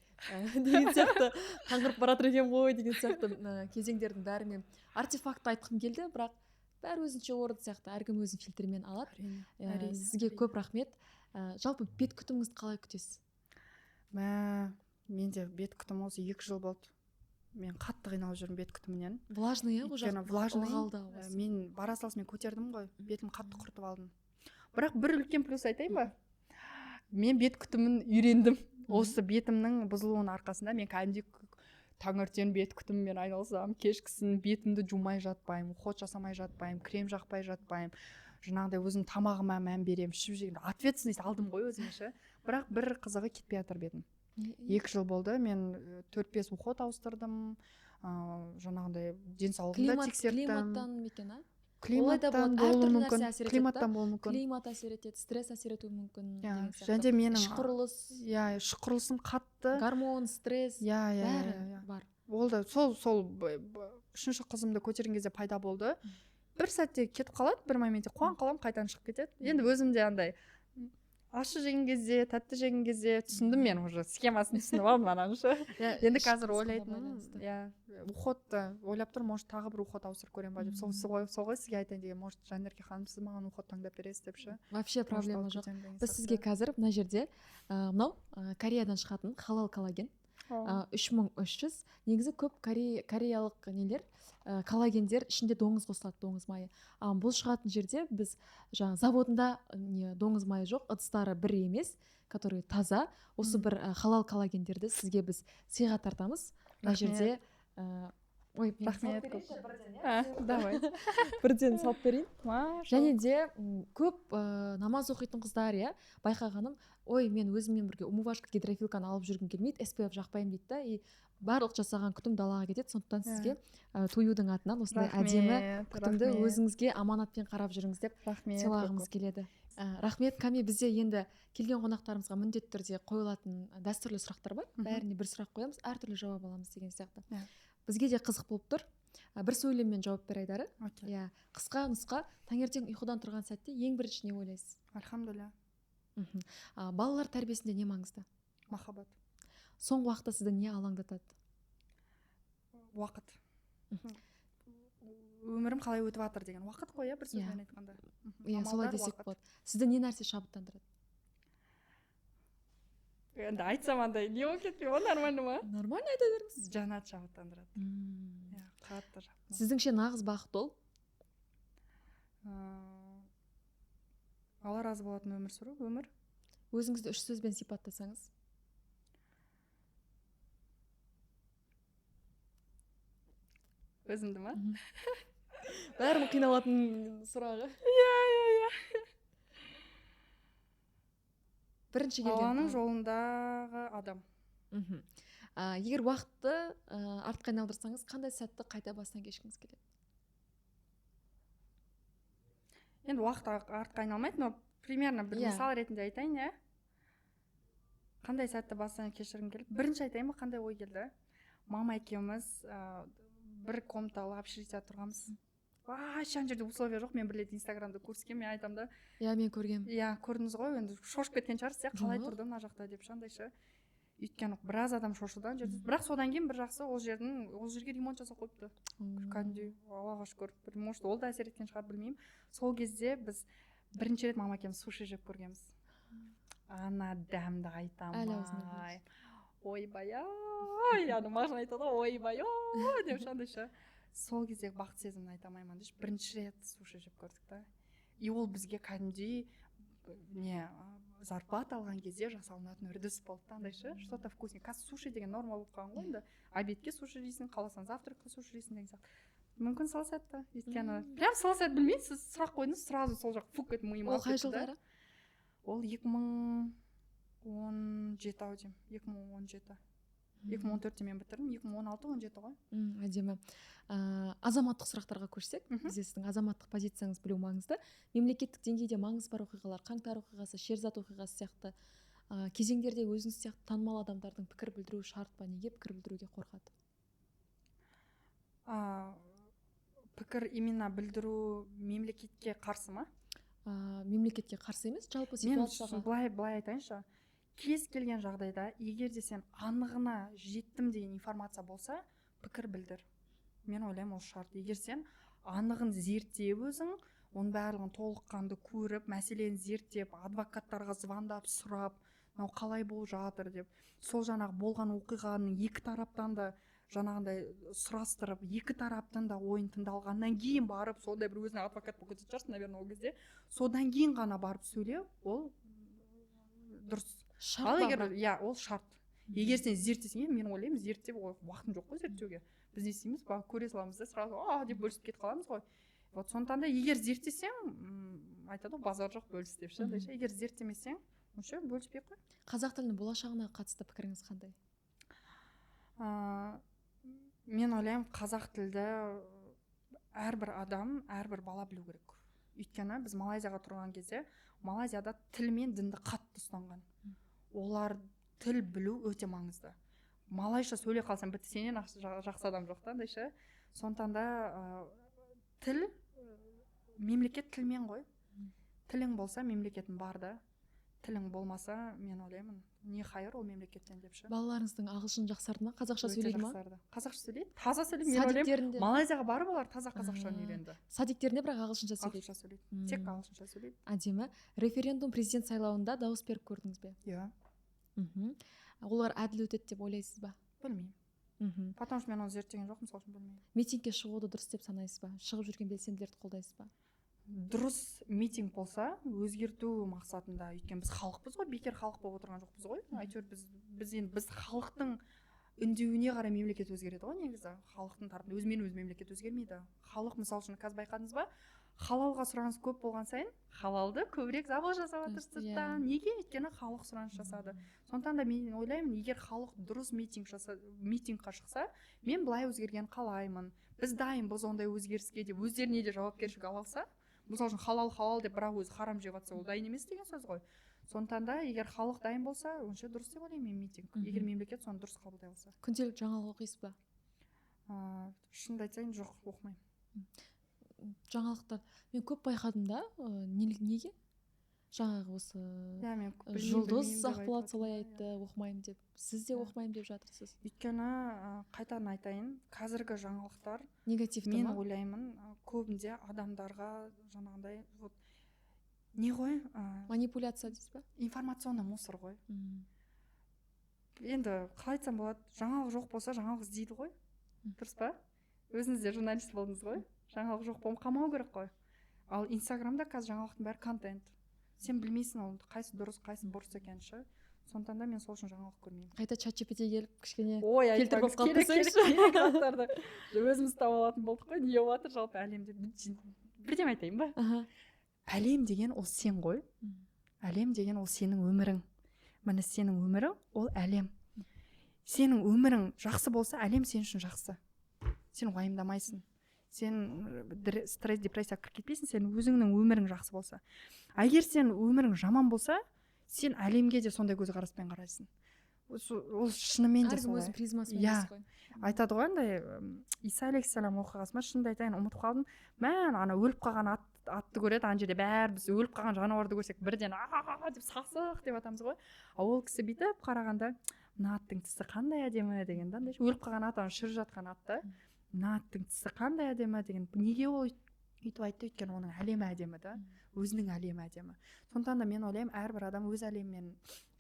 деген сияқты, қаңғырып баратыр екенмін ғой деген сияқты кезеңдердің бәрімен артефакт айтқым келді, бірақ бәрі өзінше орын сияқты, әркім өзінің фильтрімен алады. Сізге көп рахмет. Жалпы бет күтіміңізді қалай күтесіз? Менде бет күтім осы 2 жыл болды. Мен қатты қиналып жүрмін бет күтімінен. Влажный, Мен бара салысымен көтердім ғой, бетім қатты құртып алдым. Бірақ бір үлкен плюс айтайын ба? Мен бет күтімін үйрендім. Осы бетімнің бұзылуының арқасында мен кәдімгідей таңертең бет күтімімен айналысамын, кешкісін бетімді жумай жатпаймын, уход жасамай жатпаймын, крем жақпай жатпаймын. Жаңағыдай өзім тамағыма мән беремін, ішіп жегенде ответственность алдым ғой өзіме ше. Бірақ бір қызығы кетпей жатыр бетім. 2 жыл болды, мен 4-5 уход ауыстырдым. Жаңағыдай денсаулығымды тексерттім. Климаттан екен, Климаттан болуы мүмкін, климаттан болуы мүмкін. Климат әсер етеді, стресс әсер етуі мүмкін. Және менің іш құрылысым қатты. Гормон, стресс, бәрі бар. Болды, сол 3-ші қызымды көтерген кезде пайда болды. Бір сәтте кетіп қалады, бір моментте қуан қалам, қайтадан шығып кетеді. Енді өзім де андай ащы жеген кезде, тәтті жеген кезде түсіндім, мен уже схемасын түсініп алдым ананшы. Енді қазір ойлайтын, уходты ойлап тұр, может тағы бір уход ауыстырып көрем ба деп. Сол ғой сізге айтайын деген, может Жанерке ханым сіз маған уход таңдап бересіз деп ше. Вообще проблема жоқ. Біз сізге қазір мына жерде мынау Кореядан шығатын халал коллаген 3300. Негізі көп кореялық нелер коллагендер ішінде доңыз қосылады, доңыз майы. Бұл шығатын жерде біз заводында доңыз майы жоқ, ыдыстары бір емес, который таза. Осы бір халал коллагендерді сізге біз сыйға тартамыз. Мына жерде рахмет. Давай. Бірден салып берейін. Және де көп намаз оқитын қыздар, байқағаным, ой, мен өзіммен бірге умывашка гидрофилканы алып жүргім келмейді, SPF жақпаймын дейді да, и барлық жасаған күтім далаға кетеді, сондықтан Иә. сізге туюдың атынан осындай әдемі күтімді рахмет. өзіңізге аманатпен қарап жүріңіз деп Рахмет. сыйлағымыз келеді. Рахмет. Ками, бізде енді келген қонақтарымызға міндетті түрде қойылатын дәстүрлі сұрақтар бар. Мгм. Бәріне бір сұрақ қоямыз, әртүрлі жауап аламыз деген сияқты. Иә. Бізге де қызық болып тұр. Бір сөйлеммен жауап бер, Айдары. Окей. Иә, қысқа нұсқа. Таңертең ұйқыдан тұрған сәтте ең бірінші не ойлайсыз? Альхамдулилля. Мхм. Балалар тәрбиесінде не маңызды? Махаббат. Соңғы уақытта сізді не алаңдатады? Уақыт. Мхм. Өмірім қалай өтіп жатыр деген уақыт қой, иә, бір сөзбен айтқанда. Иә, солай Амалдар, десек уақыт. болады. Сізді не нәрсе шабыттандырады? Енді айтсам андай не болып кетпей ма, нормально ма? Нормально айта беріңіз. Жанат шабыттандырады. Иә, қатты жақтым. Сіздің нағыз бақыт ол? Алла разы болатын өмір сүру, өмір. Өзіңізді 3 сөзбен сипаттасаңыз? Өзімді ма? Бәрін қиналатын сұрағы. Иә. Бірінші келген. Алланың жолындағы адам. Мхм. Егер уақытты артқа айналдырсаңыз, қандай сәтті қайта бастан кешкіңіз келеді? Енді уақыт артқа айналмайды, но примерно бір Иә. мысал ретінде айтайын, иә. Қандай сәтті бастан кешіргім келеді? Бірінші айтайын ба, қандай ой келді? Мама екеуміз бір комнаталы общежитие тұрғанбыз. Вообще ана жерде условия жоқ, мен біледі инстаграмда көрсеткен, мен айтамын да. Иә, мен көргем. Иә, көрдіңіз ғой, енді шошып кеткен шығарсыз, иә, қалай Жоқ. тұрды мына жақта деп шандайшы. Өйткені біраз адам шошыды ана жерде. Бірақ содан кейін бір жақсы ол жерге ремонт жасап қойыпты. Кәдімгідей, Аллаға шүкір. Может, ол да әсер еткен шығар, білмеймін. Сол кезде біз бірінші рет мама екеуміз суши жеп көргенбіз. Ана дәмді айтамын. Әлі аузымда ай. Ойбай-ай, ана мағжан айтады ғой, ойбай-ой деп шандайшы. Сол кездегі бақыт сезімін айта алмаймын дейші. Бірінші рет суши жеп көрдік та. И ол бізге кәдімгідей не зарплата алған кезде жасалынатын үрдіс болды да, андайшы. Что-то вкусненькое. Қазір суши деген норма болып қалған ғой енді. Обедке суши жейсің, қаласаң завтракқа суши жейсің деген сияқты. Мүмкін сол сәтті. Өйткені прям сол сәт білмейсіз, сіз сұрақ қойдыңыз, сразу сол жақ фук етіп миыма Ол қай жылдары? Ол 2017 ау деймін. 2017. 2014-те мен бітірдім, 2016-17 ғой. Әдемі. Азаматтық сұрақтарға көшсек, бізде сіздің азаматтық позицияңыз білу маңызды. Мемлекеттік деңгейде маңызы бар оқиғалар, қаңтар оқиғасы, шерзат оқиғасы сияқты кезеңдерде өзіңіз сияқты танымал адамдардың пікір білдіруі шарт па? Неге пікір білдіруге қорқады? Пікір именно білдіру мемлекетке қарсы ма? Мемлекетке қарсы емес, жалпы Мен ситуацияға. былай айтайыншы. Кез келген жағдайда, егер де сен анығына жеттім деген информация болса, пікір білдір. Мен ойлаймын, ол шарт. Егер сен анығын зерттеп өзің, оның барлығын толыққанды көріп, мәселені зерттеп, адвокаттарға звондап, сұрап, мынау қалай болып жатыр деп, сол жаңағы болған оқиғаның екі тараптан да жаңағындай сұрастырып, екі тараптан да ойын тыңдалғаннан кейін барып, сондай бір өзіне адвокат болып кететін шығарсың, наверное, ол кезде. Содан кейін ғана барып сөйлеу, ол дұрыс. Ал егер, иә, ол шарт. Егер сен зерттесең, мен ойлаймын, зерттеп уақытым жоқ қой зерттеуге. Біз не істейміз, көре саламыз да, сразу деп бөлісіп кетіп қаламыз ғой. Вот сондықтан да егер зерттесең, айтады ғой, базар жоқ, бөліс деп ше. Егер зерттемесең, онша бөліспей қой. Қазақ тілінің болашағына қатысты пікіріңіз қандай? Мен ойлаймын, қазақ тілді әрбір адам, әрбір бала білу керек. Өйткені біз Малайзияға тұрған кезде, Малайзияда тіл мен дінді қатты ұстанған. Олар тіл білу өте маңызды. Малайша сөйлей қалсаң бітті, сенен жақсы адам жоқ та, андайшы. Сондықтан да тіл, мемлекет тілмен ғой. Тілің болса, мемлекетің бар да. Тілің болмаса, мен ойлаймын, не хайыр ол мемлекеттен деп ше. Балаларыңыздың ағылшын жақсарды ма? Қазақша сөйлейді ма? Қазақша сөйлейді. Таза сөйлейді. Мен ойлаймын, Малайзияға барып олар таза қазақшаны үйренді. Садиктерінде бірақ ағылшынша сөйлейді. Ағылшынша сөйлейді. Тек ағылшынша сөйлейді. Әдемі. Референдум президент сайлауында дауыс беріп көрдіңіз бе? Иә. Олар әділ өтеді деп ойлайсыз ба? Білмеймін. Потому что мен оны зерттеген жоқпын, сол үшін білмеймін. Митингке шығуды дұрыс деп санайсыз ба? Шығып жүрген белсенділерді қолдайсыз ба? Дұрыс митинг болса, өзгерту мақсатында, өйткені біз халықпыз ғой, бекер халық болып отырған жоқпыз ғой. Әйтеуір біз халықтың үндеуіне қарай мемлекет өзгереді ғой негізі. Халықтың тарапынан өзімен өз мемлекет өзгермейді. Халық, мысалы үшін, қазір байқадыңыз ба? халалға сұраныс көп болған сайын халалды көбірек завод жасап жатыр сырттан. Неге? Өйткені халық сұраныс жасады. Сондықтан да мен ойлаймын, егер халық дұрыс митингқа шықса, мен былай өзгерген қалаймын. Біз дайынбыз ондай өзгеріске деп өздеріне де жауапкершілік ала алса, мысалы үшін халал деп бірақ өзі харам жеп жатса, ол дайын емес деген сөз ғой. Сондықтан да егер халық дайын болса, онша дұрыс деп ойлаймын мен митинг. Егер мемлекет соны дұрыс қабылдай алса. Күнделік жаңалық оқисыз ба? Шынымды айтсайын, жоқ, оқымаймын. Жаңалықтар мен көп байқадым да, неге? Жаңағы осы Мен жұлдыз Ақболат солай айтты, оқымаймын деп. Сіз де оқымаймын деп жатырсыз. Өйткені қайтадан айтайын, қазіргі жаңалықтар Негативті мен ма? ойлаймын, көбінде адамдарға жаңағыдай не ғой? Манипуляция дейсіз ба? Информационный мусор ғой. Енді қалай айтсам болады, жаңалық жоқ болса жаңалық іздейді ғой. Дұрыс па? Өзіңіз де журналист болдыңыз ғой. Жаңалық жоқ болым қамау керек қой. Ал Инстаграмда қазір жаңалықтың бәрі контент. Сен білмейсің ол қайсы дұрыс, қайсы бұрыс екенін ше. Сондықтан да мен сол үшін жаңалық көрмеймін. Қайта ChatGPT келіп кішкене Ой, фильтр болып қалып қойсаңызшы. Өзіміз тауып алатын болдық қой. Не болып жатыр жалпы әлемде? Бірден айтайын ба? Әлем деген ол сен ғой. Әлем деген ол сенің өмірің. Міне сенің өмірің ол әлем. Сенің өмірің жақсы болса, әлем сен үшін жақсы. Сен уайымдамайсың. Сен стресс, депрессия кіріп кетпейсің, сен өзіңнің өмірің жақсы болса. Егер сен өмірің жаман болса, сен әлемге де сондай көзқараспен қарайсың. Ол шынымен де солай. Әркім өз призмасымен емес қой. Айтады ғой андай Иса алейхиссалам оқиғасы ма, шынымды айтайын, ұмытып қалдым. Ана өліп қалған атты көреді, ана жерде бәрі біз өліп қалған жануарды көрсек бірден деп сасық деп атамыз ғой. Ол кісі бүйтіп қарағанда, мына аттың тісі қандай әдемі деген да, өліп қалған ат, шіріп жатқан атты. Мына аттың тісі қандай әдемі деген. Неге ол өйтіп айтты? Өйткені оның әлемі әдемі да, өзінің әлемі әдемі. Сондықтан да мен ойлаймын, әрбір адам өз әлемімен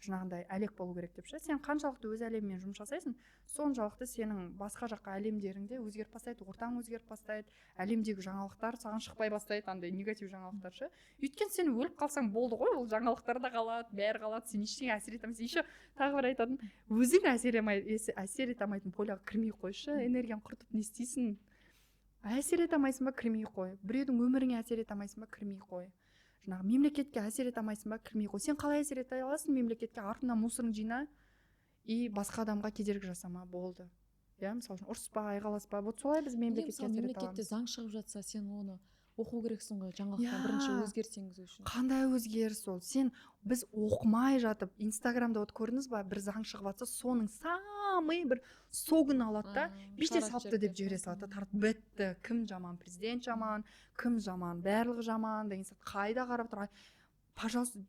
жаңағындай әлек болу керек деп ше. Сен қаншалықты өз әлемімен жұмыс жасайсың, соншалықты сенің басқа жаққа әлемдеріңде өзгеріп бастайды, ортаң өзгеріп бастайды, әлемдегі жаңалықтар саған шықпай бастайды, андай негатив жаңалықтар ше. Өйткені сен өліп қалсаң болды ғой, ол жаңалықтар да қалады, бәрі қалады, сен ештеңе әсер ете алмайсың. Еще тағы бір айтатын, өзің әсер ете алмайтын поляға кірмей қойшы, энергияны құртып не істейсің? Әсер ете алмайсың ба, кірмей қой. Біреудің өміріңе әсер ете алмайсың ба, кірмей қой. Жаңағы мемлекетке әсер ете алмайсың ба, кірмей қой. Сен қалай әсер ете аласың мемлекетке? Артыңнан мусорың жина и басқа адамға кедергі жасама, болды. Иә, мысалы үшін ұрыспа, айғаласпа. Вот солай біз мемлекетке әсер ете аламыз. Мемлекетте заң шығып жатса, сен оны оқу керексің ғой, жаңалықтан бірінші өзгеріс енгізу үшін. Қандай өзгеріс ол? Біз оқымай жатып, Инстаграмда вот көрдіңіз ба, бір заң шығып жатса, соның самый бір согын алады да, биште салыпты деп жібере салады, тартып бітті. Кім жаман? Президент жаман, кім жаман? Барлығы жаман деген сияқты. Қайда қарап тұр? Пожалуйста,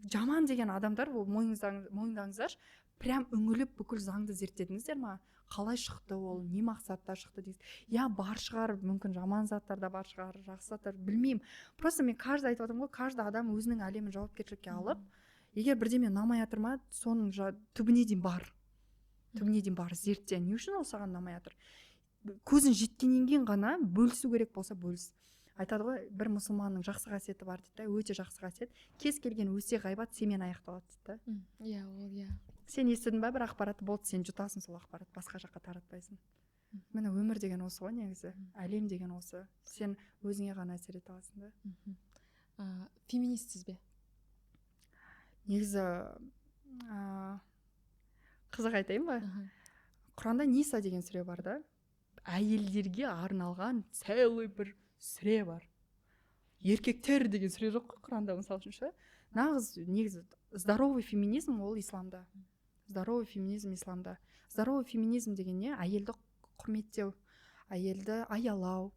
жаман деген адамдар, ол мойындаңыздаршы, прям үңіліп бүкіл заңды зерттедіңіздер ма? Қалай шықты ол, не мақсатта шықты дейсіз. Я бар шығар, мүмкін жаман заттар да бар шығар, жақсы заттар, білмеймін. Просто мен каждый айтып отырмын ғой, каждый адам өзінің әлемін жауапкершілікке алып, егер бірдеме ұнамай жатыр ма, соның түбіне дейін бар. Түбіне дейін бар, зертте. Не үшін ол саған ұнамай жатыр? Көзін жеткеннен кейін ғана бөлісу керек болса бөліс. Айтады ғой, бір мұсылманның жақсы қасиеті бар дейді, өте жақсы қасиет. Кез келген өсек ғайбат семен аяқталады дейді. Иә, ол иә. Сен естідің ба бір ақпаратты, болды, сен жұтасың сол ақпарат, басқа жаққа таратпайсың. Міне өмір деген осы ғой негізі, әлем деген осы. Сен өзіңе ғана әсер ете аласың да. Феминистсіз бе? Негізі қызық айтайын ба? Құранда Ниса деген сүре бар да. Әйелдерге арналған целый бір сүре бар. Еркектер деген сүре жоқ қой Құранда, мысалы үшін ше. Нағыз негізі здоровый феминизм ол исламда. Здоровый феминизм исламда. Здоровый феминизм деген не? Әйелді құрметтеу, әйелді аялау,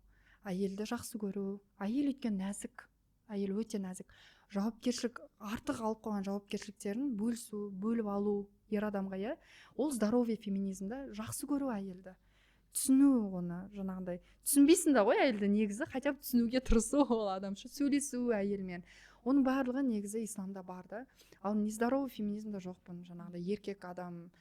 әйелді жақсы көру. Әйел өйткені нәзік, әйел өте нәзік. Жауапкершілік, артық алып қойған жауапкершіліктерін бөлісу, бөліп алу ер адамға, иә. Ол здоровый феминизмда жақсы көру әйелді. Түсіну оны, жаңағындай. Түсінбейсің да ғой әйелді негізі, хотя бы түсінуге тырысу ол адамша, сөйлесу әйелмен. Оның барлығы негізі исламда бар да. Ал нездоровый феминизмда жоқпын, жаңағыдай еркек адам,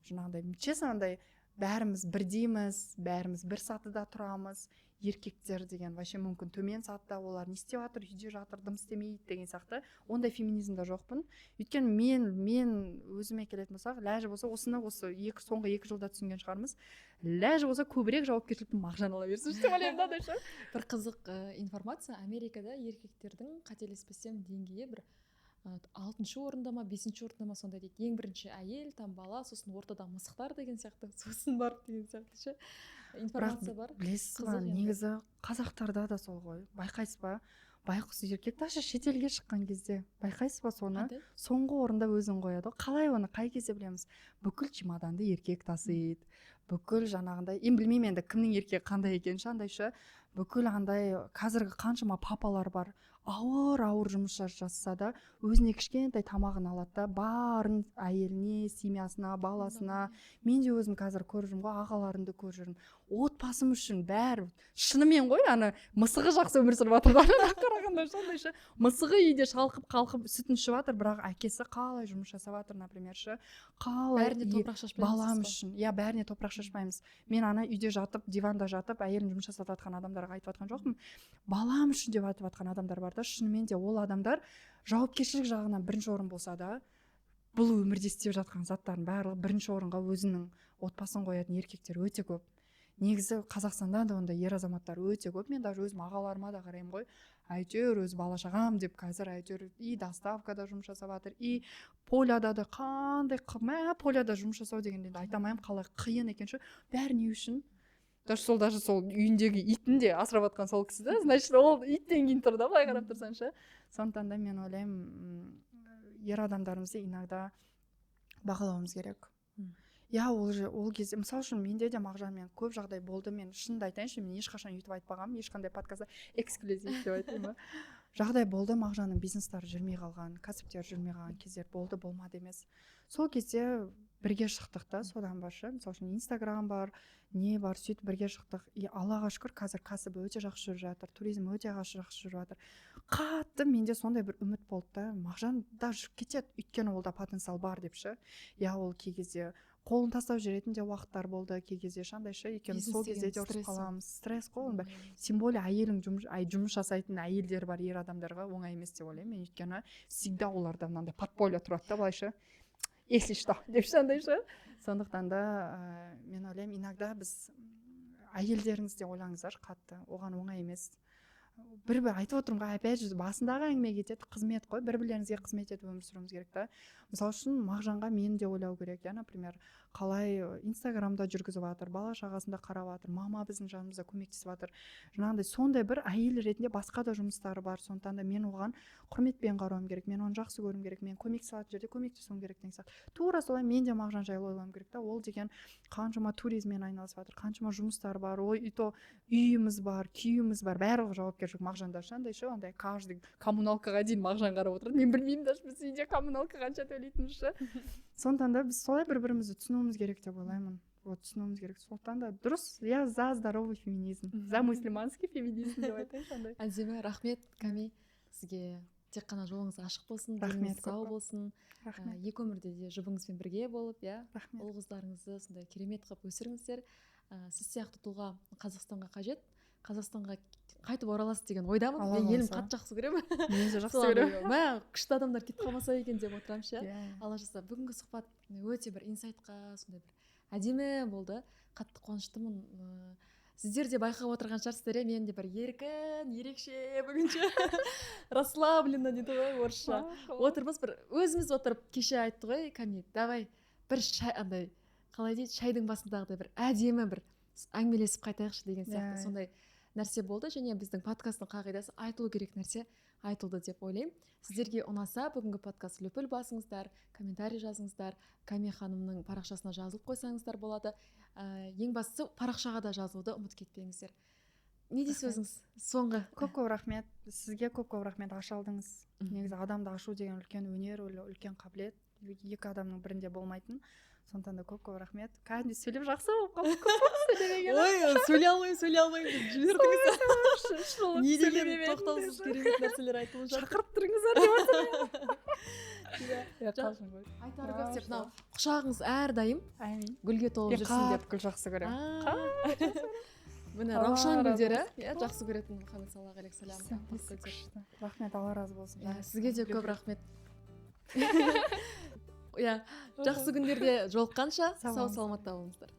жаңағыдай честно андай бәріміз бірдейміз, бәріміз бір сатыда тұрамыз. Еркектер деген вообще мүмкін төмен сатыда, олар не істеп жатыр, үйде жатыр, дым істемейді деген сияқты. Ондай феминизмда жоқпын. Өйткені мен өзіме келетін болсақ, ләжі болса, осыны соңғы 2 жылда түсінген шығармыз. ләжі болса көбірек жауапкершілікті Мағжан ала берсінші деп ойлаймын да ше. бір қызық информация, Америкада еркектердің қателеспесем деңгейі бір 6-шы орында ма 5-ші орында ма сондай дейді. Ең бірінші әйел, там бала, сосын ортада мысықтар деген сияқты, сосын барып деген сияқты ше информация бар. Білесіз ба, негізі қазақтарда да сол ғой, байқайсыз ба, байқұс еркек даже шетелге шыққан кезде байқайсыз ба соны, соңғы орында өзін қояды. Қалай оны қай кезде білеміз? Бүкіл чемоданды еркек тасиды, бүкіл жаңағындай, білмеймін енді кімнің еркегі қандай екенін андайшы, бүкіл андай қазіргі қаншама папалар бар, ауыр жұмыс жасаса да өзіне кішкентай тамағын алады да барын әйеліне, семьясына, баласына. Мен де өзім қазір көріп жүрмін ғой, ағаларымды көріп жүрмін. Отбасым үшін бәрі шынымен ғой, ана мысығы жақсы өмір сүріп жатыр да қарағанда сондайшы. Мысығы үйде шалқып қалқып сүтін ішіп жатыр, бірақ әкесі қалай жұмыс жасап жатыр, например ше. Қалай бәріне топырақ шашпаймыз. Балам үшін. Иә, бәріне топырақ шашпаймыз. Мен ана үйде жатып, диванда жатып, әйелім жұмыс жасап жатқан адамдарға айтып жатқан жоқпын. Балам үшін деп айтып жатқан адамдар бар да. Шынымен де ол адамдар жауапкершілік жағынан бірінші орын болса да, бұл өмірде істеп жатқан заттардың барлығы бірінші орынға өзінің отбасын қоятын еркектер өте көп. Негізі Қазақстанда да ондай ер азаматтар өте көп. Мен даже өзім ағаларыма да қараймын ғой. Әйтеуір өз бала шағам деп қазір әйтеуір и доставкада жұмыс жасап жатыр, и поляда да қандай поляда жұмыс жасау дегенде айта алмаймын қалай қиын екенші. Бәрі не үшін? Даже сол үйіндегі итін де асырап жатқан сол кісі да, значит ол иттен кейін тұр да, былай қарап тұрсаңшы. Сондықтан да мен ойлаймын, ер адамдарымызды иногда бағалауымыз керек. Я ол кезде, мысалы үшін менде де Мағжанмен көп жағдай болды. Мен шынымды айтайыншы, мен ешқашан өйтіп айтпағанмын, ешқандай подкастта эксклюзив деп айтайын ба. Жағдай болды, Мағжанның бизнестары жүрмей қалған, кәсіптері жүрмей қалған кездер болды, болмады емес. Сол кезде бірге шықтық та, содан баршы. Мысалы үшін Инстаграм бар, не бар, сөйтіп бірге шықтық. И Аллаға шүкір, қазір кәсібі өте жақсы жүріп жатыр, туризм өте жақсы жүріп жатыр. Қатты менде сондай бір үміт болды да, Мағжан да жүріп кетеді, өйткені олда потенциал бар депші. Я ол кей кезде қолын тастап жүретін де уақыттар болды, кей кезде шандайшы, екеуміз сол кезде де ұрысып қаламыз. Стресс қой оны. Тем более әйелің жұмыс жасайтын әйелдер бар, ер адамдарға оңай емес деп ойлаймын. Мен өйткені всегда оларда мынандай подполье тұрады да, былайша. Если что, деп шандайшы. Сондықтан да мен ойлаймын, иногда біз әйелдеріңіз де ойлаңыздар қатты, оған оңай емес. Бір айтып отырмын ғой, опять же басындағы әңгіме кетеді, қызмет қой, бір-бірлеріңізге қызмет етіп өмір сүруіміз керек та. Мысалы үшін Мағжанға мен де ойлау керек, я, например, қалай Инстаграмда жүргізіп жатыр, бала шағасында қарап жатыр, мама біздің жанымызда көмектесіп жатыр. Жаңағыдай сондай бір әйел ретінде басқа да жұмыстары бар, сондықтан да мен оған құрметпен қарауым керек, мен оны жақсы көруім керек, мен көмектесе алатын жерде көмектесуім керек деген сияқты. Тура солай мен де Мағжан жайлы ойлауым керек та. Ол деген қаншама туризммен айналысып жатыр, қаншама жұмыстар бар, үйіміз бар, күйіміз бар, барлығы жауапкершілік Мағжанда шандайшы, ондай каждый коммуналкаға дейін Мағжан қарап отырады. Мен білмеймін даже біз үйде коммуналка қанша төлейтінімізді. Сондықтан да біз солай бір-бірімізді түсінуіміз керек деп ойлаймын. Вот түсінуіміз керек. Сондықтан да дұрыс, я за здоровый феминизм, за мусульманский феминизм деп айтайыншы андай. Әдемі, рахмет Ками, сізге тек қана жолыңыз ашық болсын, деніңіз сау болсын. Екі өмірде де жұбыңызбен бірге болып, ұл қыздарыңызды сондай керемет қылып өсіріңіздер. Сіз сияқты тұлға Қазақстанға қажет. Қазақстанға қайтып ораласыз деген ойдамын. Мен елім қатты жақсы көремін. Мен де жақсы көремін. Күшті адамдар кетіп қалмаса екен деп отырамын ше. Алла жазса, бүгінгі сұхбат өте бір инсайтқа, сондай бір әдемі болды. Қатты қуаныштымын. Сіздер де байқап отырған шығарсыздар, мен де бір еркін, ерекше бүгінше расслабленно дейді ғой орысша. Отырмыз бір өзіміз отырып кеше айтты ғой, Ками, давай бір шай андай, қалай дейді, шайдың басындағыдай бір әдемі бір әңгімелесіп қайтайықшы деген сияқты сондай нәрсе болды. Және біздің подкасттың қағидасы айтылу керек нәрсе айтылды деп ойлаймын. Сіздерге ұнаса бүгінгі подкаст лүпіл басыңыздар, комментарий жазыңыздар, Ками ханымның парақшасына жазылып қойсаңыздар болады. Ең бастысы парақшаға да жазылуды ұмыт кетпеңіздер. Не дейсіз өзіңіз соңғы? Көп рахмет. Сізге көп рахмет, аша алдыңыз. Негізі адамды ашу деген үлкен өнер, үлкен қабілет. Екі адамның бірінде болмайтын. Сондықтан да көп рахмет. Кәдімгі сөйлеп жақсы болып қалды. Ой, сөйлей алмаймын деп жібердіңіз. Не деген тоқтаусыз керемет нәрселер айтылып жатыр. Шақырып тұрыңыздар деп жатыр. Айтары көп деп, мынау құшағыңыз әрдайым гүлге толып жүрсін деп. Гүл жақсы көремін. Міне раушан гүлдері, жақсы көретін Мұхаммед саллаллаху алейхи вассалам. Рахмет, Алла разы болсын. Сізге де көп рахмет. Жақсы күндерде жолыққанша сау саламатта болыңыздар.